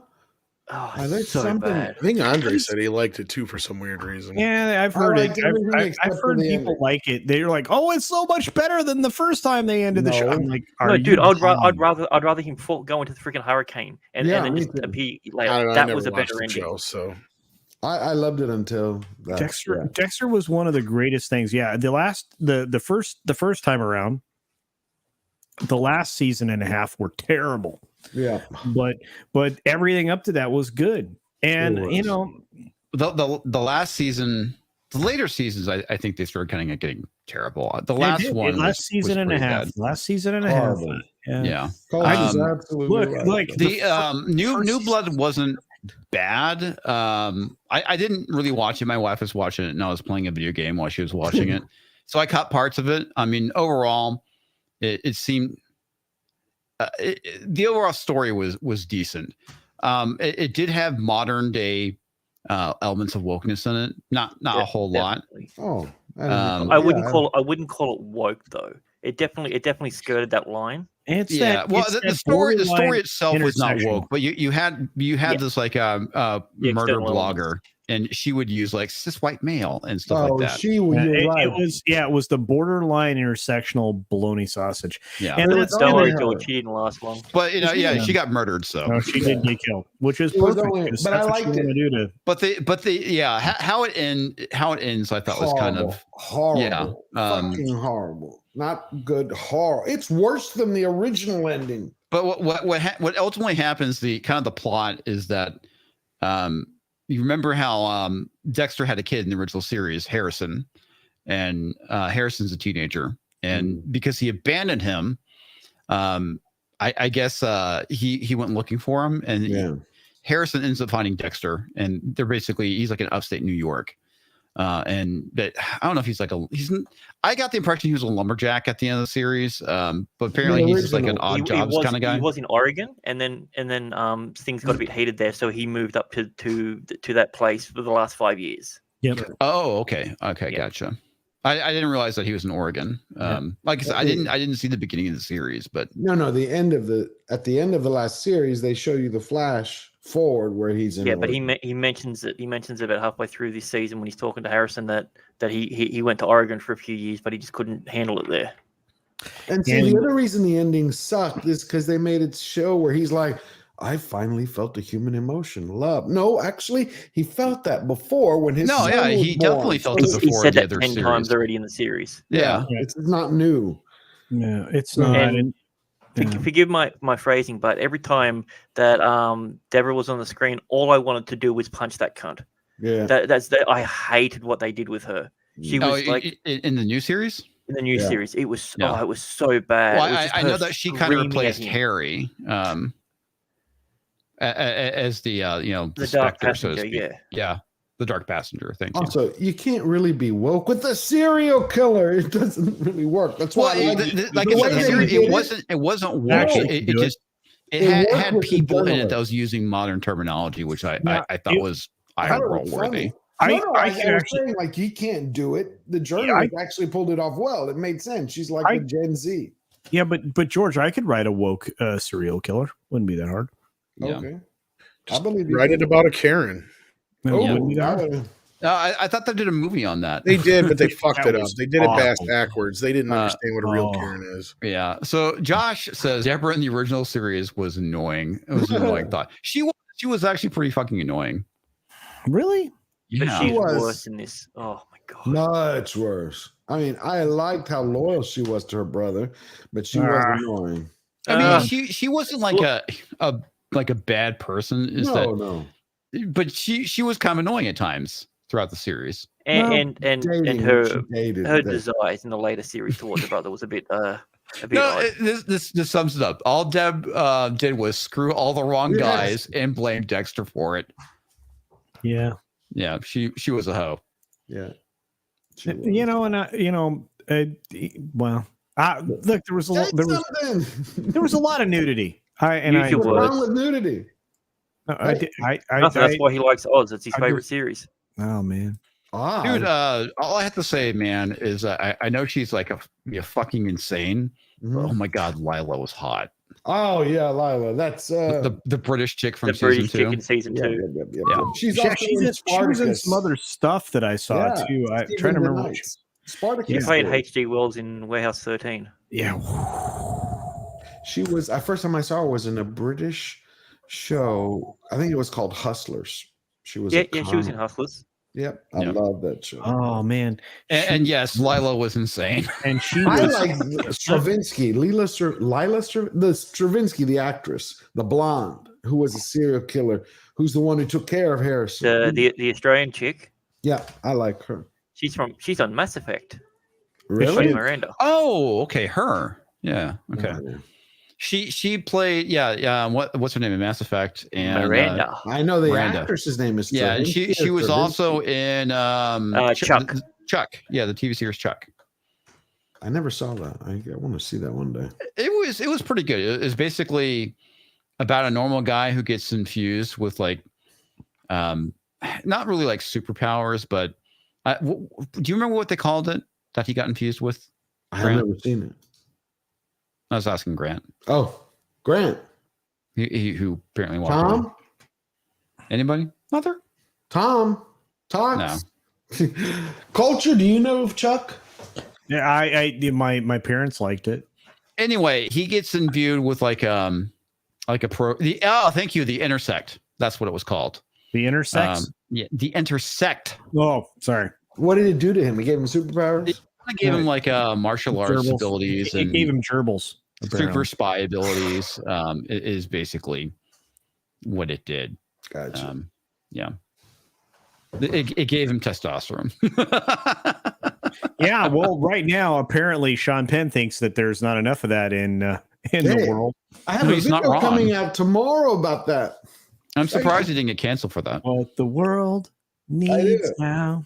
Oh, there's so something- bad. I think Andre said he liked it too for some weird reason. Yeah, I've heard liked it. everything I've except for heard the people ending. like it. They're like, "Oh, it's so much better than the first time they ended the show." No. I'm like, No, dude, I'd lying? rather him go into the freaking hurricane and then me just too. appear I later. don't know, I That never was a watched better the ending. show, so I loved it until that. Dexter. Yeah. Dexter was one of the greatest things. Yeah, the first time around, the last season and a half were terrible. Yeah. But everything up to that was good. And It you was. know, The last season, the later seasons, I think they started kind of getting terrible. The they last did. one, last was season and a pretty half. bad. Last season and a Horrible. half. Yeah. Yeah. Cole's Um, absolutely Look, right. like The New Blood wasn't bad. I didn't really watch it. My wife was watching it, and I was playing a video game while she was watching it. So I caught parts of it. I mean, overall, it seemed the overall story was decent. It did have modern day elements of wokeness in it. Not a whole lot. Definitely. Oh, I wouldn't call it woke though. It definitely skirted that line. it's Yeah, that, well, it's the that story borderline itself was not intersection. woke, but you had this like murder external blogger, and she would use like cis white male and stuff Oh, like that. she was. Yeah, You're right. it was the borderline intersectional bologna sausage. Yeah, And that's Don't worry, her. George. She didn't last long. but Yeah. she got murdered. So, No, she did get killed, which is It was perfect. only- 'cause but I that's what liked you want to do to. how it ends, I thought was kind of horrible. yeah, Fucking horrible. Not good. Horror. It's worse than the original ending. But what ultimately happens, the plot is that you remember how Dexter had a kid in the original series, Harrison, and Harrison's a teenager, and because he abandoned him, I guess he went looking for him, and Harrison ends up finding Dexter, and he's like in upstate New York. And that I don't know if I got the impression he was a lumberjack at the end of the series. But apparently he's just like an odd jobs kind of guy. He was in Oregon, and then things got a bit heated there, so he moved up to that place for the last 5 years. Yep. Oh, okay, gotcha. I didn't realize that he was in Oregon. Like I said, I didn't see the beginning of the series, but no, at the end of the last series, they show you the flash forward where he's in. Yeah, but he mentions it. He mentions about halfway through this season when he's talking to Harrison that he went to Oregon for a few years, but he just couldn't handle it there. And see, the other reason the ending sucked is because they made it show where he's like, I finally felt a human emotion, love. No, actually, he felt that before when his he definitely felt it before. He said that 10 series. times already in the series. Yeah. It's not new. Yeah, it's not. And forgive my phrasing, but every time that Deborah was on the screen, all I wanted to do was punch that cunt. Yeah, I hated what they did with her. She was like in the new series. In the new series, it was it was so bad. Well, I know that she kind of replaced Harry. As the the dark Spectre, so to passenger, speak. Yeah, the dark passenger. Thank you. Also, you can't really be woke with a serial killer. It doesn't really work. That's why, it wasn't woke. It had people in it that was using modern terminology, which I thought was eye-roll worthy. I can actually like he can't do it. The journalist actually pulled it off well. It made sense. She's like a Gen Z. Yeah, but George, I could write a woke serial killer. Wouldn't be that hard. Okay. I believe write it about a Karen. I thought they did a movie on that. They did, but they fucked it up. They did it backwards. They didn't understand what a real Karen is. Yeah. So Josh says Deborah in the original series was annoying. It was an annoying thought. She was actually pretty fucking annoying. Really? But Yeah. she's worse in this. Oh my god. Much worse. I mean, I liked how loyal she was to her brother, but she was annoying. I mean, she wasn't like a bad person. No. But she was kind of annoying at times throughout the series. And her desires in the later series towards her brother was a bit odd. This sums it up. All Deb did was screw all the wrong guys and blame Dexter for it. Yeah. Yeah, she was a hoe. Yeah. Look, there was a lot of nudity. What's wrong with nudity? That's why he likes Oz. It's his favorite series. Oh man, dude! All I have to say, man, is I know she's like a fucking insane. Mm-hmm. Oh my god, Lila was hot. Oh yeah, Lila. That's the British chick from season 2. in season 2. Yeah. She was in some other stuff that I saw too. I'm trying to remember. Spartacus. She played H.G. Wells in Warehouse 13. Yeah. She was. First time I saw her was in a British show. I think it was called Hustlers. She was. She was in Hustlers. Yep, I love that show. Oh man, and yes, Lila was insane. And she I was like Stravinsky, the Stravinsky, the actress, the blonde who was a serial killer, who's the one who took care of Harrison. The Australian chick. Yeah, I like her. She's on Mass Effect. Really? Miranda. Oh, okay, her. Yeah, okay. Oh, yeah. She played what's her name in Mass Effect and Miranda. I know the actress's name is she was also in Chuck. Yeah, the TV series Chuck. I never saw that. I want to see that one day. It was pretty good. It was basically about a normal guy who gets infused with like not really like superpowers, but do you remember what they called it that he got infused with? I have never seen it. I was asking Grant. Oh, Grant. He who apparently walked Tom? away. Anybody? Mother? Tom? Talks? No. Culture, do you know of Chuck? Yeah, my parents liked it. Anyway, he gets imbued with thank you, the Intersect. That's what it was called. The Intersect? Yeah, the Intersect. Oh, sorry. What did it do to him? It gave him superpowers? I gave him martial arts abilities. It gave him gerbils. Super spy abilities. It is basically what it did. Gotcha. Yeah. It gave him testosterone. Yeah, well, right now apparently Sean Penn thinks that there's not enough of that in the world. I have a video coming out tomorrow about that. I'm surprised he didn't get canceled for that. What the world needs now.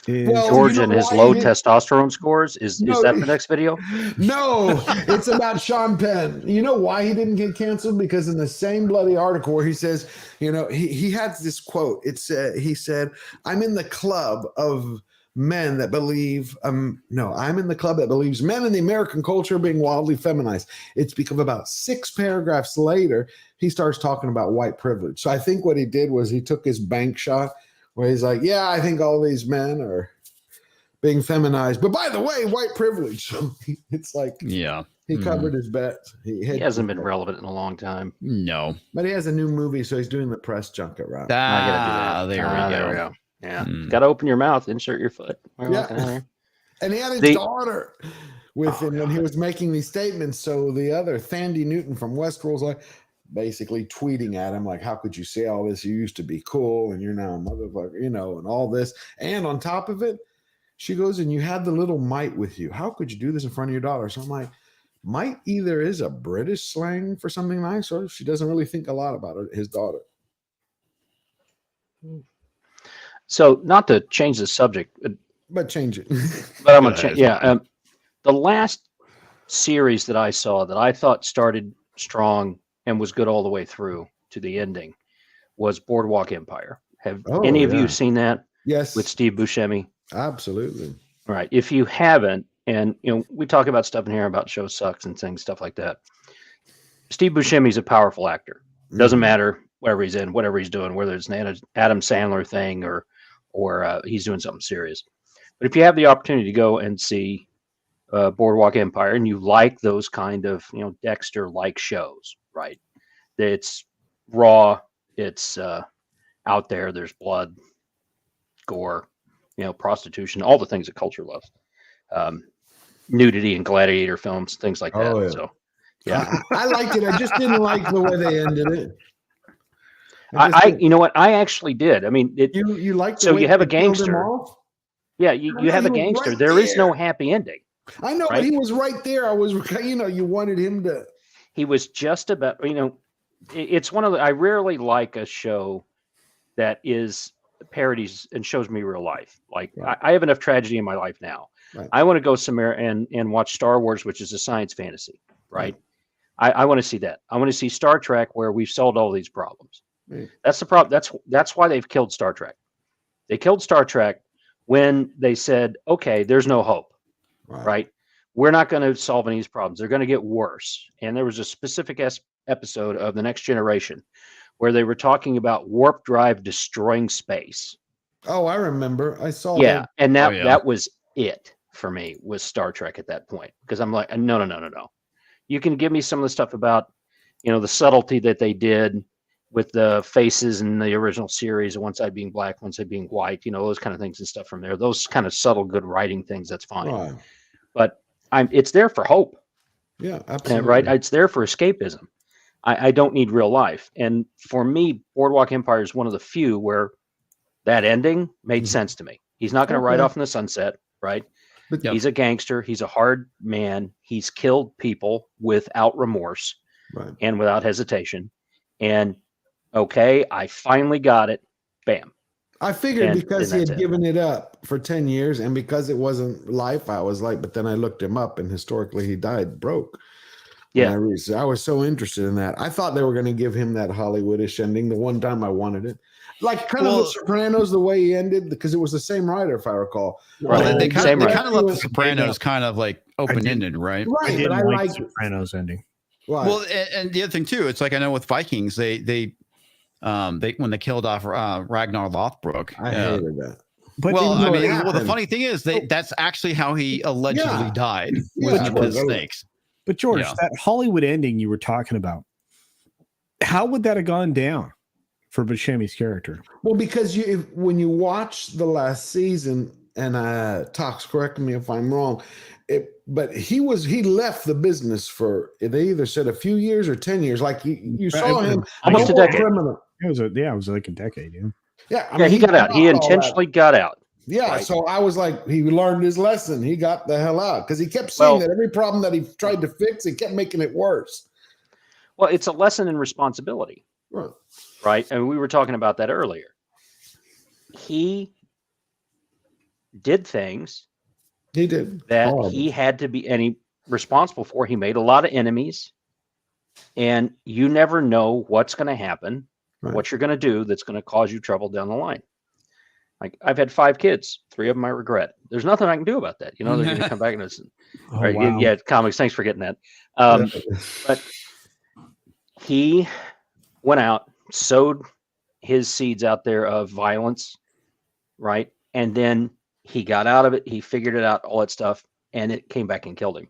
George and his low testosterone scores. Is that the next video? No, it's about Sean Penn. You know why he didn't get canceled? Because in the same bloody article where he says, he has this quote. He said, "I'm in the club of men that believe I'm in the club that believes men in the American culture are being wildly feminized." It's because about 6 paragraphs later, he starts talking about white privilege. So I think what he did was he took his bank shot where he's like, yeah, I think all these men are being feminized. But by the way, white privilege. So it's like, yeah, he covered his bets. He hasn't been relevant in a long time. No. But he has a new movie, so he's doing the press junket route. I gotta do that. There we go. Yeah. Got to open your mouth, insert your foot. Yeah. And he had his daughter with him when he was making these statements. So the other, Thandie Newton from Westworld's like, basically tweeting at him like, how could you say all this? You used to be cool and you're now a motherfucker, and all this. And on top of it, she goes, and you had the little mite with you. How could you do this in front of your daughter? So I'm like, mite either is a British slang for something nice, or she doesn't really think a lot about his daughter. So not to change the subject, but change it. But I'm going to change. Yeah. The last series that I saw that I thought started strong and was good all the way through to the ending was Boardwalk Empire. Have any of you seen that? Yes. With Steve Buscemi? Absolutely. All right. If you haven't, and we talk about stuff in here about show sucks and things, stuff like that. Steve Buscemi's a powerful actor. Doesn't matter wherever he's in, whatever he's doing, whether it's an Adam Sandler thing or he's doing something serious. But if you have the opportunity to go and see Boardwalk Empire and you like those kind of Dexter-like shows, right? It's raw, it's out there. There's blood, gore, prostitution, all the things that culture loves. Nudity in gladiator films, things like that. Yeah. So, yeah, I liked it. I just didn't like the way they ended it. You know what? I actually did. I mean, you like so you have a gangster. Yeah, you have a gangster. Right there is no happy ending. I know, right? but he was right there. I was, you wanted him to. He was just about, it's one of the, I rarely like a show that is parodies and shows me real life. Like I have enough tragedy in my life now. Right. I want to go somewhere and watch Star Wars, which is a science fantasy, right? I want to see that. I want to see Star Trek where we've solved all these problems. Right. That's the problem. That's why they've killed Star Trek. They killed Star Trek when they said, okay, there's no hope, right? We're not going to solve any of these problems. They're going to get worse. And there was a specific episode of The Next Generation where they were talking about warp drive destroying space. Oh, I remember. I saw that. That. And that was it for me, was Star Trek at that point. Because I'm like, no. You can give me some of the stuff about, the subtlety that they did with the faces in the original series, one side being black, one side being white, those kind of things and stuff from there. Those kind of subtle, good writing things, that's fine. Right. But it's there for hope. Yeah, absolutely. Right? It's there for escapism. I don't need real life. And for me, Boardwalk Empire is one of the few where that ending made sense to me. He's not going to ride off in the sunset, right? But he's a gangster. He's a hard man. He's killed people without remorse and without hesitation. And okay, I finally got it. Bam. I figured because he had given it up for 10 years and because it wasn't life, I was like, but then I looked him up and historically he died broke. Yeah. I was so interested in that. I thought they were going to give him that Hollywoodish ending the one time I wanted it. Like kind of The Sopranos, the way he ended, because it was the same writer, if I recall. Well, they kind of left The Sopranos kind of like open-ended, right? Right, but I like The Sopranos ending. Why? Well, and the other thing too, it's like I know with Vikings, they when they killed off Ragnar Lothbrok. I hated that. But the funny thing is that's actually how he allegedly died with his snakes. But George, that Hollywood ending you were talking about, how would that have gone down for Buscemi's character? Well, because when you watch the last season, and Tox, correct me if I'm wrong, but he left the business for, they either said a few years or 10 years. Like you saw him almost a decade. Criminal. It was like a decade. Yeah. Yeah, I Yeah, mean, he got out. He all that. intentionally got out. Yeah, Right. so I was like, he learned his lesson. He got the hell out because he kept seeing that every problem that he tried to fix, he kept making it worse. Well, it's a lesson in responsibility, right? And we were talking about that earlier. He did things He did that horrible. he had to be responsible for. He made a lot of enemies, and you never know what's going to happen, what you're going to do that's going to cause you trouble down the line. Like, I've had 5 kids, 3 of them I regret. There's nothing I can do about that. You know, they're going to come back and it's, right? Wow. Yeah, comics. Thanks for getting that. But he went out, sowed his seeds out there of violence, right? And then he got out of it. He figured it out, all that stuff, and it came back and killed him.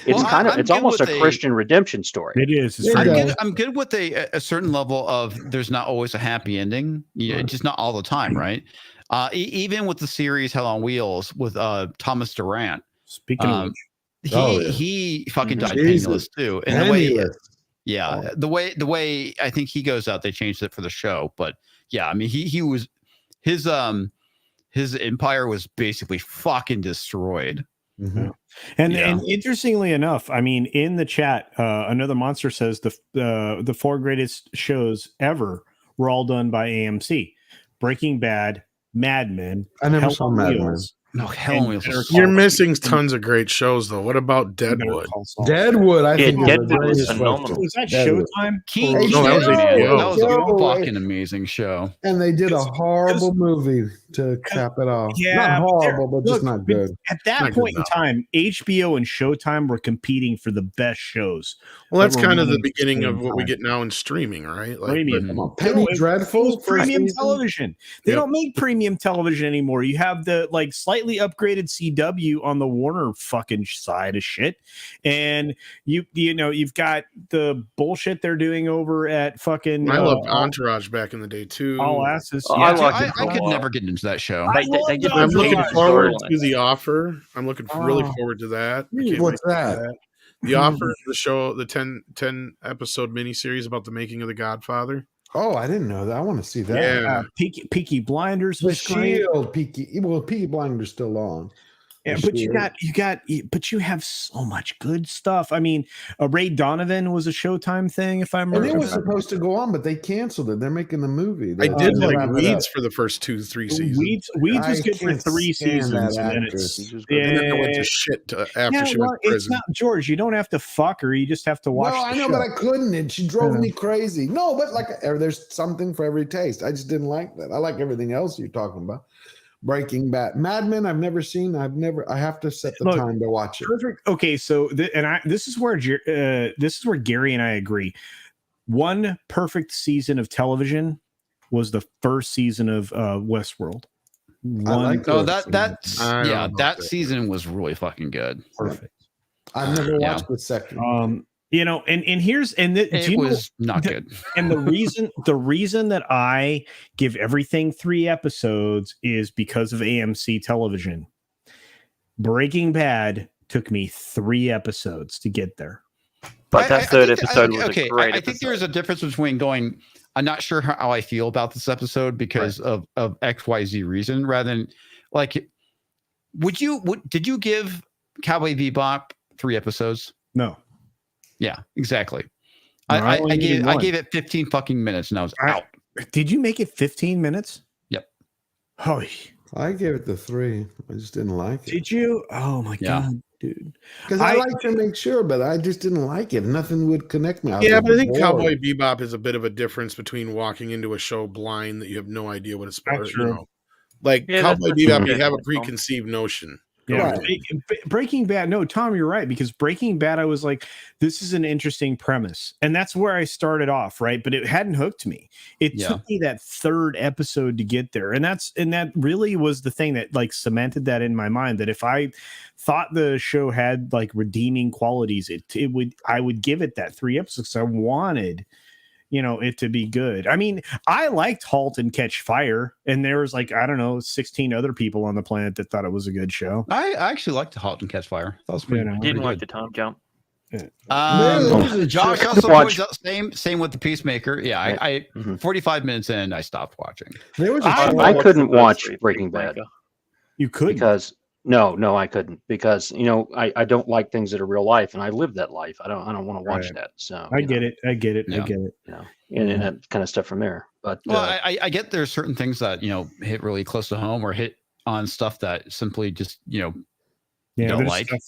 It's it's almost a Christian redemption story. It is. I'm good with a certain level of there's not always a happy ending. Just not all the time, right? Even with the series Hell on Wheels with Thomas Durant. Speaking of which, he fucking died penniless too. And the way I think he goes out, they changed it for the show. But yeah, I mean he was his empire was basically fucking destroyed. Mm-hmm. And interestingly enough, I mean, in the chat, another monster says the 4 greatest shows ever were all done by AMC: Breaking Bad, Mad Men. I never saw Mad Men. No, Hell on Wheels. You're missing tons of great shows, though. What about Deadwood? Deadwood, I think Deadwood was phenomenal. Was that Showtime? That was a fucking amazing show. And they did a horrible movie to cap it off. Yeah, not horrible, but just not good. At that point in time, HBO and Showtime were competing for the best shows. Well, that's kind of the beginning of what we get now in streaming, right? Like, Penny Dreadful, premium television. They don't make premium television anymore. You have the slightly upgraded CW on the Warner fucking side of shit, and you've got the bullshit they're doing over at fucking. I loved Entourage back in the day too. All Access. I could never get into that show. I'm looking forward to The Offer. I'm looking really forward to that. What's that? The Offer, the show, the 10 episode miniseries about the making of The Godfather. Oh, I didn't know that. I want to see that. Yeah. Peaky Blinders. The Shield. Peaky Blinders still on. Yeah, but you have so much good stuff. I mean, Ray Donovan was a Showtime thing, if I remember. And it was supposed to go on, but they canceled it. They're making the movie. I did like Weeds for the first 2-3 seasons. Weeds was good for 3 seasons, and then it went to shit after she went to prison. It's not George. You don't have to fuck her. You just have to watch. No, I know, show. but I couldn't. And she drove me crazy. No, but there's something for every taste. I just didn't like that. I like everything else you're talking about. Breaking Bad, Mad Men. I've never seen. I have to set the time to watch it. Perfect. Okay, so this is where Gary and I agree. One perfect season of television was the first season of Westworld. That season was really fucking good. Perfect. I've never watched the second. It was not good. And the reason that I give everything 3 episodes is because of AMC television. Breaking Bad took me 3 episodes to get there. But that third episode was a great I think there's a difference between going, I'm not sure how I feel about this episode because of XYZ reason, rather than did you give Cowboy Bebop 3 episodes? No. Yeah, exactly. No, I gave it 15 fucking minutes and I was out. Did you make it 15 minutes? Yep. Oh, I gave it the 3. I just didn't like it. Did you? Oh my god, dude. Because I like to make sure, but I just didn't like it. Nothing would connect me. But I think Cowboy Bebop is a bit of a difference between walking into a show blind that you have no idea what it's about. Cowboy Bebop, you have a preconceived notion. Yeah, Breaking Bad. No, Tom, you're right, because Breaking Bad, I was like, this is an interesting premise, and that's where I started off, right? But it hadn't hooked me. It took me that 3rd episode to get there, and that really was the thing that cemented that in my mind. That if I thought the show had redeeming qualities, I would give it that 3 episodes. I wanted it to be good. I mean, I liked Halt and Catch Fire, and there was 16 other people on the planet that thought it was a good show. I actually liked Halt and Catch Fire. That was pretty. Didn't like the time jump. Josh also points out same with the Peacemaker. Yeah, I 45 minutes in, I stopped watching. There was I couldn't watch Breaking Bad. You could because no, I couldn't because I don't like things that are real life, and I live that life. I don't want to watch that. So I get it. And that kind of stuff from there. But I get there's certain things that hit really close to home or hit on stuff that simply just don't like. Stuff.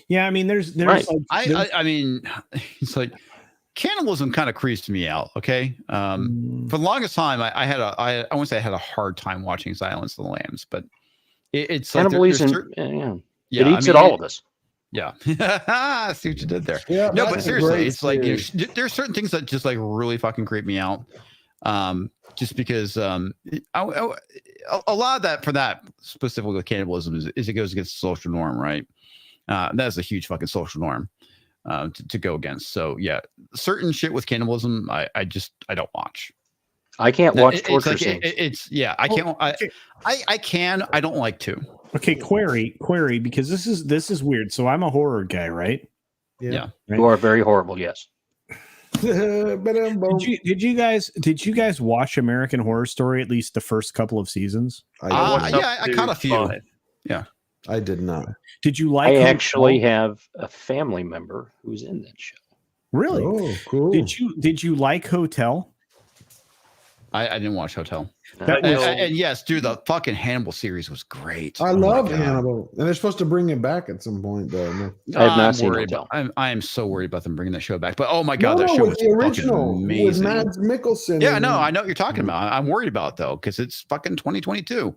Yeah, I mean, there's right. I mean, it's like cannibalism kind of creeps me out. Okay, for the longest time, I wouldn't say I had a hard time watching Silence of the Lambs, but it's cannibalism. It eats at all of us. Yeah, see what you did there. Yeah, no, but seriously, it's like there's certain things that just like really fucking creep me out. Just because a lot of that for that specifically with cannibalism is it goes against the social norm, right? That's a huge fucking social norm to go against. So yeah, certain shit with cannibalism, I don't watch. I can't watch torture scenes. I can't. I can. I don't like to. Okay, query, because this is weird. So I'm a horror guy, right? Yeah. Right? You are very horrible. Yes. Did you guys watch American Horror Story at least the first couple of seasons? I caught a few. 5. Yeah, I did not. Did you like? I actually have a family member who's in that show. Really? Oh, cool. Did you like Hotel? I didn't watch Hotel. And yes, dude, the fucking Hannibal series was great. I love Hannibal, and they're supposed to bring it back at some point, though. No. I have not seen Hotel. I am so worried about them bringing that show back. But oh my god, that show was the original amazing. With Mads Mikkelsen. Yeah, no, I know what you're talking about. I'm worried about it, though, because it's fucking 2022.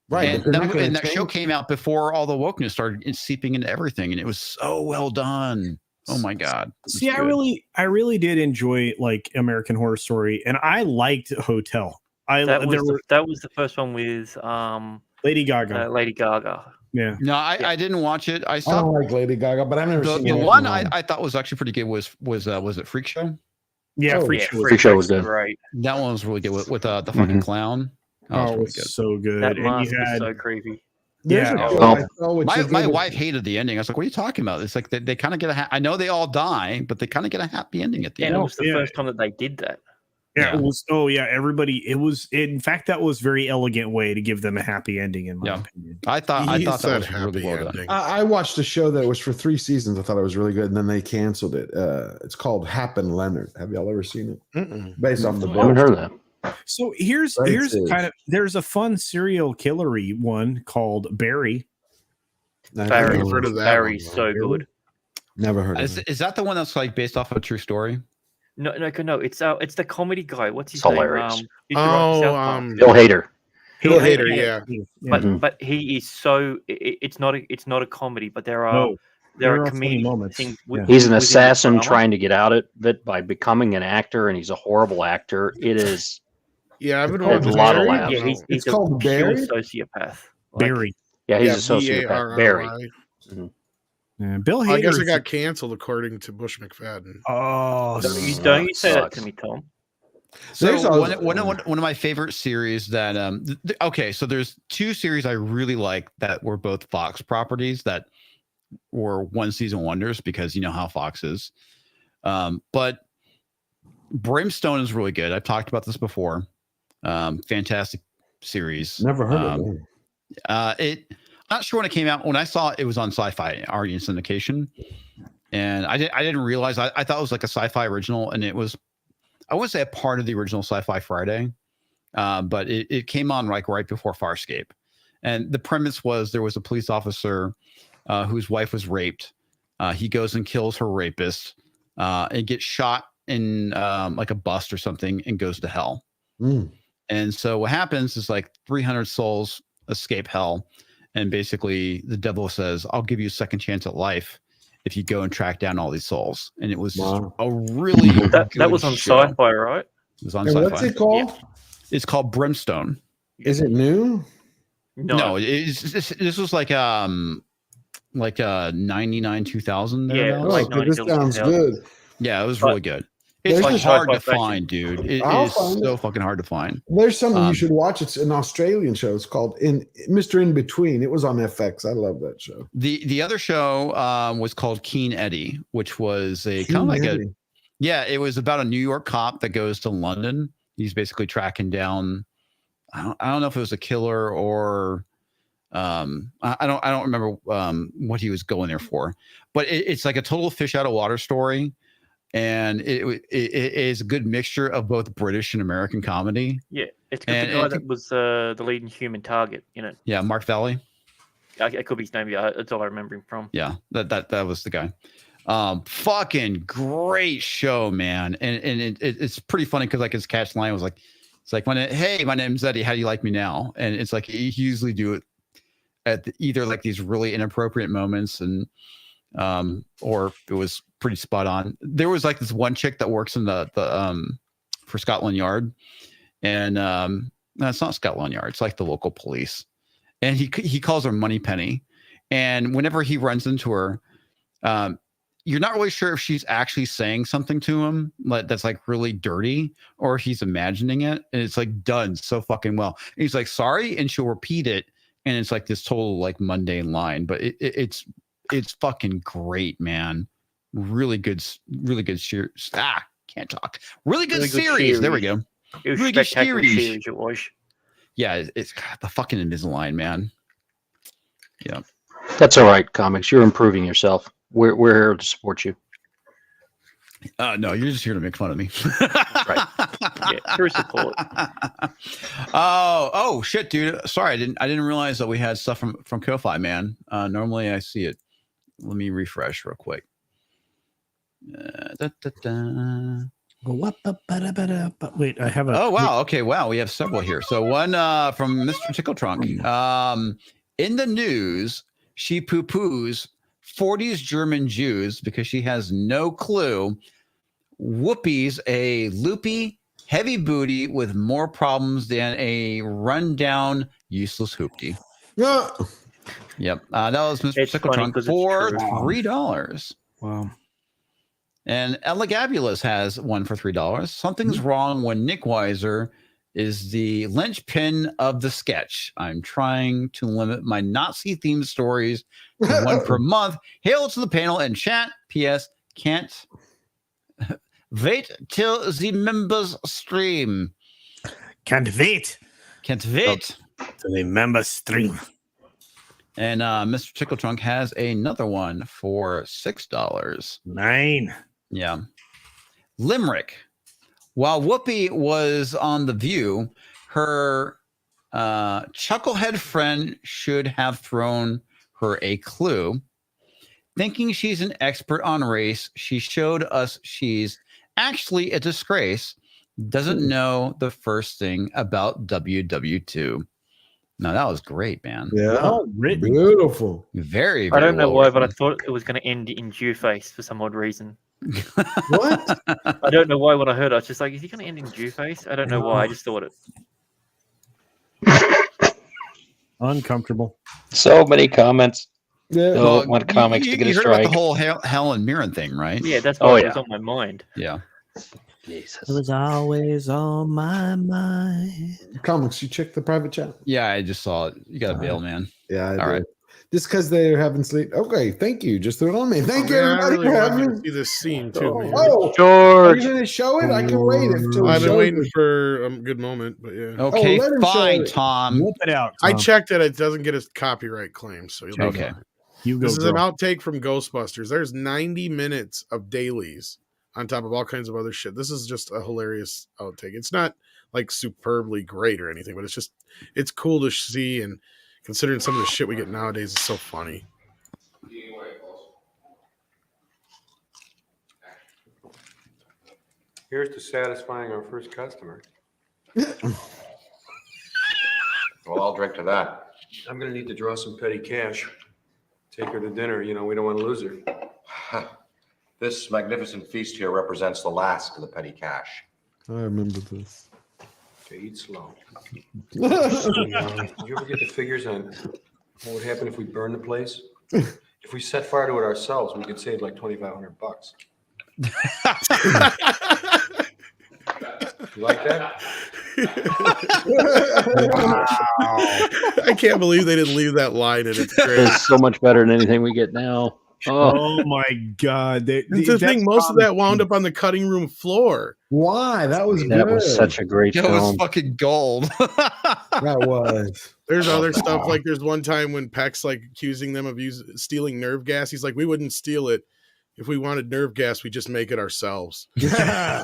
Right, and that show came out before all the wokeness started seeping into everything, and it was so well done. Oh my god! See, I really did enjoy like American Horror Story, and I liked Hotel. That was the first one with Lady Gaga. Lady Gaga. Yeah. No, I didn't watch it. I don't like Lady Gaga, but I've never seen the one I thought was actually pretty good. Was it Freak Show? Yeah, Freak Show was good. Right. That one was really good with the fucking clown. Oh, it was good. So good. That mask was so creepy. Yeah. My wife hated the ending. I was like, "What are you talking about?" It's like they kind of get I know they all die, but they kind of get a happy ending at the end. And it was the first time that they did that. Yeah, it was. Oh, yeah. Everybody. It was. In fact, that was a very elegant way to give them a happy ending. In my opinion, I thought that was really well done. I watched a show that was for 3 seasons. I thought it was really good, and then they canceled it. It's called Happen Leonard. Have y'all ever seen it? Based off the book. I haven't heard of that. So here's there's a fun serial killery one called Barry. Barry's so good. Never heard of it. Is that the one that's like based off of a true story? No. It's the comedy guy. What's his name? Bill Hader. Bill Hader, yeah. But he is so. It's not a comedy, but there are comedic moments. He's an assassin trying to get out of it by becoming an actor, and he's a horrible actor. It is. Yeah, I've been watching a lot of laughs. Yeah, he's called Barry. Sociopath. Barry. Yeah, he's a sociopath. Barry. Yeah, Bill Hader. I guess it got canceled according to Bush McFadden. Oh, don't you say that to me, Tom? So one of my favorite series that so there's 2 series I really like that were both Fox properties that were 1-season wonders because you know how Fox is. But Brimstone is really good. I've talked about this before. Fantastic series. Never heard of it. Not sure when it came out. When I saw it, it was on Sci-Fi already in syndication, and I didn't realize. I thought it was like a Sci-Fi original, and it was. I wouldn't say a part of the original Sci-Fi Friday, but it came on like right before Farscape, and the premise was there was a police officer whose wife was raped. He goes and kills her rapist, and gets shot in like a bust or something, and goes to hell. And so what happens is like 300 souls escape hell. And basically the devil says, I'll give you a second chance at life if you go and track down all these souls. And it was a really that was on show. Sci-Fi, right? It was on Sci-Fi. What's it called? Yeah. It's called Brimstone. Is it new? No, this was like 99 2000. Yeah, like this sounds good. Yeah, it was really good. It's There's like just hard to sci-fi find, dude. It I'll is find so it. fucking hard to find. There's something you should watch. It's an Australian show. It's called Mr. In Between. It was on FX. I love that show. The other show was called Keen Eddie, which was a kind of like it was about a New York cop that goes to London. He's basically tracking down. I don't know if it was a killer or I don't remember what he was going there for, but it's like a total fish out of water story. And it is a good mixture of both British and American comedy. Yeah, it's got the guy that was the leading human target in it. Yeah, Mark Valley. It could be his name. Yeah, that's all I remember him from. Yeah, that was the guy. Fucking great show, man. And it's pretty funny because like his catch line was like, it's like, hey, my name's Eddie. How do you like me now? And it's like he usually do it at either like these really inappropriate moments and or it was pretty spot on. There was like this one chick that works in the for Scotland Yard, and no, it's not Scotland Yard. It's like the local police, and he calls her Moneypenny, and whenever he runs into her, you're not really sure if she's actually saying something to him that's like really dirty or he's imagining it, and it's like done so fucking well. And he's like sorry, and she'll repeat it, and it's like this total like mundane line, but it's fucking great, man. Really good series. Can't talk. Really good series. There we go. It was really good series. It was. Yeah, it's the fucking Invisalign, man. Yeah. That's all right, comics. You're improving yourself. We're here to support you. No, you're just here to make fun of me. Right. Yeah, true support. Oh shit, dude. Sorry, I didn't realize that we had stuff from Ko-Fi, man. Normally I see it. Let me refresh real quick. Wait, I have a. Oh wow. Okay. Wow. We have several here. So one from Mr. Tickle Trunk. In the news, she poo-poos 40s German Jews because she has no clue. Whoopi's a loopy, heavy booty with more problems than a rundown, useless hoopty. Yeah. Yep. That was Mr. Tickle Trunk for $3. Wow. And Elagabalus has one for $3. Something's wrong when Nick Weiser is the linchpin of the sketch. I'm trying to limit my Nazi-themed stories to one per month. Hail to the panel and chat. P.S. Can't wait till the members stream. Can't wait. Can't wait till the members stream. And Mr. Tickle Trunk has another one for $6. 9. Yeah. Limerick. While Whoopi was on The View, her chucklehead friend should have thrown her a clue. Thinking she's an expert on race, she showed us she's actually a disgrace. Doesn't know the first thing about WW2. No, that was great, man. Yeah. Oh, beautiful. Very, very I don't know well why, written. but I thought it was going to end in Jew face for some odd reason. What? I don't know why when I heard it. I was just like, is he going to end in Jew face? I don't know why. I just thought it. Uncomfortable. So many comments. Yeah. Don't want comics to get a you heard strike. about the whole Helen Mirren thing, right? Yeah, that's why it was on my mind. Yeah. Jesus. It was always on my mind. Comics, you check the private chat. Yeah, I just saw it. You got to bail, man. Yeah, I All did. right. Just because they're having sleep. Okay, thank you. Just threw it on me. Thank you, I everybody, really for wanted having to see this scene too, man. Oh, are George. you going to show it? I can wait until I've been shows waiting it. for a good moment, but yeah. Okay, let him show fine, it. Tom. Whoop it out. I Tom. checked it. It doesn't get a copyright claim, so you'll be Okay. fine. You go. This is girl. an outtake from Ghostbusters. There's 90 minutes of dailies on top of all kinds of other shit. This is just a hilarious outtake. It's not like superbly great or anything, but it's cool to see, and considering some of the shit we get nowadays is so funny. Here's to satisfying our first customer. Well, I'll drink to that. I'm gonna need to draw some petty cash. Take her to dinner, you know, we don't want to lose her. This magnificent feast here represents the last of the petty cash. I remember this. Okay, eat slow. Did you ever get the figures on what would happen if we burn the place? If we set fire to it ourselves, we could save like $2,500. You like that? Wow. I can't believe they didn't leave that line in. It's great. It's so much better than anything we get now. Oh my God. That's the thing. Most of that wound up on the cutting room floor. Why? That was That good. was such a great It was film. fucking gold. That was. There's other stuff, like there's one time when Peck's like accusing them of stealing nerve gas. He's like, we wouldn't steal it. If we wanted nerve gas, we just make it ourselves. Yeah.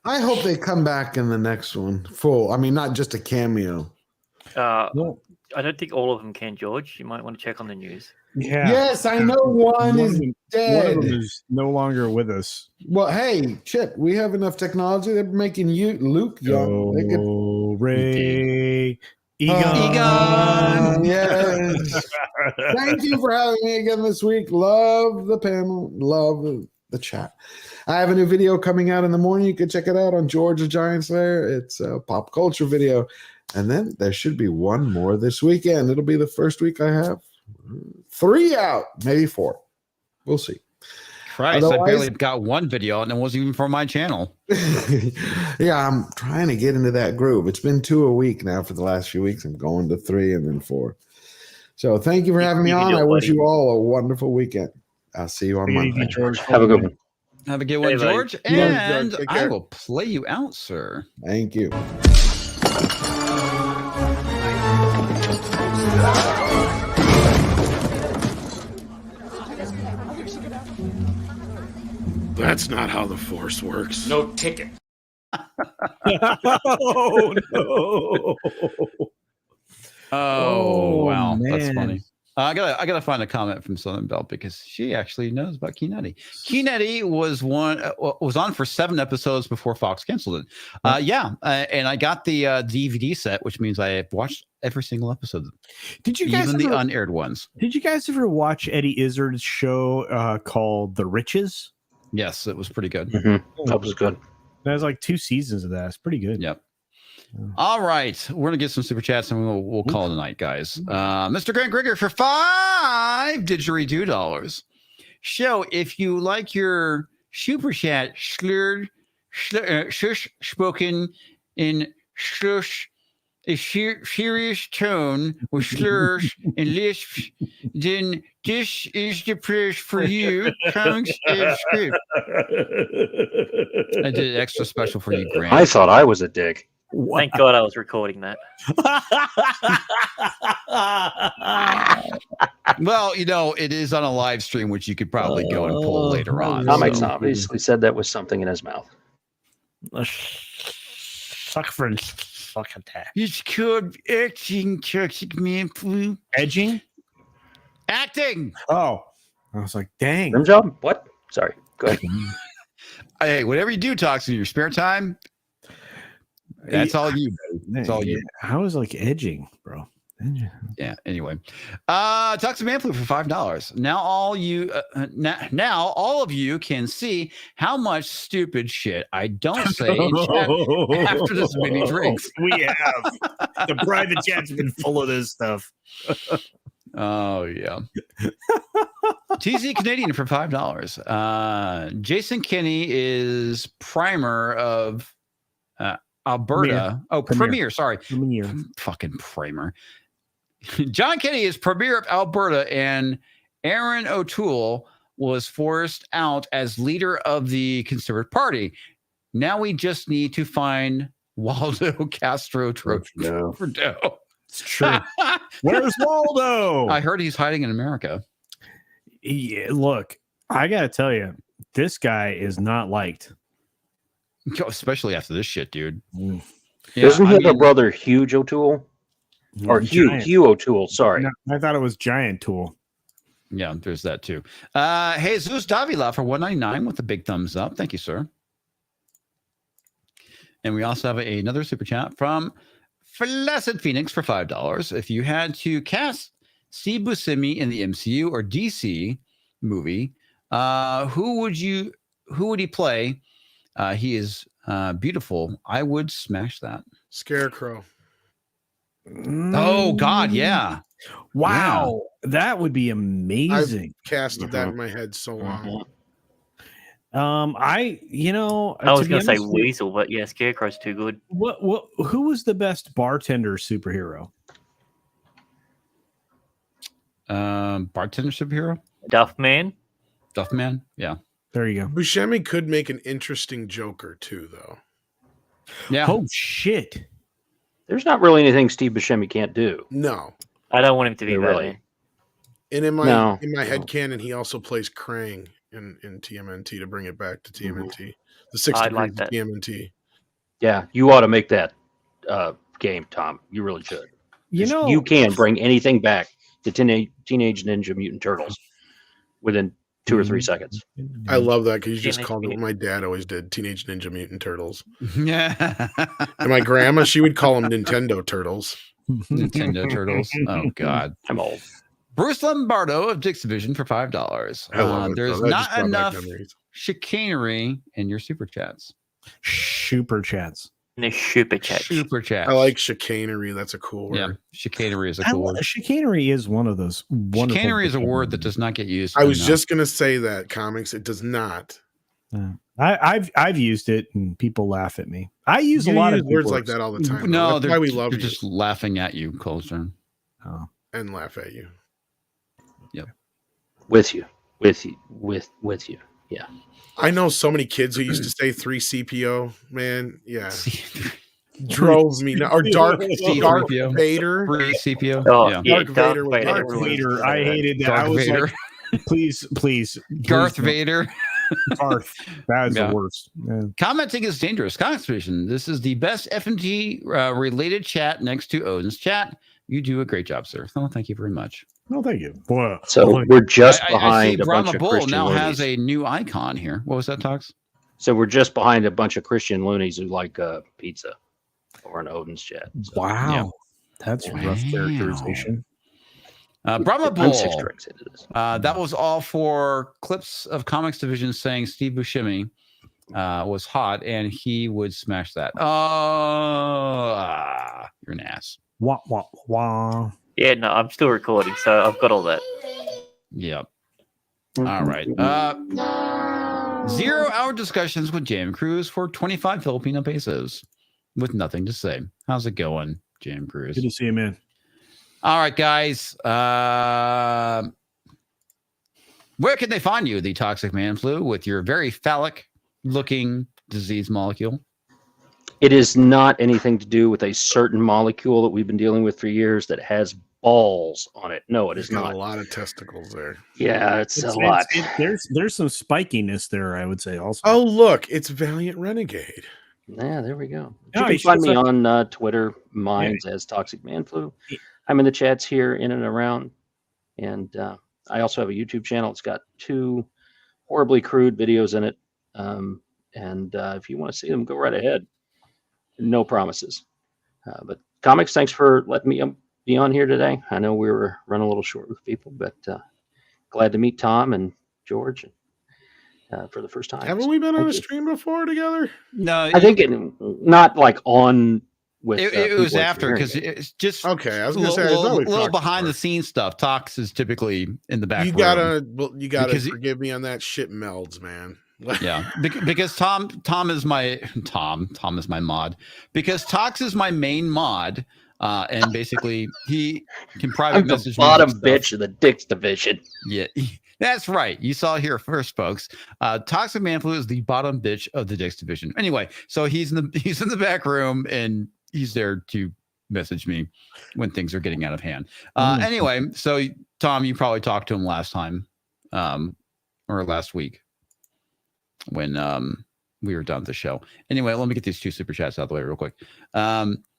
I hope they come back in the next one full. I mean, not just a cameo. No. I don't think all of them can, George. You might want to check on the news. Yeah. Yes, I know one is dead. One of them is no longer with us. Well, hey, Chip, we have enough technology. They're making Luke young. They could- Oh, Ray. Egon. Yes. Thank you for having me again this week. Love the panel. Love the chat. I have a new video coming out in the morning. You can check it out on George the Giant Slayer. It's a pop culture video. And then there should be one more this weekend. It'll be the first week I have 3 out, maybe 4. We'll see. Christ, I barely got one video and it wasn't even from my channel. Yeah, I'm trying to get into that groove. It's been 2 a week now for the last few weeks. I'm going to 3 and then 4. So thank you for having me on. I wish you all a wonderful weekend. I'll see you on Monday. Have a good one. Have a good one, George. And I will play you out, sir. Thank you. That's not how the Force works. No ticket. Oh, no. Oh, wow. man. That's funny. I gotta find a comment from Southern Belle because she actually knows about Keenetti. Keenetti was on for 7 episodes before Fox canceled it. And I got the DVD set, which means I watched every single episode. Did you guys even the unaired ones? Did you guys ever watch Eddie Izzard's show called The Riches? Yes, it was pretty good. Mm-hmm. That was good. There's like 2 seasons of that. It's pretty good. Yep. All right, we're gonna get some super chats and we'll call it a night, guys. Mr. GrantGregory for $5 didgeridoo. Show if you like your super chat slurred, shush spoken in shush, a serious tone with slurs and lisps, then this is the place for you. Comes as script. I did it extra special for you, Grant. I thought I was a dick. Thank God I was recording that. Well, it is on a live stream, which you could probably go and pull later on. Comics obviously said that with something in his mouth. Suck for fuck attack. It's called acting, toxic man flu. Edging? Acting. Oh. I was like, dang. Rim job? What? Sorry. Go ahead. Hey, whatever you do, Toxic, in your spare time, that's all you, baby. That's all you. I was like edging, bro. Yeah. Anyway, Toxic Man Flu for $5. Now all you, now all of you can see how much stupid shit I don't say in chat after this many drinks. We have the private chat's been full of this stuff. Oh yeah. TZ Canadian for $5. Jason Kinney is primer of Alberta. Premier. Sorry. Premier. Fucking primer. John Kennedy is premier of Alberta, and Aaron O'Toole was forced out as leader of the Conservative Party. Now we just need to find Waldo Castro Trudeau. It's true. Where's Waldo? I heard he's hiding in America. Yeah, look, I gotta tell you, this guy is not liked. Especially after this shit, dude. Yeah, Doesn't he have a brother, Hugh O'Toole? Or Hugh O'Toole, sorry. No, I thought it was Giant Tool. Yeah, there's that too. Jesus Davila for $1.99 with a big thumbs up. Thank you, sir. And we also have another super chat from Flaccid Phoenix for $5. If you had to cast Steve Buscemi in the MCU or DC movie, who would he play? He is beautiful. I would smash that. Scarecrow. Oh God, yeah. Wow, that would be amazing. I've casted that in my head so long. I was going to say Weasel, but yeah, Scarecrow's too good. Who was the best bartender superhero? Bartender superhero? Duffman. Duffman? Yeah. There you go. Buscemi could make an interesting Joker too, though. Yeah. Oh shit. There's not really anything Steve Buscemi can't do. No. I don't want him to be really. And in my headcanon, he also plays Krang in TMNT to bring it back to TMNT. The 6 degrees like that. of TMNT. Yeah, you ought to make that game, Tom. You really should. You can bring anything back to Teenage Ninja Mutant Turtles within 2 or 3 seconds. I love that because you just called it what my dad always did, Teenage Ninja Mutant Turtles. Yeah. And my grandma, she would call them Nintendo Turtles. Nintendo Turtles. Oh, God. I'm old. Bruce Lombardo of Dixivision for $5. There's not enough chicanery in your super chats. Super chats. The super chats. Super chats. I like chicanery. That's a cool word. Yeah, chicanery is a cool word. Chicanery is one of those. Chicanery is a word that does not get used. I was just going to say that, comics. It does not. I've used it and people laugh at me. I use a lot of words like that all the time. No, that's why we love they're you. just laughing at you, Colstern. Oh. And laugh at you. Yep. With you. Yeah. I know so many kids who used to say 3CPO, man. Yeah. Drove me or Dark Vader. 3CPO. Oh, yeah, Darth Vader. I hated that. Darth I was Vader. like, please. Darth Vader. Darth. That is the worst. Yeah. Commenting is dangerous. Constitution. This is the best FNG related chat next to Odin's chat. You do a great job, sir. Oh, thank you very much. No, thank you. Boy, so we're just behind I see a bunch of Brahmabull Christian now loonies. has a new icon here. What was that, Tox? So we're just behind a bunch of Christian loonies who like pizza or an Odin's chat. So. Wow. That's rough characterization. Brahmabull. That was all for clips of Comics Division saying Steve Buscemi was hot and he would smash that. Oh, you're an ass. Wah, wah, wah. Yeah, no, I'm still recording, so I've got all that. Yep. All right. 0-hour discussions with Jam Cruz for 25 Filipino pesos with nothing to say. How's it going, Jam Cruz? Good to see you, man. All right, guys. Where can they find you, the Toxic Man Flu, with your very phallic-looking disease molecule? It is not anything to do with a certain molecule that we've been dealing with for years that has balls on it. No, it is not. A lot of testicles there. Yeah, it's a lot. There's some spikiness there, I would say, also. Oh, look, it's Valiant Renegade. Yeah, there we go. No, You can find me on Twitter, mine's as Toxic Man Flu. I'm in the chats here, in and around. And I also have a YouTube channel. It's got 2 horribly crude videos in it. And if you want to see them, go right ahead. No promises. But Comics, thanks for letting me be on here today. I know we were running a little short with people, but glad to meet Tom and George for the first time. Haven't we been on a stream before together? No, I think not like on with. It was after because it's just okay. I was a going to say little behind the scenes stuff. Tox is typically in the back. You gotta forgive me on that. Shit melds, man. Yeah, because Tom is my mod. Because Tox is my main mod, and basically he can private message me. Bottom bitch of the Dix division. Yeah, that's right. You saw it here first, folks. Toxic Man Flu is the bottom bitch of the Dix division. Anyway, so he's in the back room and he's there to message me when things are getting out of hand. Anyway, so Tom, you probably talked to him last time, or last week, when we were done with the show. Anyway, let me get these 2 super chats out of the way real quick.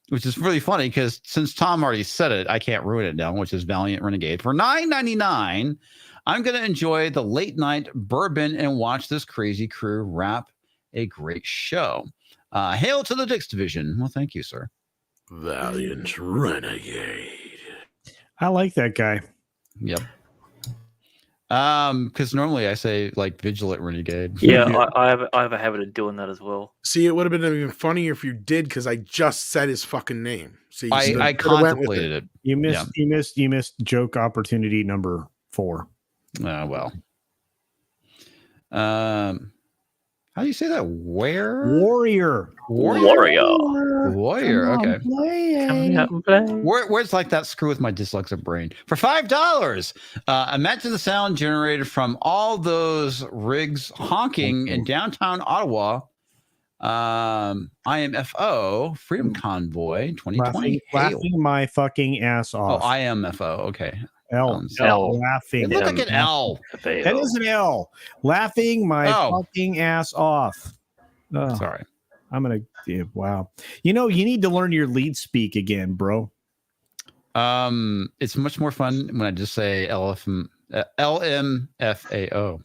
Which is really funny because since Tom already said it, I can't ruin it now, which is Valiant Renegade. For $9.99, I'm going to enjoy the late night bourbon and watch this crazy crew wrap a great show. Hail to the Dix division. Well, thank you, sir. Valiant Renegade. I like that guy. Yep. Because normally I say like Vigilant Renegade. Yeah, I have a habit of doing that as well. See, it would have been even funnier if you did, because I just said his fucking name. See, I contemplated it. You missed joke opportunity number 4. Well. How do you say that? Warrior. Okay. Come out and play. Where's like that screw with my dyslexic brain? For $5, imagine the sound generated from all those rigs honking in downtown Ottawa. IMFO, Freedom Convoy 2020. Laughing my fucking ass off. Oh, IMFO. Okay. L. Laughing. It looked like an L. That is an L. Laughing my fucking ass off. Oh, sorry. I'm gonna. Yeah, wow. You need to learn your lead speak again, bro. It's much more fun when I just say LMFAO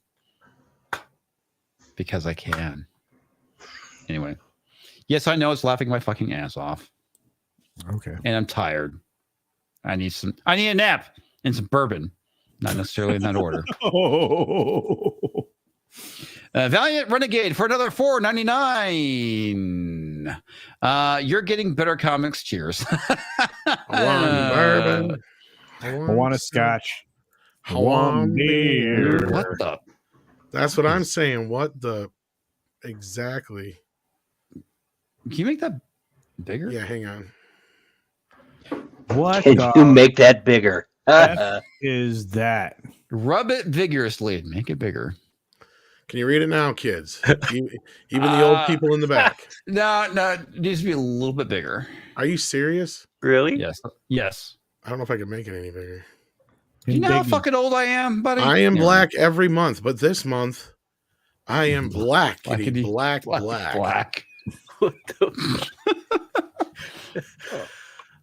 because I can. Anyway, yes, I know it's laughing my fucking ass off. Okay. And I'm tired. I need a nap and some bourbon. Not necessarily in that order. Valiant Renegade for another $4.99. You're getting better comics. Cheers. I want bourbon. I want a scotch. I want beer. What the? That's what I'm saying. What the? Exactly. Can you make that bigger? Yeah, hang on. What can you make that bigger? Is that? Rub it vigorously. Make it bigger. Can you read it now, kids? Even the old people in the back. No, it needs to be a little bit bigger. Are you serious? Really? Yes. I don't know if I can make it any bigger. Do you know how fucking old I am, buddy? I am black every month, but this month I am black. Black. What the?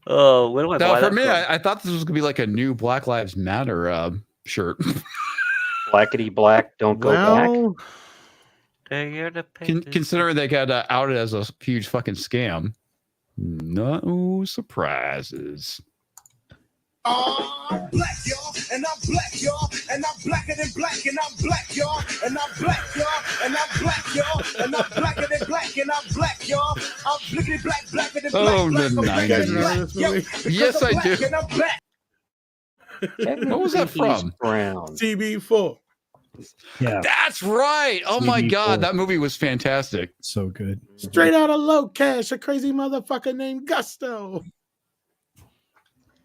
Oh, where do I buy for that me, from? I thought this was gonna be like a new Black Lives Matter shirt. Blackety black, don't go back. Considering they got outed as a huge fucking scam. No surprises. Oh, I'm black, y'all, and I'm black, y'all, and I'm blacker than black, and I'm black, y'all, and I'm black, y'all, and I'm black, y'all, and I'm blacker than black, and I'm black, y'all. I'm blickety black, blacker than black. Oh, the 90s. Yes, I do. What was that from? Brown. TB4. Yeah, that's right. Oh my God, that movie was fantastic. So good. Straight out of Low Cash, a crazy motherfucker named Gusto.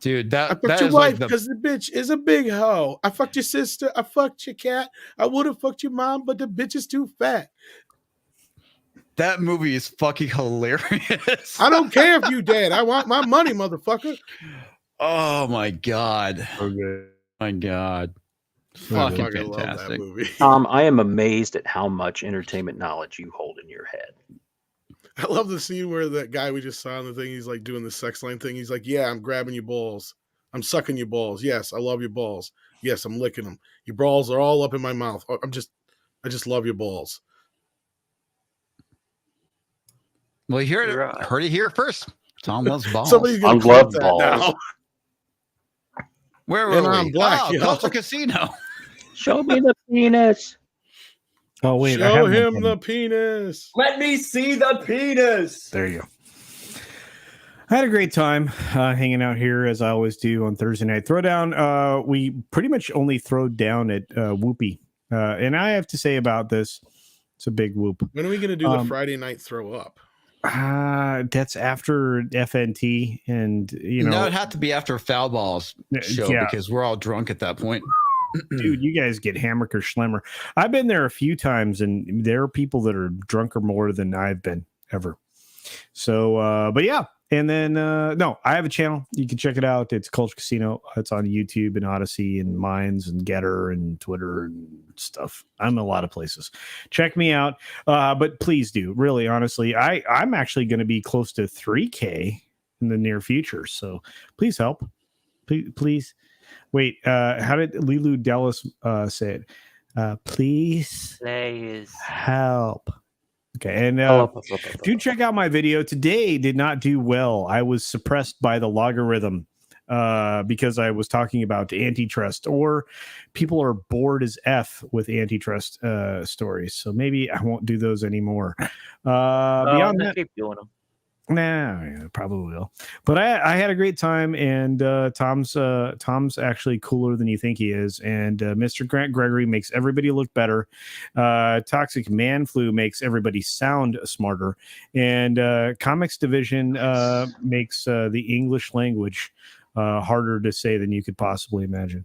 Dude, I that fucked your is wife like because the bitch is a big hoe. I fucked your sister. I fucked your cat. I would have fucked your mom, but the bitch is too fat. That movie is fucking hilarious. I don't care if you dead. I want my money, motherfucker. Oh my God. Okay. My God. Fucking fantastic. Tom, I am amazed at how much entertainment knowledge you hold in your head. I love the scene where that guy we just saw on the thing, he's like doing the sex line thing. He's like, yeah, I'm grabbing your balls. I'm sucking your balls. Yes, I love your balls. Yes, I'm licking them. Your balls are all up in my mouth. I just love your balls. Well, you heard it here first. Tom loves balls. Somebody's gonna love balls. Now. Where were and we? I'm black, Culture Casino. Show me the penis. Oh wait, show him the penis. Let me see the penis. There you go. I had a great time hanging out here as I always do on Thursday night Throwdown. We pretty much only throw down at Whoopi, and I have to say about this, it's a big whoop. When are we going to do the Friday night throw up? That's after FNT, and no, it had to be after Foul Balls show because we're all drunk at that point. Dude, you guys get hammered or schlemmer. I've been there a few times, and there are people that are drunker more than I've been ever. So, but yeah. And then, no, I have a channel. You can check it out. It's Culture Casino. It's on YouTube and Odyssey and Minds and Getter and Twitter and stuff. I'm in a lot of places. Check me out. But please do. Really, honestly, I'm actually going to be close to 3K in the near future. So please help. Please. Wait, how did Lilu Dallas say it? Please help. Okay, and do check out my video. Today did not do well. I was suppressed by the logarithm because I was talking about antitrust, or people are bored as F with antitrust stories. So maybe I won't do those anymore. Beyond that, keep doing them. Nah, yeah, probably will. But I had a great time, and Tom's actually cooler than you think he is. And MrGrantGregory makes everybody look better. Toxic Man Flu makes everybody sound smarter. And Comics Division makes the English language harder to say than you could possibly imagine.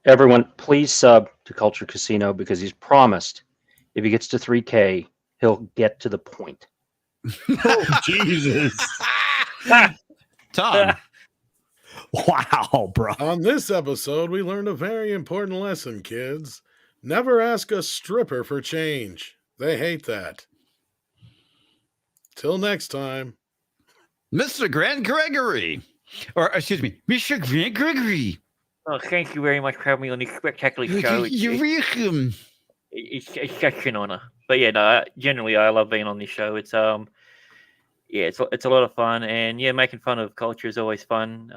Everyone, please sub to Culture Casino because he's promised if he gets to 3K, he'll get to the point. Oh, Jesus. Tom. Wow, bro. On this episode, we learned a very important lesson, kids. Never ask a stripper for change. They hate that. Till next time. MrGrantGregory. Or, excuse me, MrGrantGregory. Oh, thank you very much for having me on this spectacular show. You're welcome. It's such an honor. But yeah, no, generally I love being on this show. It's it's a lot of fun, and yeah, making fun of culture is always fun.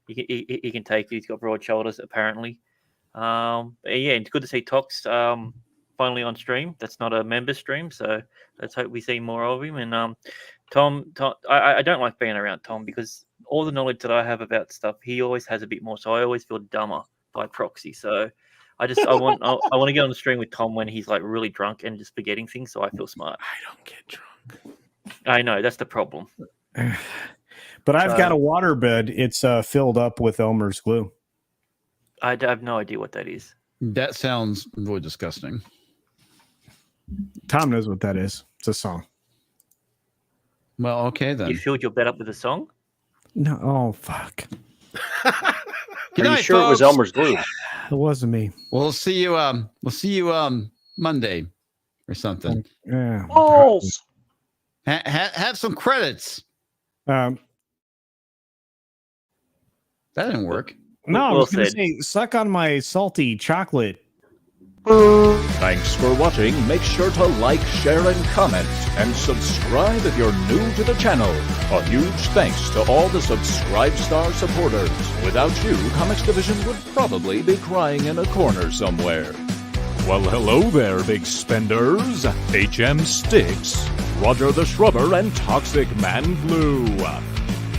He can take it. He's got broad shoulders, apparently. Yeah, it's good to see Tox finally on stream. That's not a member stream, so let's hope we see more of him. And Tom, I don't like being around Tom because all the knowledge that I have about stuff, he always has a bit more. So I always feel dumber by proxy. So I want to get on the stream with Tom when he's like really drunk and just forgetting things, so I feel smart. I don't get drunk. I know that's the problem. But I've got a waterbed. It's filled up with Elmer's glue. I have no idea what that is. That sounds really disgusting. Tom knows what that is. It's a song. Well, okay then. You filled your bed up with a song? No. Oh, fuck. Are you sure it was Elmer's glue? It wasn't me. We'll see you. Monday or something. Yeah. Balls. Have some credits. That didn't work. No, I was going to say, suck on my salty chocolate. Thanks for watching. Make sure to like, share, and comment, and subscribe if you're new to the channel. A huge thanks to all the Subscribe Star supporters. Without you, Comics Division would probably be crying in a corner somewhere. Well, hello there, big spenders. HMStix, Roger the Shrubber, and Toxic Man Blue.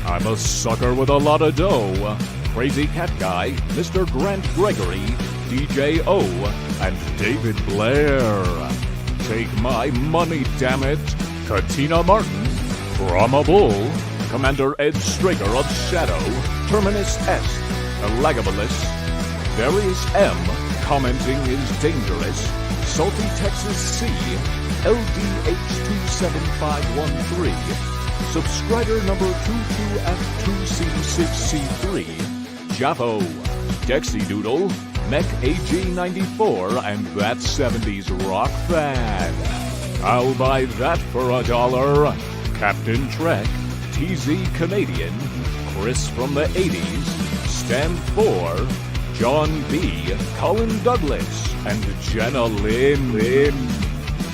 I'm a sucker with a lot of dough. Crazy Catguy, MrGrantGregory, DJ.O, and David Blair. Take my money, damn it. Katina Martin, Brahmabull, Commander Ed Straker of Shadow, TerminusEst, Elagabalus, DariusM, Commenting is Dangerous, Salty Texas C, LDH27513, Subscriber number 22F2C6C3, J.A.F.O, Dexidoodle, Mech AG94, and that 70s rock fan. I'll buy that for $1. Captain Trek, TZ Canadian, Chris from the 80s, Stan 4, John B, Colin Douglas, and Jenna Lyn.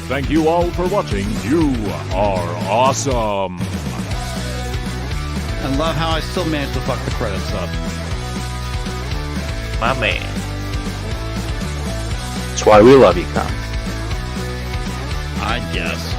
Thank you all for watching. You are awesome. I love how I still managed to fuck the credits up. My man. That's why we love you, Con. I guess.